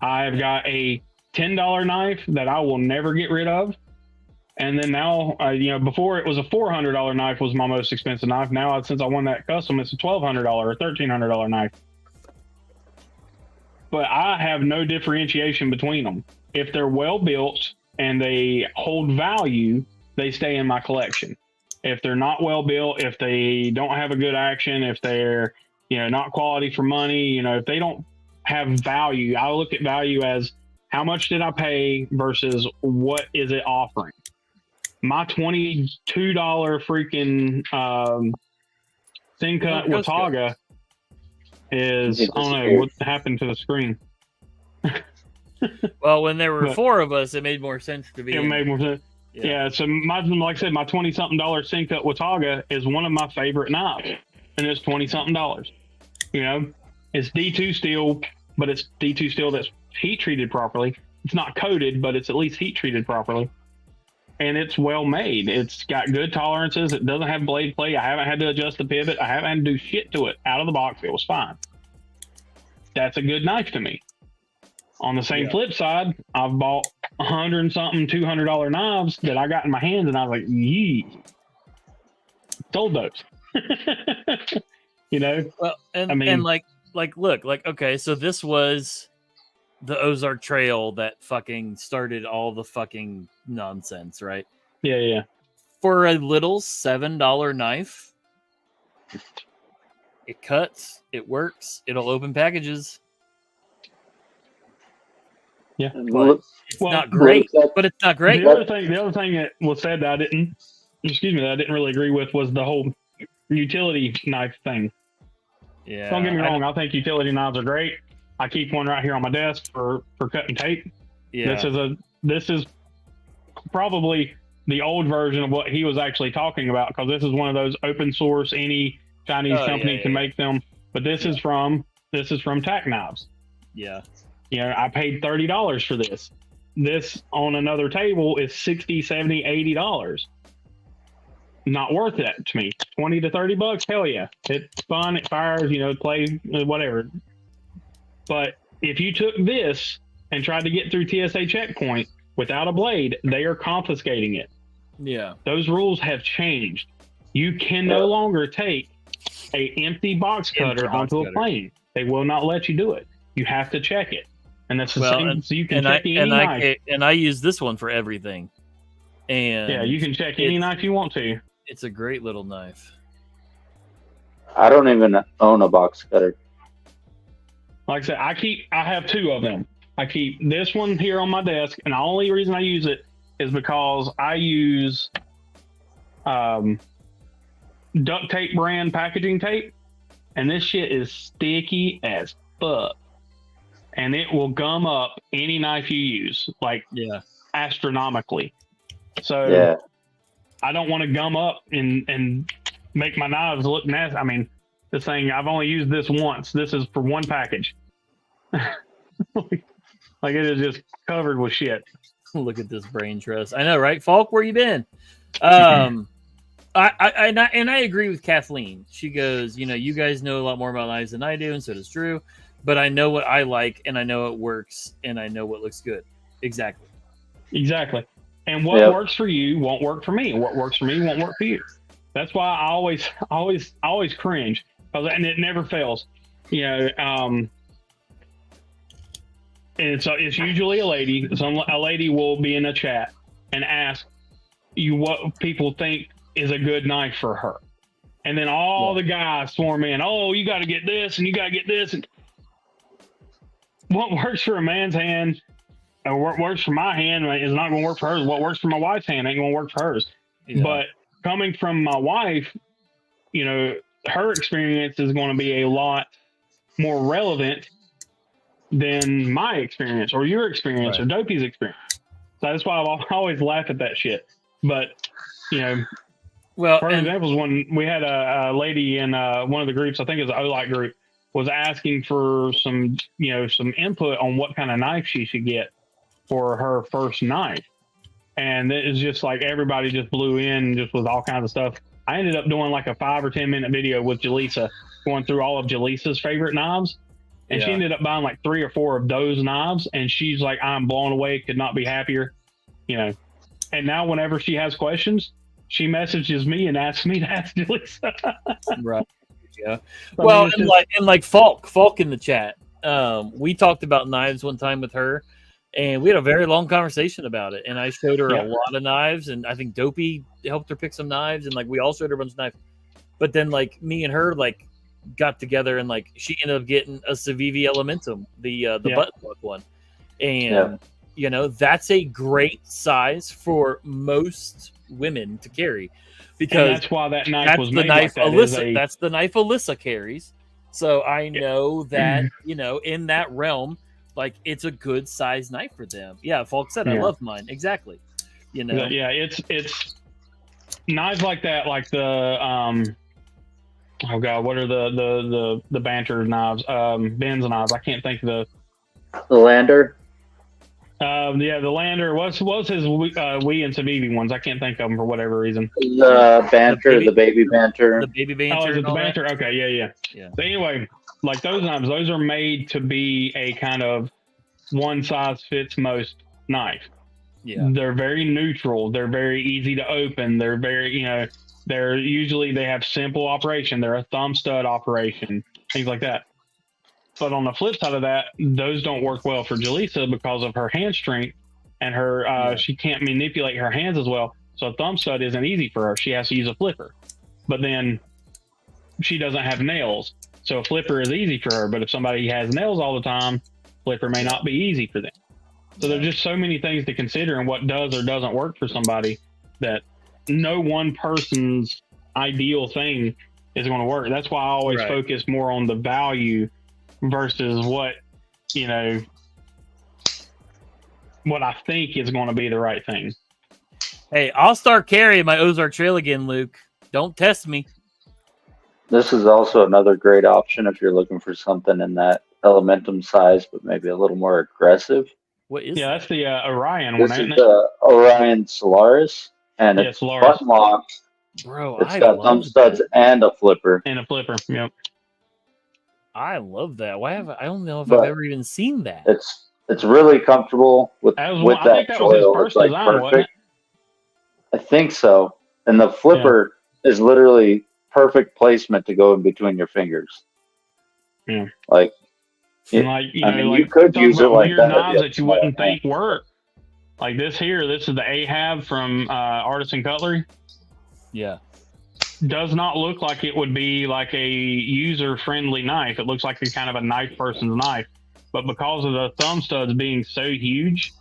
I've got a $10 knife that I will never get rid of, and then now, before it was a $400 knife was my most expensive knife. Now, since I won that custom, it's a $1,200 or $1,300 knife. But I have no differentiation between them. If they're well built and they hold value, they stay in my collection. if they're not well built, if they don't have a good action, if they're, not quality for money, if they don't have value, I look at value as how much did I pay versus what is it offering. My $22 freaking thin-cut Watauga is, I don't know what happened to the screen. Well, when there were 4 of us, it made more sense to be. It made more sense. Yeah. So like I said, my $20-something thin-cut Watauga is one of my favorite knives, and it's $20-something. It's D2 steel, but it's D2 steel that's heat treated properly. It's not coated, but it's at least heat treated properly, and it's well made. It's got good tolerances. It doesn't have blade play. I haven't had to adjust the pivot. I haven't had to do shit to it. Out of the box, it was fine. That's a good knife to me. On the same flip side, I've bought $100-something, $200 knives that I got in my hands, and I was like, yee. Sold those. Well, and look, okay, so this was the Ozark Trail that fucking started all the fucking nonsense, right? Yeah. For a little $7 knife, it cuts, it works, it'll open packages. Yeah, but it's not great. But it's not great. The other thing that was said that I didn't really agree with was the whole utility knife thing. Yeah. Don't get me wrong. I think utility knives are great. I keep one right here on my desk for cutting tape. Yeah. This is probably the old version of what he was actually talking about, because this is one of those open source, any Chinese company can make them. But this is from Tack Knives. Yeah. I paid $30 for this. This on another table is $60, $70, $80. Not worth that to me. $20 to $30, hell yeah. It's fun, it fires, play, whatever. But if you took this and tried to get through TSA checkpoint without a blade, they are confiscating it. Yeah. Those rules have changed. You can no longer take a empty box cutter onto a plane. They will not let you do it. You have to check it. And that's the same. So you can check any knife. And I use this one for everything. And yeah, you can check any knife you want to. It's a great little knife. I don't even own a box cutter. Like I said, I have 2 of them. I keep this one here on my desk, and the only reason I use it is because I use duct tape brand packaging tape, and this shit is sticky as fuck. And it will gum up any knife you use, astronomically. So I don't want to gum up and make my knives look nasty. I mean, this thing, I've only used this once. This is for one package. Like it is just covered with shit. Look at this brain trust. I know, right? Falk, where you been? I agree with Kathleen. She goes, you guys know a lot more about knives than I do, and so does Drew. But I know what I like, and I know it works, and I know what looks good. Exactly. And what works for you won't work for me. And what works for me won't work for you. That's why I always cringe, and it never fails. And so it's usually a lady. A lady will be in a chat and ask you what people think is a good knife for her, and then all the guys swarm in. Oh, you got to get this, and you got to get this, and what works for a man's hand and what works for my hand is not going to work for hers. What works for my wife's hand ain't going to work for hers. Yeah. But coming from my wife, her experience is going to be a lot more relevant than my experience or your experience or Dopey's experience. So that's why I always laugh at that shit. But, for example, when we had a lady in one of the groups, I think it was an OLIC group, was asking for some input on what kind of knife she should get for her first knife. And it was just like everybody just blew in just with all kinds of stuff. I ended up doing like a 5 or 10 minute video with Jaleesa, going through all of Jaleesa's favorite knives. And she ended up buying like 3 or 4 of those knives. And she's like, I'm blown away, could not be happier. And now whenever she has questions, she messages me and asks me to ask Jaleesa. Right. Yeah. Well, and like Falk in the chat, we talked about knives one time with her, And we had a very long conversation about it. And I showed her Yeah. a lot of knives, and I think Dopey helped her pick some knives, and like we all showed her a bunch of knives. But then like me and her like got together, and like she ended up getting a Civivi Elementum, the button hook one. And you know, that's a great size for most women to carry, because and that's why that knife that's was the made knife like that. Alyssa. That's the knife Alyssa carries. So I know that, you know, in that realm, like it's a good size knife for them. Yeah, Falk said I love mine. Exactly. You know. Yeah, it's knives like that, like the oh god, what are the banter knives? Ben's knives. I can't think of The Lander. the Lander. What's his Wii and Civivi ones? I can't think of them for whatever reason. The Banter, the baby Banter. The baby banter. Oh, is it and the all that? banter? Okay, yeah. So anyway, like those knives, those are made to be a kind of one size fits most knife. Yeah. They're very neutral. They're very easy to open. They're very, you know, they have simple operation. They're a thumb stud operation, things like that. But on the flip side of that, those don't work well for Jaleesa because of her hand strength and her she can't manipulate her hands as well. So a thumb stud isn't easy for her. She has to use a flipper. But then she doesn't have nails. So a flipper is easy for her. But if somebody has nails all the time, flipper may not be easy for them. So there's just so many things to consider and what does or doesn't work for somebody that no one person's ideal thing is going to work. That's why I always focus more on the value versus what, you know, what I think is going to be the right thing. Hey, I'll start carrying my Ozark Trail again, Luke. Don't test me. This is also another great option if you're looking for something in that Elementum size, but maybe a little more aggressive. What is Yeah, that? that's the Orion This one, is isn't it? the Orion Solaris, and it's Solaris. button lock. Bro, It's I got love thumb studs and a flipper. And a flipper, yep. I love that. Why have I don't know if But I've ever even seen that. It's really comfortable with I that think that was his foil. first It's like design, wasn't perfect. I think so. And the flipper is literally perfect placement to go in between your fingers. Yeah. Like, And like, you I know, mean, like you could talk use it about like weird that. knives that you wouldn't think. think work. Like this here, this is the Ahab from Artisan Cutlery. Yeah. Does not look like it would be like a user-friendly knife. It looks like a kind of a knife person's knife. But because of the thumb studs being so huge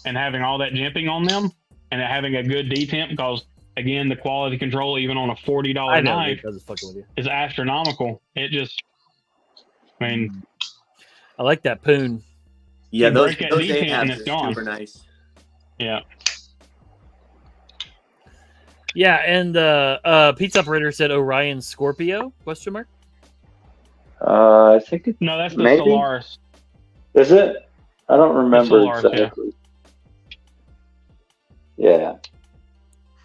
and having all that jimping on them and having a good detemp, because again, the quality control even on a $40 knife is astronomical. It just, I mean, I like that poon. Yeah, You those break that detent and Ahabs it's are gone. super nice. yeah. Yeah, and Pizza Operator said Orion Scorpio? Question mark. I think it's No, that's the maybe. Solaris. Is it? I don't remember Solaris, exactly. Yeah.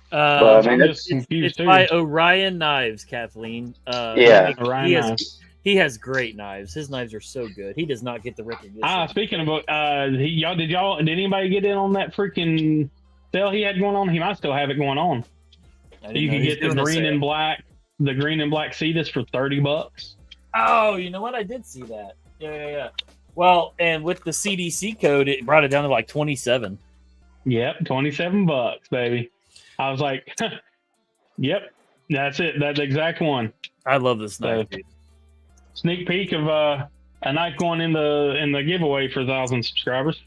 But I mean, I'm just confused it's too. by Orion Knives, Kathleen. Yeah. Orion he has great knives. His knives are so good. He does not get the recognition. Speaking of, did anybody get in on that freaking sale he had going on? He might still have it going on. You can get the green and black Cetus for $30. Oh, you know what? I did see that. Yeah. Well, and with the CDC code, it brought it down to like 27. Yep, $27, baby. I was like, yep, that's it. That's the exact one. I love this knife, dude. Sneak peek of a knife going in the giveaway for 1,000 subscribers.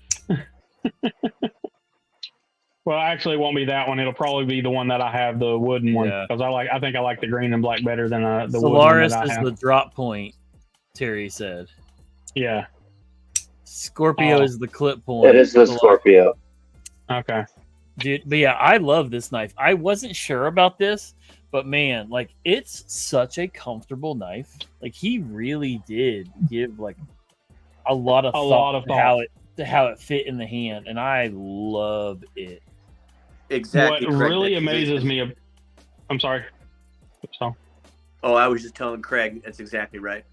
Well, actually, it won't be that one. It'll probably be the one that I have, the wooden one, because I think I like the green and black better than the Solaris wooden one that I have. is the drop point. Terry said. Yeah. Scorpio is the clip point. It is the Scorpio. Okay. Dude, but yeah, I love this knife. I wasn't sure about this, but man, like it's such a comfortable knife. Like he really did give like a lot of thought to how it fit in the hand, and I love it. Exactly. What really amazes me, I'm sorry. So. Oh, I was just telling Craig that's exactly right.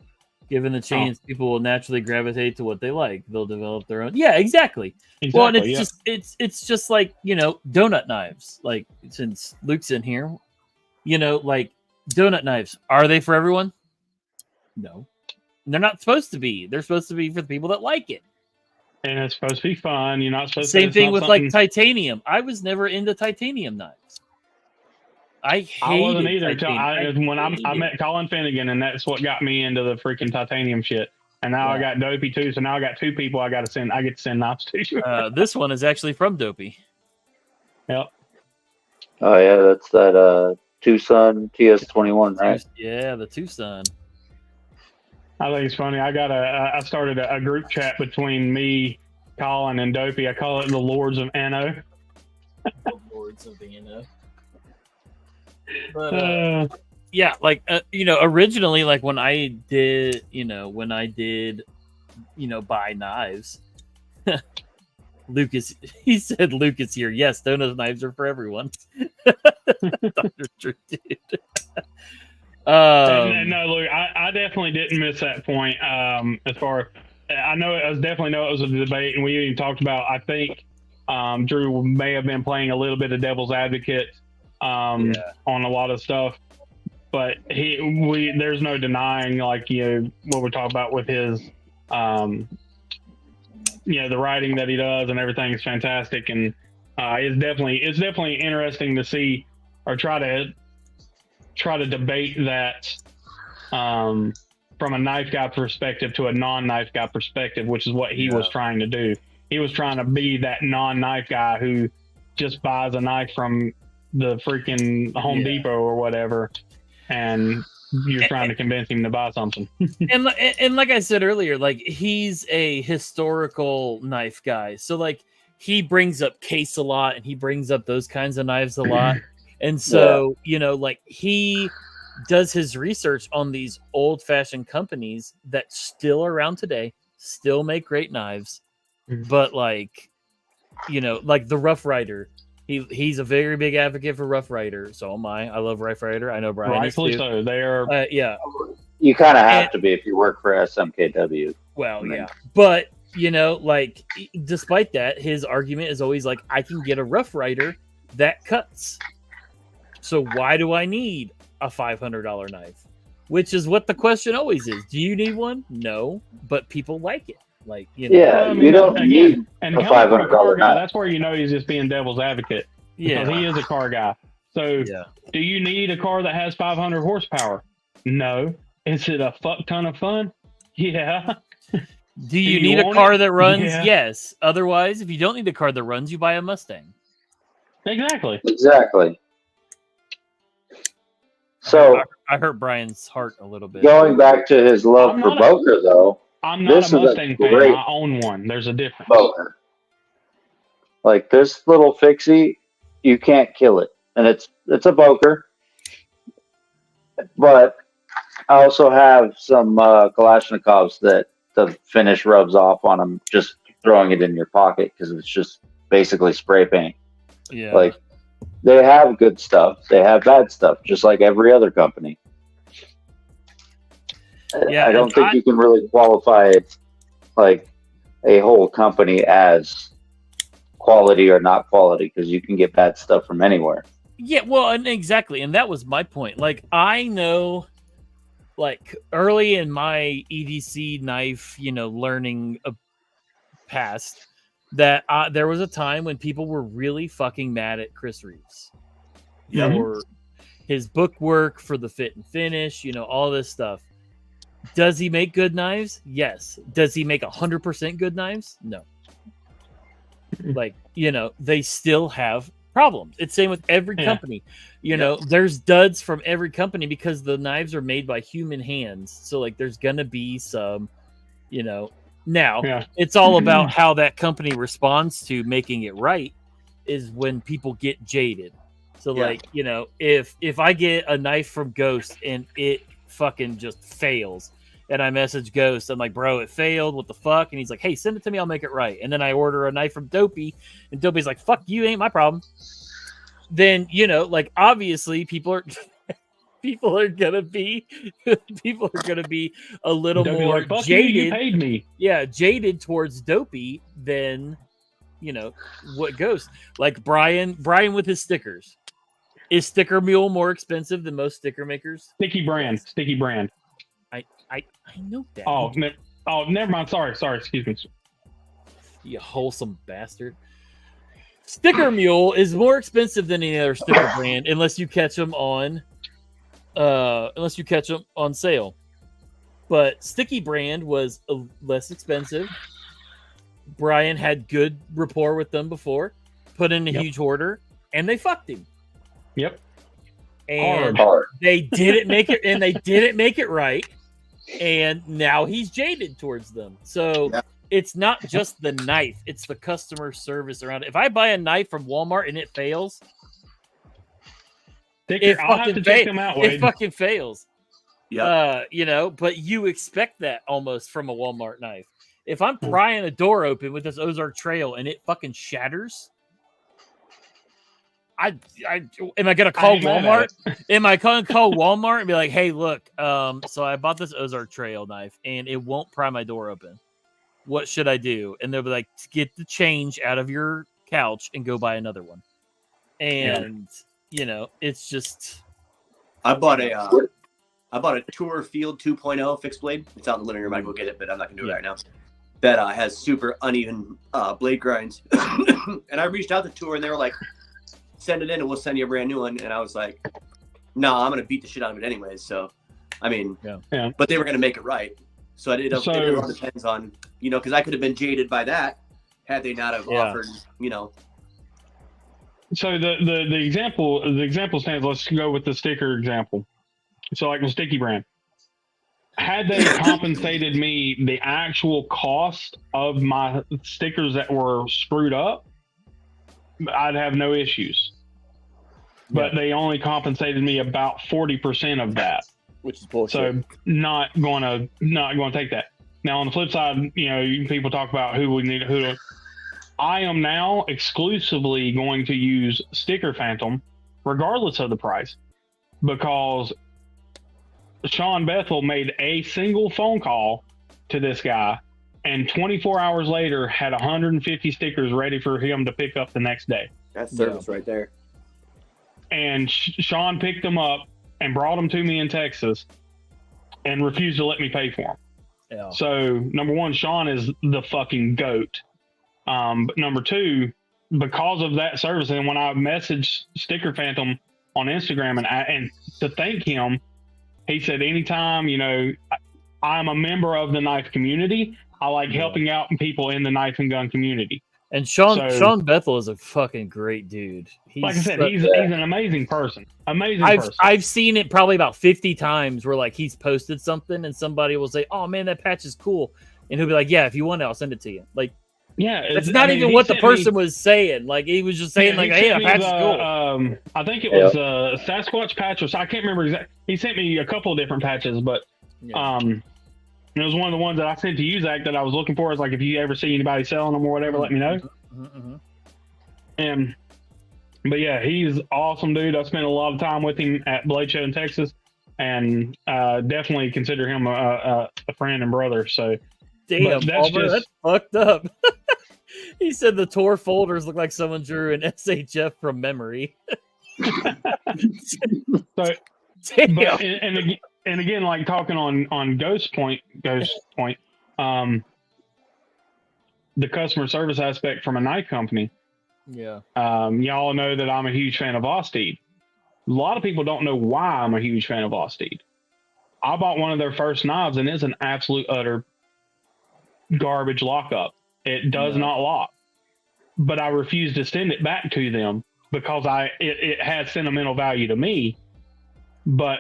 Given the chance, people will naturally gravitate to what they like. They'll develop their own. Yeah, exactly. Well, and it's just like, you know, donut knives. Like since Luke's in here, you know, like donut knives. Are they for everyone? No, they're not supposed to be. They're supposed to be for the people that like it. And it's supposed to be fun. You're not supposed to. Same it's thing not with something- like titanium. I was never into titanium knives. I wasn't hated either until when I hated met Colin Finnegan, and that's what got me into the freaking titanium shit. And now I Yeah. got Dopey too, so now I got two people I get to send knives to. This one is actually from Dopey. Yep. Oh yeah, that's that Tucson TS21, right? Yeah, the Tucson. I think it's funny. I started a group chat between me, Colin, and Dopey. I call it the Lords of Anno. Lords of the But yeah, like originally, like when I did buy knives, Lucas, he said, Lucas here, yes, Dona's knives are for everyone. True, dude. No, look, I definitely didn't miss that point. As far I definitely know it was a debate, and we even talked about. I think Drew may have been playing a little bit of devil's advocate on a lot of stuff, but there's no denying, like, what we're talking about with his the writing that he does and everything is fantastic, and it's definitely interesting to see or try to debate that from a knife guy perspective to a non-knife guy perspective, which is what he was trying to do. He was trying to be that non-knife guy who just buys a knife from the freaking Home Depot or whatever, and you're trying to convince him to buy something. and like I said earlier, like, he's a historical knife guy, so like he brings up Case a lot, and he brings up those kinds of knives a lot, and so like he does his research on these old-fashioned companies that still around today, still make great knives, but like like the Rough Rider. He's a very big advocate for Rough Rider. So am I. I love Rough Rider. I know Brian is Rightfully too. so. They are. You kind of have to be if you work for SMKW. Well, but like, despite that, his argument is always like, I can get a Rough Rider that cuts. So why do I need a $500 knife? Which is what the question always is. Do you need one? No, but people like it. Like, you don't need and a $500 knife. That's where he's just being devil's advocate. Because he is a car guy. So, do you need a car that has 500 horsepower? No. Is it a fuck ton of fun? Yeah. Do you need a car that runs? Yes. Otherwise, if you don't need a car that runs, you buy a Mustang. Exactly. So I hurt Brian's heart a little bit. Going back to his love for Boker, though, I'm not a Mustang fan. I own one. There's a difference. Boker. Like, this little fixie, you can't kill it, and it's a Boker. But I also have some Kalashnikovs that the finish rubs off on them, just throwing it in your pocket, because it's just basically spray paint. Yeah. Like, they have good stuff. They have bad stuff, just like every other company. I don't think you can really qualify like a whole company as quality or not quality, because you can get bad stuff from anywhere. Yeah, well, and exactly, and that was my point. Like, I know, like, early in my EDC knife, learning past, that there was a time when people were really fucking mad at Chris Reeves for his book work, for the fit and finish, all this stuff. Does he make good knives? Yes. Does he make 100% good knives? No. Like, they still have problems. It's same with every company. There's duds from every company because the knives are made by human hands. So, like, there's gonna be some, now it's all about how that company responds to making it right, is when people get jaded. So like, if I get a knife from Ghost and it fucking just fails, and I message Ghost, I'm like, bro, it failed, what the fuck? And he's like, hey, send it to me, I'll make it right. And then I order a knife from Dopey, and Dopey's like, fuck you, ain't my problem. Then, like, obviously people are gonna be a little Dopey more like, fuck jaded. You paid me. Yeah, jaded towards Dopey than what Ghost. Like Brian with his stickers. Is Sticker Mule more expensive than most sticker makers? Sticky brand. I know that. Oh, never mind. Sorry. Excuse me. You wholesome bastard. Sticker Mule is more expensive than any other sticker brand unless you catch them on sale. But Sticky brand was less expensive. Brian had good rapport with them before, put in a huge order, and they fucked him. Yep. And Hard. they didn't make it, and they didn't make it right. And now he's jaded towards them. So it's not just the knife; it's the customer service around it. If I buy a knife from Walmart and it fails, it fucking fails. Yeah. But you expect that almost from a Walmart knife. If I'm prying a door open with this Ozark Trail and it fucking shatters, am I gonna call Walmart? Am I gonna call Walmart and be like, "Hey, look, so I bought this Ozark Trail knife and it won't pry my door open. What should I do?" And they'll be like, "Get the change out of your couch and go buy another one." And it's just. I bought a Tour Field 2.0 fixed blade. It's out in the living room. I go get it, but I'm not gonna do it right now. That has super uneven blade grinds. And I reached out to Tour and they were like, "Send it in and we'll send you a brand new one." And I was like, "No, I'm gonna beat the shit out of it anyways." So, I mean, but they were gonna make it right. So it all depends on, because I could have been jaded by that had they not have offered, So the example stands. Let's go with the sticker example. So like the Sticky brand, had they compensated me the actual cost of my stickers that were screwed up, I'd have no issues. But they only compensated me about 40% of that, which is bullshit. So not going to take that. Now on the flip side, people talk about I am now exclusively going to use Sticker Phantom, regardless of the price, because Sean Bethel made a single phone call to this guy, and 24 hours later had 150 stickers ready for him to pick up the next day. That's service right there. And Sean picked them up and brought them to me in Texas and refused to let me pay for them. Yeah. So, number one, Sean is the fucking GOAT. But number two, because of that service, and when I messaged Sticker Phantom on Instagram and to thank him, he said, anytime, I'm a member of the knife community. I like helping out people in the knife and gun community. And Sean Bethel is a fucking great dude. Like I said, he's an amazing person. I've seen it probably about 50 times where like he's posted something and somebody will say, "Oh man, that patch is cool," and he'll be like, "Yeah, if you want it, I'll send it to you." Like, that's not even what the person was saying. Like he was just saying, like, "Hey, that patch is cool." I think it was a Sasquatch patch, or I can't remember exactly. He sent me a couple of different patches, but it was one of the ones that I sent to you, Zach, that I was looking for. Is like, if you ever see anybody selling them or whatever, let me know. But yeah, he's awesome, dude. I spent a lot of time with him at Blade Show in Texas, and definitely consider him a friend and brother. So, damn, that's fucked up. He said the tour folders look like someone drew an SHF from memory. So, damn. And again, like talking on Ghost Point, the customer service aspect from a knife company. Yeah. Y'all know that I'm a huge fan of Osteed. A lot of people don't know why I'm a huge fan of Osteed. I bought one of their first knives, and it's an absolute utter garbage lockup. It does not lock. But I refuse to send it back to them because it has sentimental value to me. But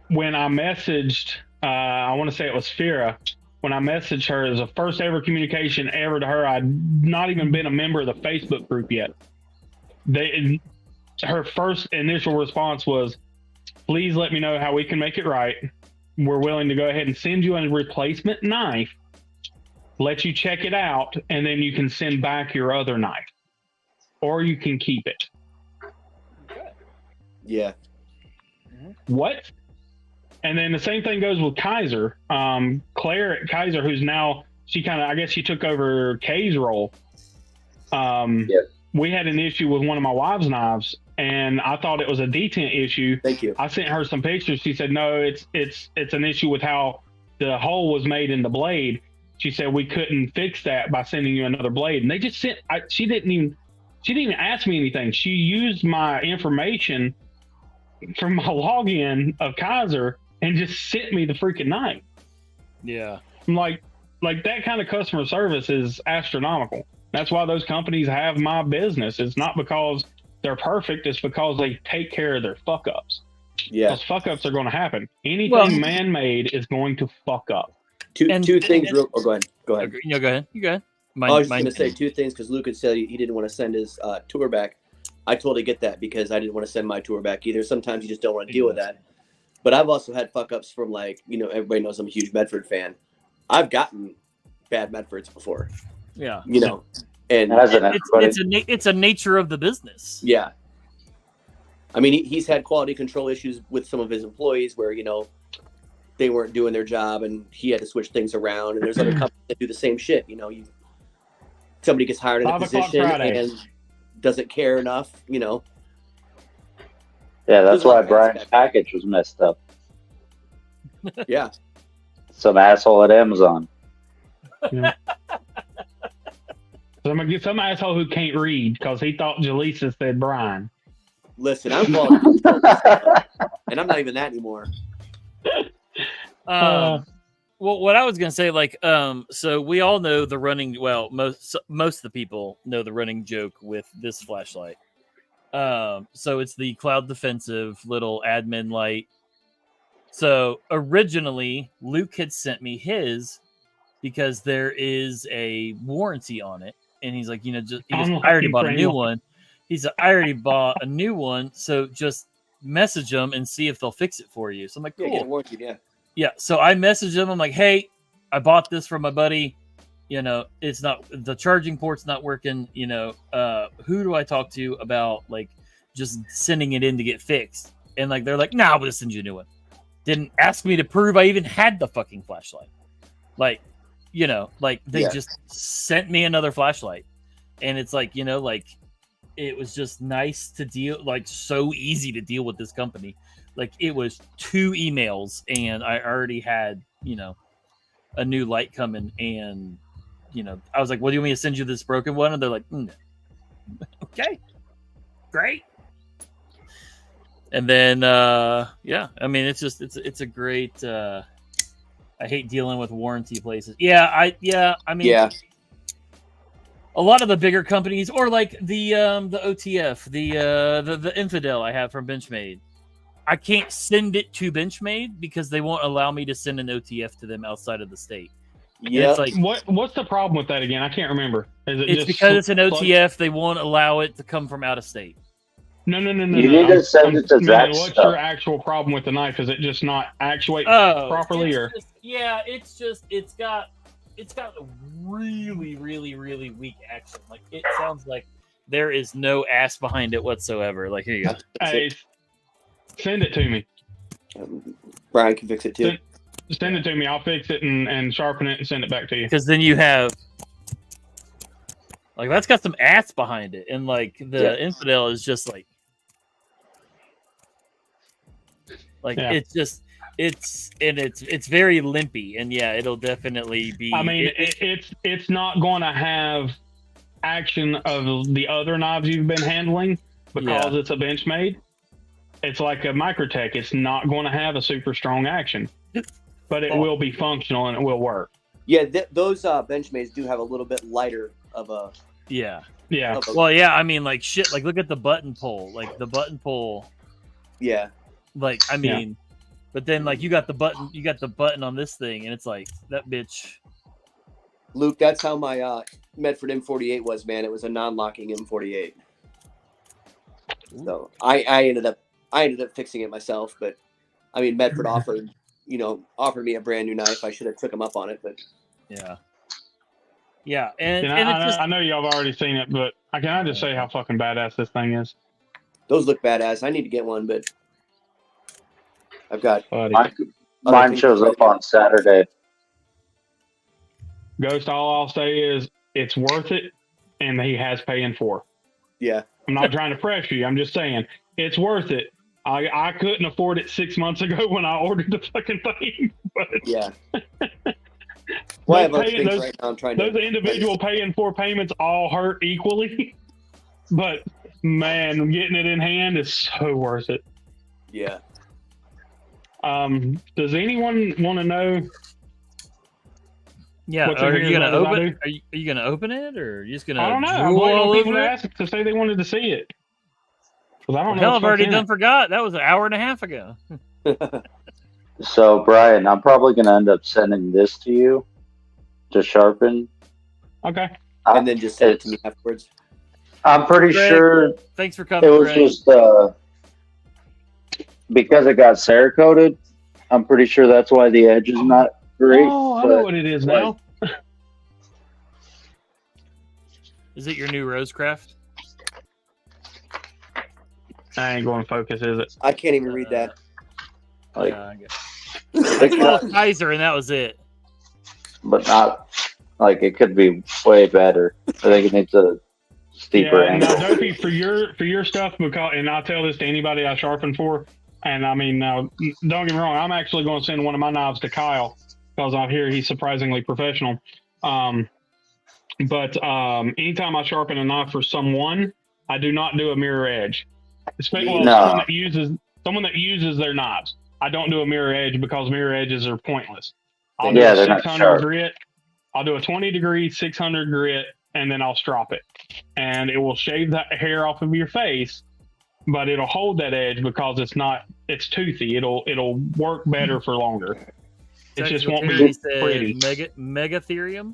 when I messaged, I want to say it was Fira, when I messaged her, it was the first ever communication ever to her. I'd not even been a member of the Facebook group yet. Her first initial response was, "Please let me know how we can make it right. We're willing to go ahead and send you a replacement knife, let you check it out, and then you can send back your other knife, or you can keep it." Yeah. What? And then the same thing goes with Kaiser. Claire at Kaiser, who's now, I guess she took over Kay's role. We had an issue with one of my wife's knives, and I thought it was a detent issue. Thank you. I sent her some pictures. She said, no, it's an issue with how the hole was made in the blade. She said we couldn't fix that by sending you another blade, and they just sent. She didn't even ask me anything. She used my information from my login of Kaiser and just sent me the freaking knife. Yeah. I'm like that kind of customer service is astronomical. That's why those companies have my business. It's not because they're perfect. It's because they take care of their fuck ups. Yeah. Those fuck ups are going to happen. Anything man-made is going to fuck up. Two things. Go ahead. Go ahead. No, go ahead. You go ahead. I was just going to say two things because Luke had said he didn't want to send his tour back. I totally get that because I didn't want to send my tour back either. Sometimes you just don't want to deal with that. But I've also had fuck ups from everybody knows I'm a huge Medford fan. I've gotten bad Medfords before. Yeah. And it's a nature of the business. Yeah. I mean, he's had quality control issues with some of his employees where, they weren't doing their job and he had to switch things around. And there's other companies that do the same shit. Somebody gets hired in a position and doesn't care enough, Yeah, that's why Brian's package was messed up. Yeah. Some asshole at Amazon. Yeah. Some asshole who can't read because he thought Jaleesa said Brian. Listen, I'm quality control, and I'm not even that anymore. Well, what I was gonna say, so we all know the running. Well, most of the people know the running joke with this flashlight. So it's the cloud defensive little admin light. So originally, Luke had sent me his because there is a warranty on it, and he's like, I already bought a new one. He said, I already bought a new one, so just message them and see if they'll fix it for you. So I'm like, cool. Yeah, get a warranty, yeah. Yeah, so I messaged them. I'm like, hey, I bought this from my buddy. It's not, the charging port's not working. Who do I talk to about just sending it in to get fixed? And they're like, nah, we'll just send you a new one. Didn't ask me to prove I even had the fucking flashlight. They just sent me another flashlight. And it's it was just nice to deal, so easy to deal with this company. It was 2 emails and I already had, a new light coming. And, I was like, well, do you want me to send you this broken one? And they're like, no. Okay, great. And then, yeah, I mean, it's a great, I hate dealing with warranty places. Yeah. A lot of the bigger companies, or the OTF, the Infidel I have from Benchmade, I can't send it to Benchmade because they won't allow me to send an OTF to them outside of the state. Yeah. What's the problem with that again? I can't remember. It's because it's an OTF. They won't allow it to come from out of state. No. You need to send it to Zach. What's your actual problem with the knife? Is it just not actuate properly, or? It's got a really, really, really weak action. It sounds like there is no ass behind it whatsoever. Here you go. Hey, send it to me. Brian can fix it too. Send it to me. I'll fix it and sharpen it and send it back to you. Because then you have that's got some ass behind it, and the Infidel is just it's very limpy, and yeah, it'll definitely be. I mean, it's not going to have action of the other knives you've been handling because it's a Benchmade. It's like a Microtech. It's not going to have a super strong action, but it will be functional and it will work. Yeah, those Benchmades do have a little bit lighter of a. Yeah. Well, yeah. I mean, shit. Look at the button pull. The button pull. Yeah. I mean. But then, you got the button on this thing, and it's that bitch. Luke, that's how my Medford M48 was, man. It was a non-locking M48. So I ended up fixing it myself, but I mean, Medford offered me a brand new knife. I should have took him up on it, but yeah, I know y'all have already seen it, but can I just say how fucking badass this thing is? Those look badass. I need to get one, but I've got mine shows up on Saturday. Ghost, all I'll say is it's worth it, and he has paying for. Yeah. I'm not trying to pressure you. I'm just saying it's worth it. I couldn't afford it 6 months ago when I ordered the fucking thing. But yeah. Well, I have other things right now. I'm trying those to. individual paying for payments all hurt equally, but man, getting it in hand is so worth it. Yeah. Does anyone want to know? Yeah, What's in are here you as gonna well as I open? do? Are you gonna open it, or are you just gonna? I don't know. I'm drool waiting all on people over to it? ask to say they wanted to see it. 'Cause I don't know. Hell, what's I've already in done it. forgot. That was an hour and a half ago. So, Brian, I'm probably going to end up sending this to you to sharpen. Okay. And then just send it to me afterwards. I'm pretty Greg, sure Thanks for coming, it was Greg. just because it got Cerakoted. I'm pretty sure that's why the edge is not great. Oh, I know what it is now. Is it your new Rosecraft? I ain't going to focus, is it? I can't even read that. Like, Yeah, I guess. I saw Kaiser, and that was it. but not like it could be way better. I think it needs a steeper Yeah, now angle. Dopey, for your stuff, because and I tell this to anybody I sharpen for, and I mean, don't get me wrong, I'm actually going to send one of my knives to Kyle because I hear he's surprisingly professional. But anytime I sharpen a knife for someone, I do not do a mirror edge. Especially No. someone that uses their knives. I don't do a mirror edge because mirror edges are pointless. I'll Yeah, do they're a not 600 sharp. grit. I'll do a 20 degree 600 grit, and then I'll strop it, and it will shave that hair off of your face, but it'll hold that edge because it's toothy. It'll work better for longer. It just won't be pretty. Megatherium.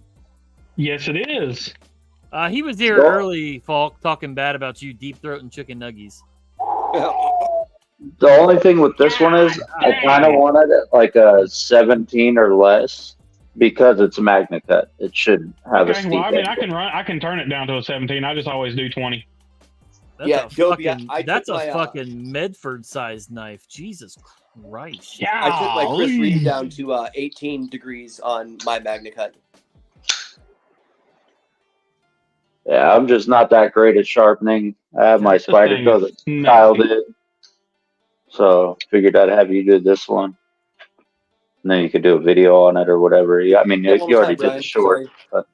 Yes, it is. He was here Well- early, Falk, talking bad about you deep throat and chicken nuggies. The only thing with this one is I kind of wanted it like a 17 or less because it's a magna cut. It should have a Okay, steep well, I mean, angle. I can turn it down to a 17. I just always do 20. That's Yeah, a Joby, fucking, I took that's a my, fucking Medford-sized knife. Jesus Christ. Yeah. I took my Chris Reeve down to 18 degrees on my Magna Cut. Yeah, I'm just not that great at sharpening. I have my This spider thing go is that Kyle nasty. did. So figured I'd have you do this one. And then you could do a video on it or whatever. Yeah, I mean, Yeah, you one more already time, did the short. Brian. But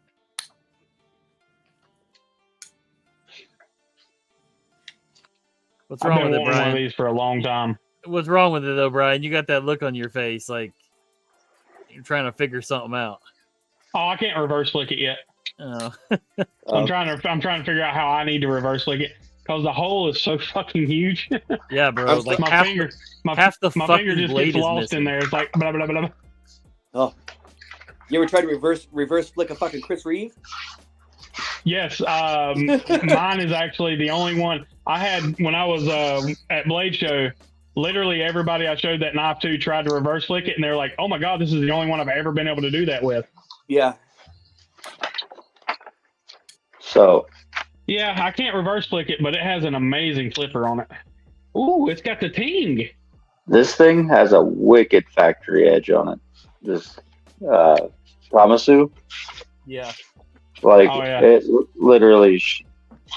What's I've wrong been with it, wanting one of Brian? these for a long time. What's wrong with it, though, Brian? You got that look on your face like you're trying to figure something out. Oh, I can't reverse flick it yet. Oh. I'm trying to figure out how I need to reverse flick it because the hole is so fucking huge. Yeah, bro. Like my half, finger, half the my fucking finger just blade gets is lost missing. in there. It's like blah blah blah blah. You ever tried to reverse flick a fucking Chris Reeve? Yes, mine is actually the only one I had when I was at Blade Show. Literally everybody I showed that knife to tried to reverse flick it, and they're like, "Oh my god, this is the only one I've ever been able to do that with." Yeah. so Yeah, I can't reverse flick it, but it has an amazing flipper on it. Ooh, it's got the ting. this thing has a wicked factory edge on it. This Lamasu, Yeah. like Oh, yeah. it literally,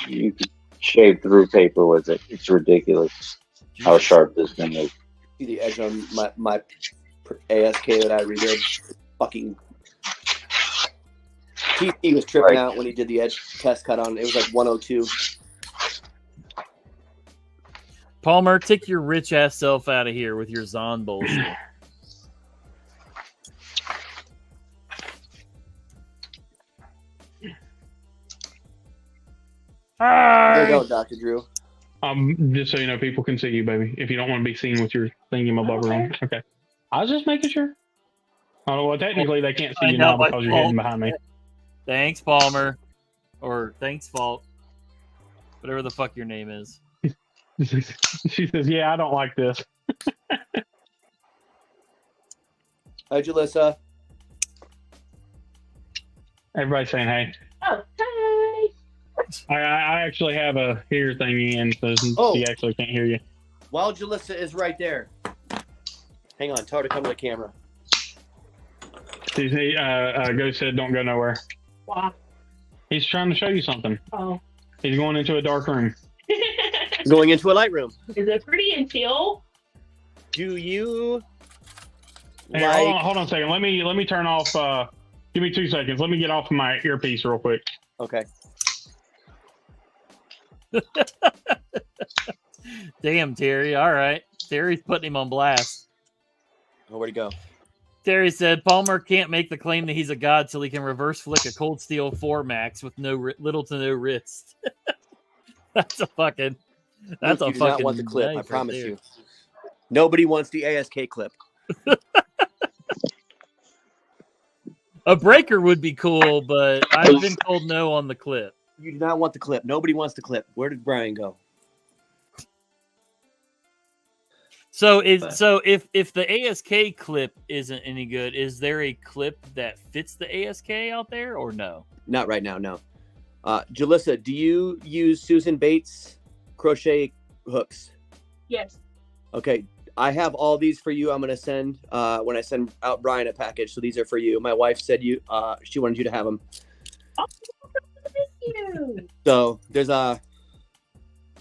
you could shave through paper with it. It's ridiculous how sharp this thing is. See the edge on my ASK that I redid. Fucking. He was tripping out when he did the edge test cut on it. It was like 102. Palmer, take your rich ass self out of here with your Zon bullshit. There you go, Dr. Drew. Just so you know, people can see you, baby. If you don't want to be seen with your thingy-mabobber on. Okay. I was just making sure. Oh, well, technically they can't see I you know, now my because you're fault. hidden behind me. Thanks, Palmer. Or thanks, Fault. Whatever the fuck your name is. She says, "Yeah, I don't like this." Hi, Jalissa. Everybody's saying, "Hey." Oh, hi. I actually have a hear thingy in, so she actually can't hear you. While Jalissa is right there. Hang on, tell her to come to the camera. Ghost said, "Don't go nowhere." Wow. He's trying to show you something. Oh. He's going into a dark room. Going into a light room. Is it pretty and teal? Do you Hey, hold on a second. Let me turn off Give me 2 seconds. Let me get off my earpiece real quick. Okay. Damn, Terry. All right. Terry's putting him on blast. Oh, where'd he go? Terry said Palmer can't make the claim that he's a god till he can reverse flick a Cold Steel 4 Max with little to no wrist. That's a fucking. That's Luke, a you do fucking. not want the clip. I knife promise right there. you. Nobody wants the ASK clip. A breaker would be cool, but I've been told no on the clip. You do not want the clip. Nobody wants the clip. Where did Brian go? So if the ASK clip isn't any good, is there a clip that fits the ASK out there or no? Not right now, no. Jalissa, do you use Susan Bates crochet hooks? Yes. Okay, I have all these for you. I'm gonna send when I send out Brian a package. So these are for you. My wife said she wanted you to have them. Oh, thank you. So there's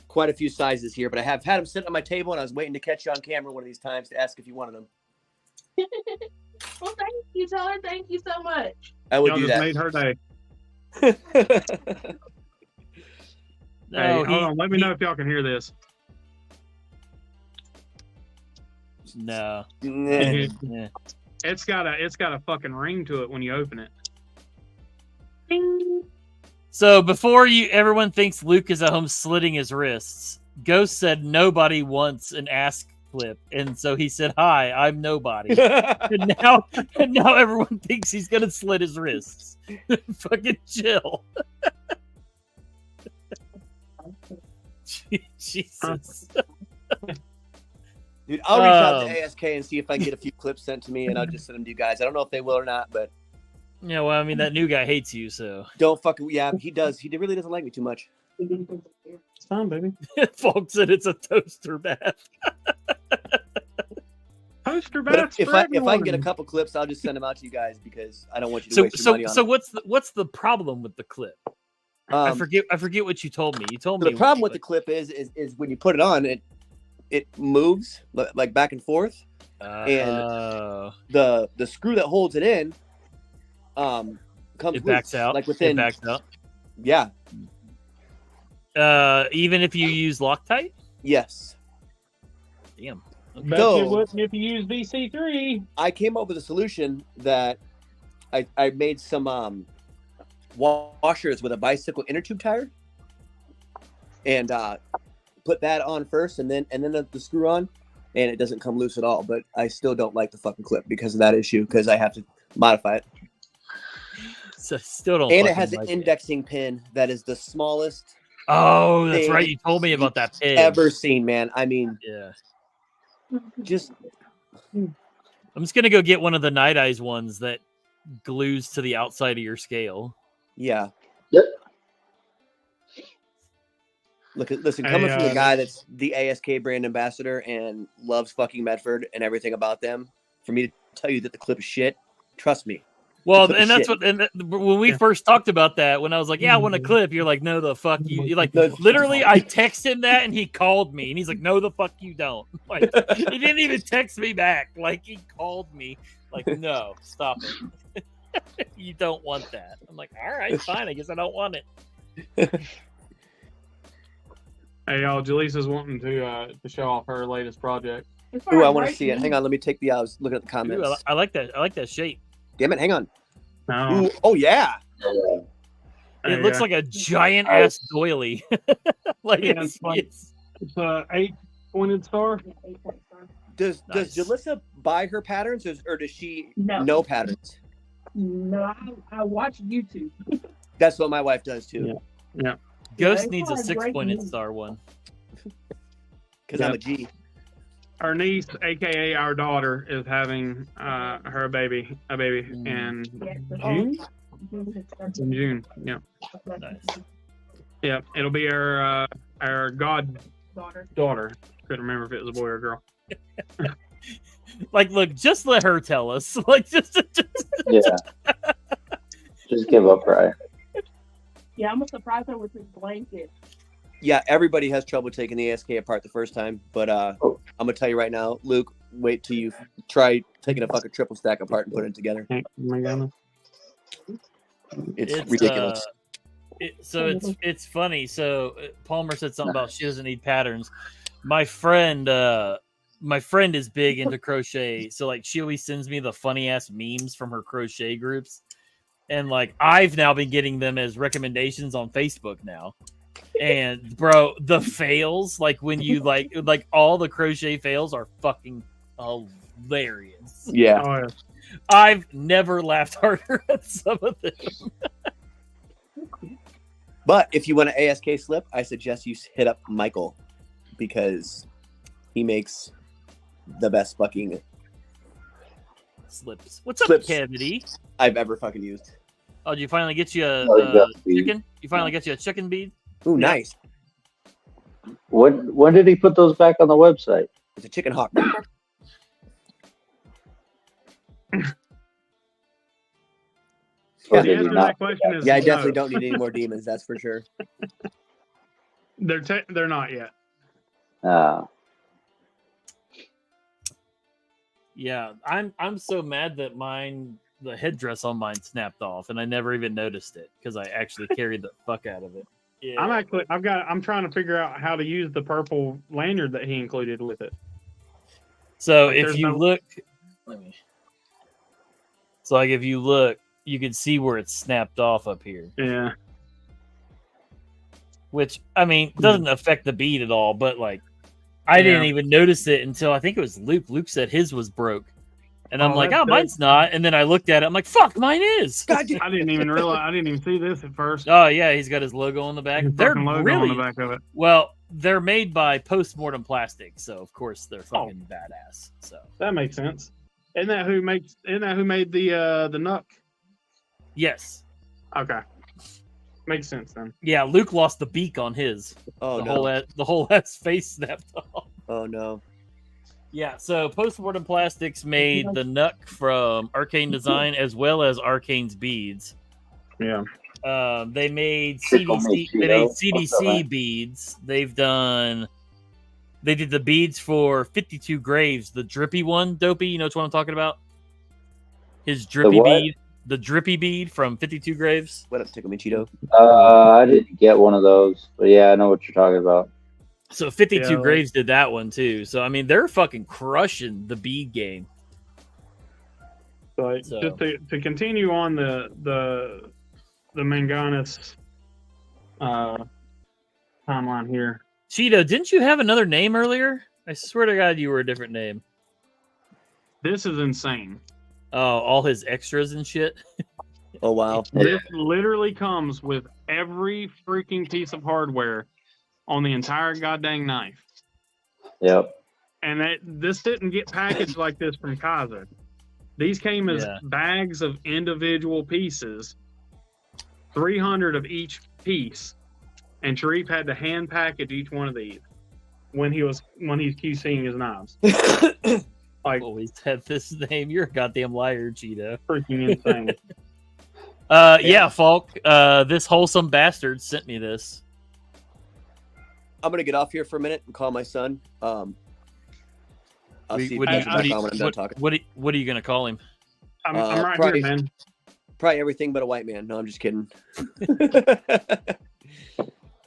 quite a few sizes here, but I have had them sitting on my table, and I was waiting to catch you on camera one of these times to ask if you wanted them. Well, thank you, Tyler. Thank you so much. I would Y'all do just that. made her day. No, Hey, hold on. Let me know if y'all can hear this. No. Nah. Yeah. It's got a fucking ring to it when you open it. Ding. So before everyone thinks Luke is at home slitting his wrists. Ghost said nobody wants an ask clip, and so he said, "Hi, I'm nobody." and now everyone thinks he's gonna slit his wrists. Fucking chill. Jesus. Dude, I'll reach out to ASK and see if I can get a few clips sent to me, and I'll just send them to you guys. I don't know if they will or not, but Yeah, well, I mean, that new guy hates you, so. don't fucking. Yeah, he does. He really doesn't like me too much. It's fine, baby. Folks said it's a toaster bath. Toaster But baths if for I can everyone. get a couple clips, I'll just send them out to you guys because I don't want you to waste your money on So them. what's the problem with the clip? I forget what you told me. You told me The problem with the clip is when you put it on, it moves like back and forth, and the screw that holds it in comes it backs loose, out. like within. It backs out. Yeah. Even if you use Loctite. Yes. Damn. Bet So- you wouldn't if you use VC3. I came up with a solution that I made some washers with a bicycle inner tube tire, and put that on first, and then the screw on, and it doesn't come loose at all. But I still don't like the fucking clip because of that issue, because I have to modify it. So still don't. And it fucking has an like indexing pin that is the smallest Oh, that's thing right. You told me about that pig. ever seen, man. I mean, Yeah. just I'm just gonna go get one of the Night Eyes ones that glues to the outside of your scale. yeah. Yep. Listen, Hey, coming from the guy that's the ASK brand ambassador and loves fucking Medford and everything about them, for me to tell you that the clip is shit, trust me. Well, clip and is that's shit. what. And when we first talked about that, when I was like, "Yeah, I want a clip," you're like, "No, the fuck you." You're like, No. literally, I texted him that, and he called me, and he's like, "No, the fuck you don't." Like, he didn't even text me back. Like, he called me. Like, no, stop it. You don't want that. I'm like, all right, fine. I guess I don't want it. Hey, y'all, Jaleesa's wanting to show off her latest project. Ooh, I want to see it. Hang on, let me take I was looking at the Ooh, comments. I like that. I like that shape. Damn it, hang on. No. Ooh, oh yeah. It looks like a giant ass doily. Like Yeah, it's like- it's It's a 8-pointed star. Does Nice. Jalissa buy her patterns, or does she No. know patterns? No, I watch YouTube. That's what my wife does too. Ghost it's needs a not a great 6-pointed movie. star one. Because I'm a G. Our niece, aka our daughter, is having her baby in June. In June, yeah, Nice. yeah. It'll be our Daughter. daughter. Couldn't remember if it was a boy or a girl. Like, look, just let her tell us. Like, just Yeah. Just give up, right? Yeah, I'm gonna surprise her with this blanket. Yeah, everybody has trouble taking the ASK apart the first time, but I'm gonna tell you right now, Luke, wait till you try taking a fucking triple stack apart and putting it together. Oh my goodness. It's ridiculous. It's funny. So Palmer said something about she doesn't need patterns. My friend is big into crochet, so like she always sends me the funny ass memes from her crochet groups, and like I've now been getting them as recommendations on Facebook now. And bro, the fails, like when you like all the crochet fails are fucking hilarious. Yeah. Oh, yeah. I've never laughed harder at some of them. But if you want an ASK slip, I suggest you hit up Michael because he makes the best fucking Slips. What's up, Slips. Kennedy? I've ever fucking used. Oh, did you finally get you a yeah. chicken? You finally got you a chicken bead? Ooh, nice. When did he put those back on the website? It's a chicken hawk. Or The did he answer to not? that question is Yeah, I no. definitely don't need any more demons. That's for sure. They're not yet. Yeah, I'm so mad that the headdress on mine snapped off, and I never even noticed it because I actually carried the fuck out of it. Yeah. I'm trying to figure out how to use the purple lanyard that he included with it. So Like, if there's you no- look, so like if you look, you can see where it's snapped off up here. Yeah. Which I mean doesn't affect the bead at all, but like I didn't even notice it until I think it was Luke. Luke said his was broke. And I'm like, that's good. mine's not. And then I looked at it. I'm like, fuck, mine is. I didn't even realize. I didn't even see this at first. Oh, yeah. He's got his logo on the back. His They're fucking logo really, on the back of it. well, they're made by Postmortem Plastic. So, of course, they're fucking badass. So That makes sense. Isn't that who made the Nuck? yes. Okay. Makes sense then. Yeah, Luke lost the beak on his. Oh, the no. whole ass face snapped off. Oh, no. Yeah, so Postmortem Plastics made the Nuck from Arcane Design as well as Arcane's beads. Yeah. They made Tickle CDC. me, They made Cheeto. What's CDC that? beads. They did the beads for 52 Graves, the drippy one. Dopey, you know which one I'm talking about? His drippy what? bead, the drippy bead from 52 Graves. What up, Tickle Me Cheeto? I didn't get one of those, but yeah, I know what you're talking about. So 52 Yeah, Graves did that one too. So I mean, they're fucking crushing the bead game. But So- just to continue on the Manganis timeline here. Cheeto, didn't you have another name earlier? I swear to God, you were a different name. This is insane. Oh, all his extras and shit. Oh, wow. This literally comes with every freaking piece of hardware on the entire goddamn knife. Yep. And this didn't get packaged like this from Kaiser. These came as Yeah. bags of individual pieces, 300 of each piece, and Sharif had to hand package each one of these when he's QCing his knives. Like, Always had this name. You're a goddamn liar, Cheeto. freaking insane. Yeah, Falk. This wholesome bastard sent me this. I'm going to get off here for a minute and call my son. I'll see if What he's do back you- on when I'm done talking. what are you gonna call him? I'm right probably- here, man. Probably everything but a white man. No, I'm just kidding.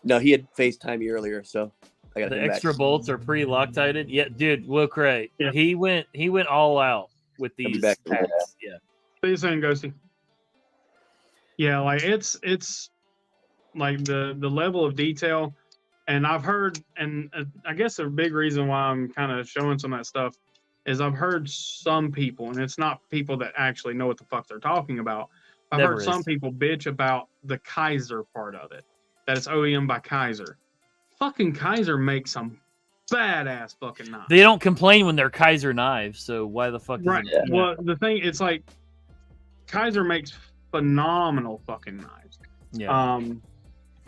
No, he had FaceTime me earlier, so I got to The extra bolts are pre-Loctited. Yeah, dude, Will Cray. Yeah. He went all out with I'll be these back. packs. Yeah. See you soon, Ghosty. Yeah, like it's like the level of detail, and I've heard, and I guess a big reason why I'm kind of showing some of that stuff is I've heard some people, and it's not people that actually know what the fuck they're talking about. I've Never heard is. some people bitch about the Kaiser part of it, that it's OEM by Kaiser. Fucking Kaiser makes some badass fucking knives. They don't complain when they're Kaiser knives, so why the fuck? Right. Isn't it? Well, the thing, it's like Kaiser makes phenomenal fucking knives. Yeah.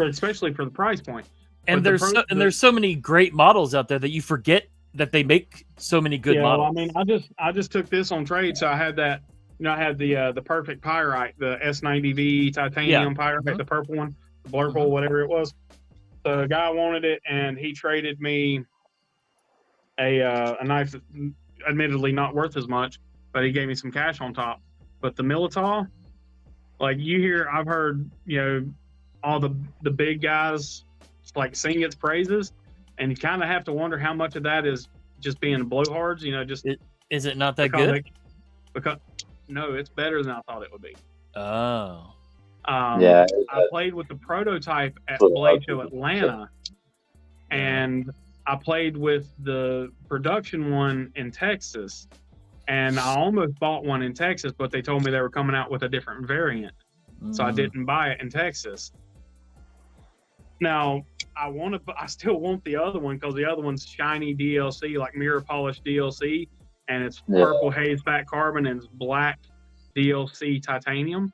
Especially for the price point. And but there's so many great models out there that you forget that they make so many good Well, models. I mean, I just took this on trade, so I had that. You know, I had the perfect pyrite, the S90V titanium pyrite, Mhm. the purple one, the blurple, whatever it was. So the guy wanted it, and he traded me a knife that admittedly not worth as much, but he gave me some cash on top. But the Militao, Like I've heard, all the big guys like sing its praises, and you kind of have to wonder how much of that is just being blowhards. Just Is it not that good? Because no, it's better than I thought it would be. Oh. Yeah, I played with the prototype at That's what Blade I Show was Atlanta, and I played with the production one in Texas, and I almost bought one in Texas, but they told me they were coming out with a different variant, so I didn't buy it in Texas. Now I still want the other one because the other one's shiny DLC, like mirror polish DLC, and it's purple haze fat carbon and it's black DLC titanium.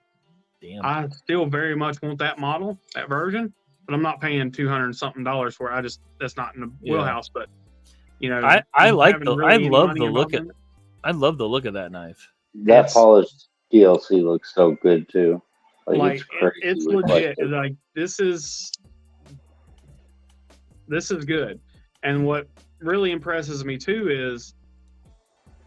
Damn. I still very much want that model, that version, but I'm not paying $200 something for it. That's not in the wheelhouse. But I love the look of that knife. That polished DLC looks so good too. Like it's legit. Like, like this is good. And what really impresses me too is,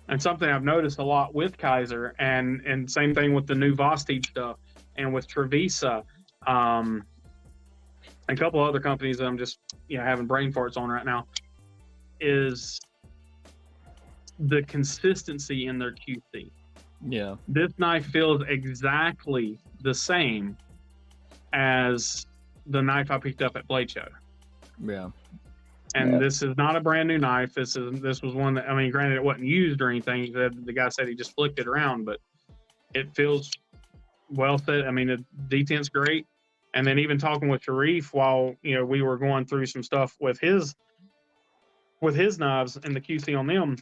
and something I've noticed a lot with Kaiser, and same thing with the new Vostige stuff, and with Trevisa, and a couple other companies that I'm just having brain farts on right now, is the consistency in their QC. Yeah, this knife feels exactly the same as the knife I picked up at Blade Show. Yeah. And this is not a brand new knife. This was one that, granted it wasn't used or anything. The guy said he just flicked it around, but it feels well set. The detent's great. And then even talking with Sharif while we were going through some stuff with his knives and the QC on them,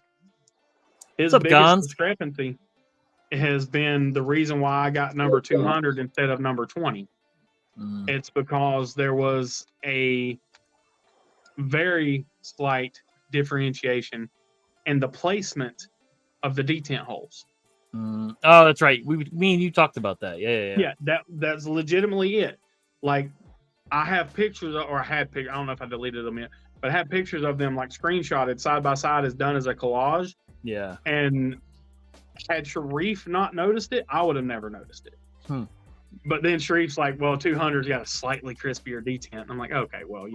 his biggest GOONZ? discrepancy has been the reason why I got number 200 instead of number 20. It's because there was a very slight differentiation in the placement of the detent holes. Oh, that's right. Me and you talked about that. Yeah. That's legitimately it. Like, I have pictures, I don't know if I deleted them yet, but I have pictures of them like screenshotted side by side as done as a collage. Yeah. And had Sharif not noticed it, I would have never noticed it. But then Sharif's like, well, 200's got a slightly crispier detent. I'm like, okay, well,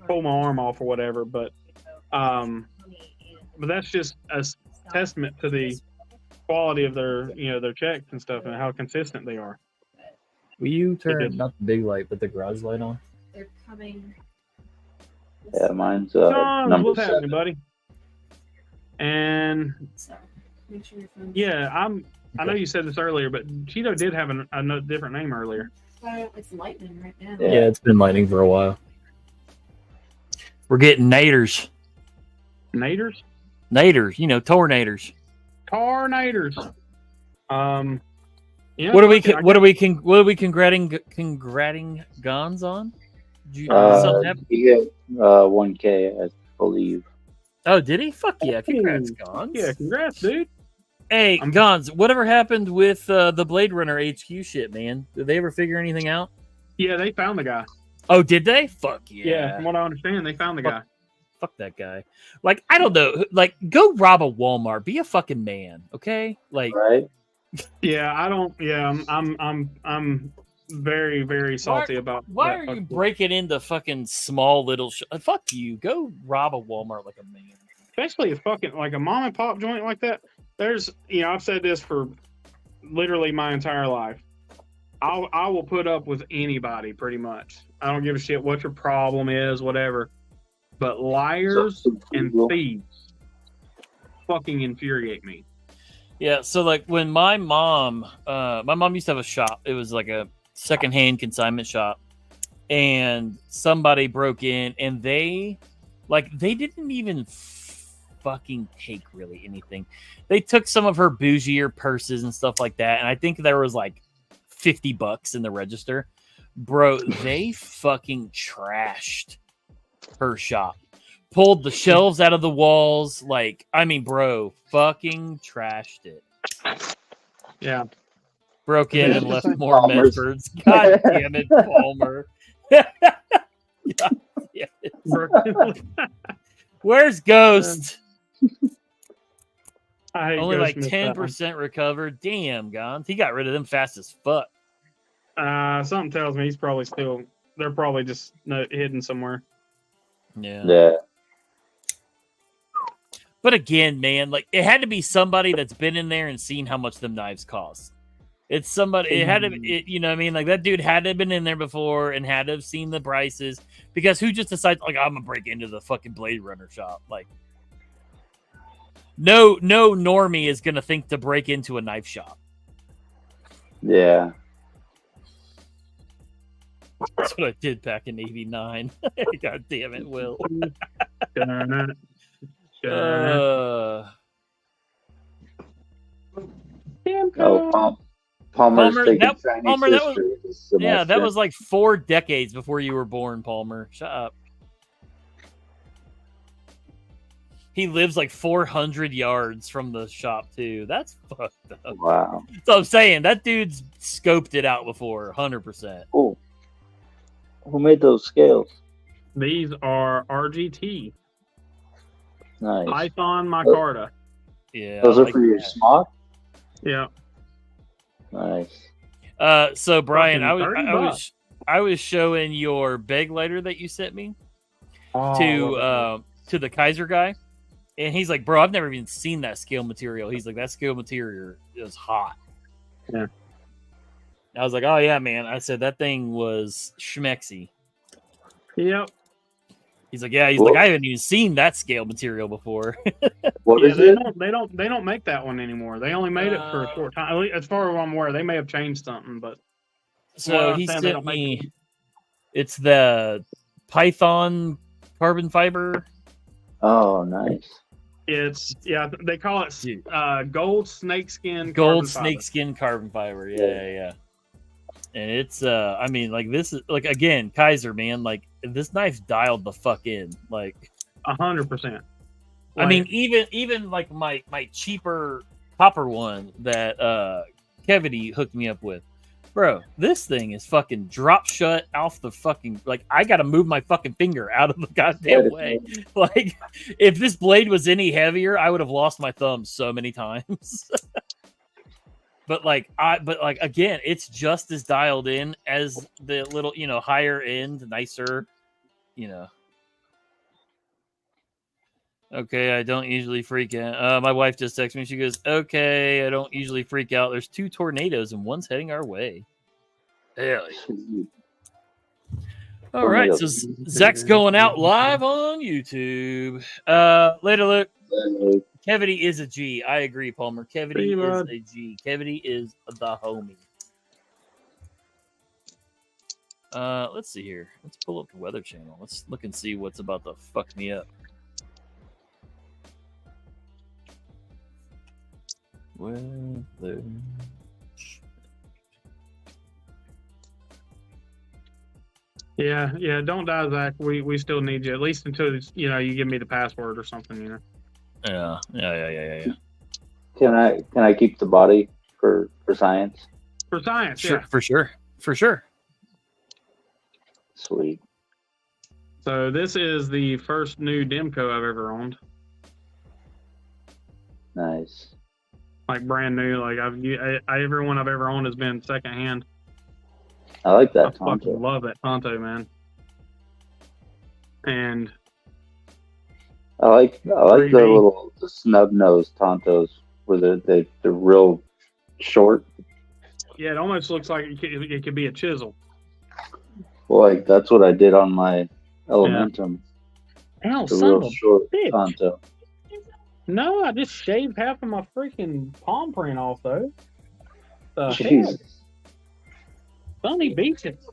pull my arm off or whatever. But that's just a testament to the quality of their, their checks and stuff and how consistent they are. Will you turn not the big light, but the garage light on? They're coming. Yeah, mine's John, number what's 7. happening, buddy? And Make sure your phone's I know you said this earlier, but Cheeto did have a different name earlier. It's lightning right now. Yeah, it's been lightning for a while. We're getting naders. Naders? Naders, tornaders. Tornaders. What are we congrating GOONZ on? Did you something happen? He got 1K, I believe. Oh, did he? Fuck yeah! Congrats, GOONZ. Yeah, congrats, dude. Hey, GOONZ, whatever happened with the Blade Runner HQ shit, man? Did they ever figure anything out? Yeah, they found the guy. Oh, did they? Fuck yeah. Yeah, from what I understand, they found the guy. Fuck that guy. Like, I don't know. Like, go rob a Walmart. Be a fucking man, okay? Like, right? Yeah, I don't. Yeah, I'm very, very salty about. Why are you breaking into fucking small little? Fuck you. Go rob a Walmart like a man. Especially a fucking like a mom and pop joint like that. There's, I've said this for literally my entire life. I will put up with anybody pretty much. I don't give a shit what your problem is, whatever. But liars and thieves fucking infuriate me. Yeah, so like when my mom used to have a shop. It was like a secondhand consignment shop, and somebody broke in, and they didn't even fucking take really anything. They took some of her bougier purses and stuff like that, and I think there was like $50 in the register. Bro, they fucking trashed her shop. Pulled the shelves out of the walls. Bro, fucking trashed it. Yeah. Broke in and left more Medfords. God damn it, Palmer. God damn it. Where's Ghost? I hate Only like Ghostmith, that one. 10% recovered. Damn, GOONZ. He got rid of them fast as fuck. Something tells me he's probably still. They're probably just hidden somewhere. Yeah. But again, man, like it had to be somebody that's been in there and seen how much them knives cost. It's somebody. It had to. You know what I mean? Like that dude had to have been in there before and had to have seen the prices. Because who just decides like I'm gonna break into the fucking Blade Runner shop? Like, no normie is gonna think to break into a knife shop. Yeah. That's what I did back in '89. God damn it, Will. Palmer's taking that, Chinese Palmer, that was, history this semester. yeah, that was like 4 decades before you were born, Palmer. Shut up. He lives like 400 yards from the shop too. That's fucked up. Wow. So I'm saying that dude's scoped it out before, 100%. Oh, who made those scales? These are RGT. Nice. Python micarta. Yeah. Those are for your smock? Yeah. Nice. So Brian, Fucking I was showing your beg lighter that you sent me to the Kaiser guy, and he's like, "Bro, I've never even seen that scale material." He's like, "That scale material is hot." Yeah. I was like, "Oh yeah, man." I said that thing was schmexy. Yep. He's like, "Yeah." He's like, "I haven't even seen that scale material before." What is they it? They don't make that one anymore. They only made it for a short time. At least as far as I'm aware, they may have changed something, but so he sent me. It's the Python carbon fiber. Oh, nice. It's they call it gold snakeskin. Gold snakeskin carbon fiber. Yeah. And it's I mean, like this is like again, Kaiser, man, like this knife dialed the fuck in. Like 100%. I mean, even like my cheaper copper one that Kevity hooked me up with. Bro, this thing is fucking drop shut off the fucking like I gotta move my fucking finger out of the goddamn way. Like if this blade was any heavier, I would have lost my thumb so many times. But again, it's just as dialed in as the little, higher end, nicer, Okay, I don't usually freak out. My wife just texted me. She goes, "Okay, I don't usually freak out. There's 2 tornadoes and one's heading our way." Hell yeah. All right, so Zach's going out live on YouTube. Later, Luke. Kevity is a G. I agree, Palmer. Kevity is a G. Kevity is the homie. Let's see here. Let's pull up the Weather Channel. Let's look and see what's about to fuck me up. Weather. Yeah. Don't die, Zach. We still need you at least until you give me the password or something. Yeah. Can I keep the body for science? For science, sure, yeah. For sure. Sweet. So this is the first new Demco I've ever owned. Nice. Like brand new. Like every one I've ever owned has been secondhand. I like that I fucking love that Tonto, man. And I like the little snub nosed Tontos where they're real short. Yeah, it almost looks like it could be a chisel. Well, like that's what I did on my Elementum. Yeah. Hell, the son real of a short bitch. Tonto. No, I just shaved half of my freaking palm print off though. Jesus. Sonny beats it.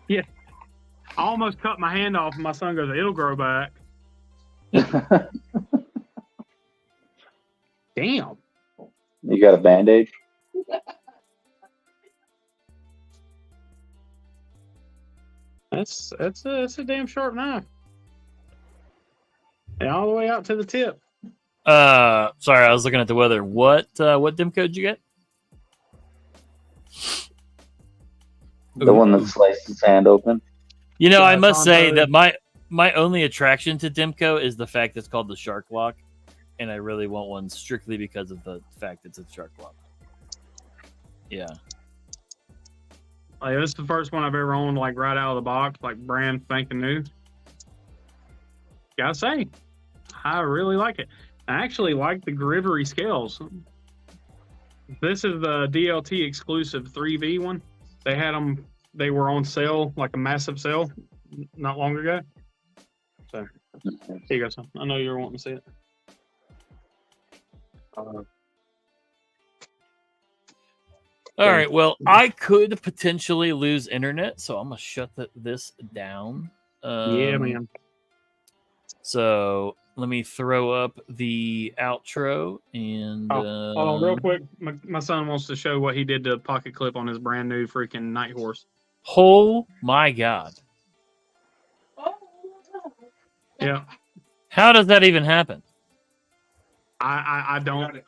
Yeah. I almost cut my hand off and my son goes, "It'll grow back." Damn. You got a Band-Aid? That's a damn sharp knife. And all the way out to the tip. Sorry, I was looking at the weather. What Demco did you get? The one that sliced his hand open. I must say that my only attraction to Demco is the fact it's called the Shark Lock. and I really want one strictly because of the fact it's a shark club. Yeah. Like, this is the first one I've ever owned, like right out of the box, like brand spanking new. Gotta say, I really like it. I actually like the Grivery scales. This is the DLT exclusive 3V one. They had them, they were on sale, like a massive sale, not long ago. So, here you go, son. I know you were wanting to see it. All right. Well, I could potentially lose internet, so I'm gonna shut this down. Yeah, man. So let me throw up the outro and. Hold on, real quick. My son wants to show what he did to pocket clip on his brand new freaking Night Horse. Oh my god! Yeah. How does that even happen? I don't.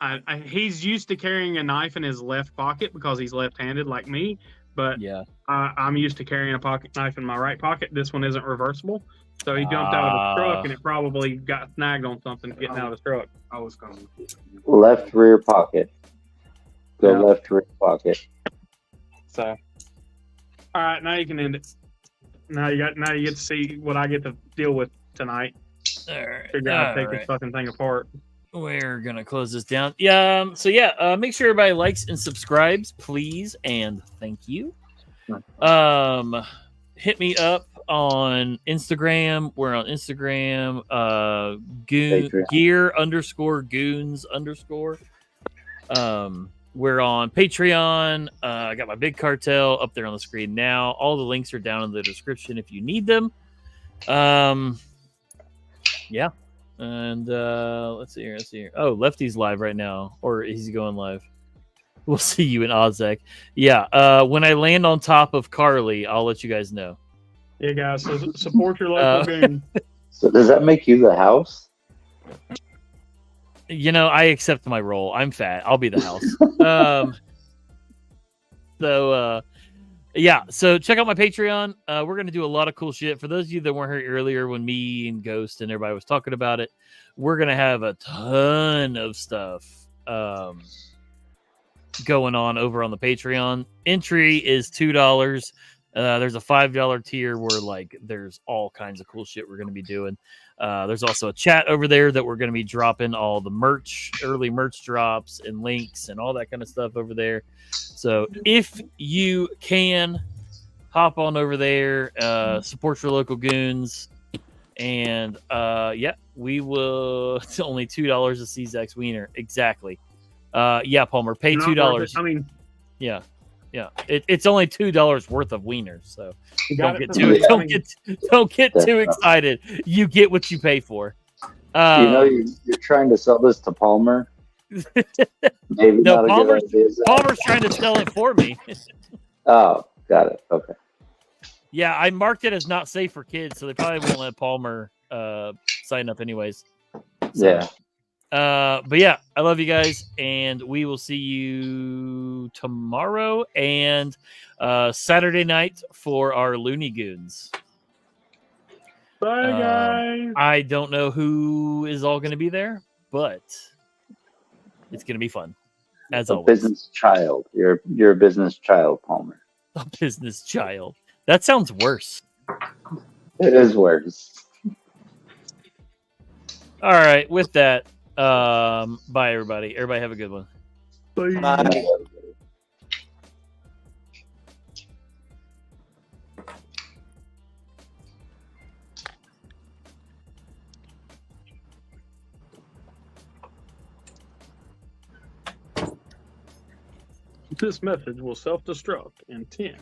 He's used to carrying a knife in his left pocket because he's left-handed like me. But Yeah. I'm used to carrying a pocket knife in my right pocket. This one isn't reversible. So he jumped out of the truck and it probably got snagged on something getting out of the truck. I was coming. Left rear pocket. Go left rear pocket. So, all right, now you can end it. Now you get to see what I get to deal with tonight. All right. Figure out how to take this fucking thing apart. We're gonna close this down. Yeah. So yeah, make sure everybody likes and subscribes, please, and thank you. Hit me up on Instagram. We're on Instagram. Gear_goons_. We're on Patreon. I got my big cartel up there on the screen now. All the links are down in the description if you need them. Yeah. And let's see here. Oh, Lefty's live right now, or is he going live? We'll see you in Ozek. Yeah. When I land on top of Carly, I'll let you guys know. Yeah, guys. So support your local game. So does that make you the house? You know, I accept my role. I'm fat. I'll be the house. Yeah, so check out my Patreon. We're going to do a lot of cool shit. For those of you that weren't here earlier when me and Ghost and everybody was talking about it, we're going to have a ton of stuff going on over on the Patreon. Entry is $2. There's a $5 tier where like there's all kinds of cool shit we're going to be doing. There's also a chat over there that we're going to be dropping all the merch, early merch drops and links and all that kind of stuff over there. So if you can, hop on over there, support your local goons, and yeah, we will. It's only $2 to see Zach's wiener. Exactly. Yeah, Palmer, pay $2. I mean, yeah. It's only $2 worth of wieners, so don't get too excited. You get what you pay for. You're trying to sell this to Palmer. Maybe no, not Palmer's, a good idea, Palmer's trying to sell it for me. Oh, got it. Okay. Yeah, I marked it as not safe for kids, so they probably won't let Palmer sign up anyways. So, yeah. But yeah, I love you guys, and we will see you tomorrow and Saturday night for our Looney Goons. Bye, guys. I don't know who is all going to be there, but it's going to be fun. As always. Business child. You're a business child, Palmer. A business child. That sounds worse. It is worse. All right. With that, bye, everybody. Everybody have a good one. Bye. This message will self-destruct in 10,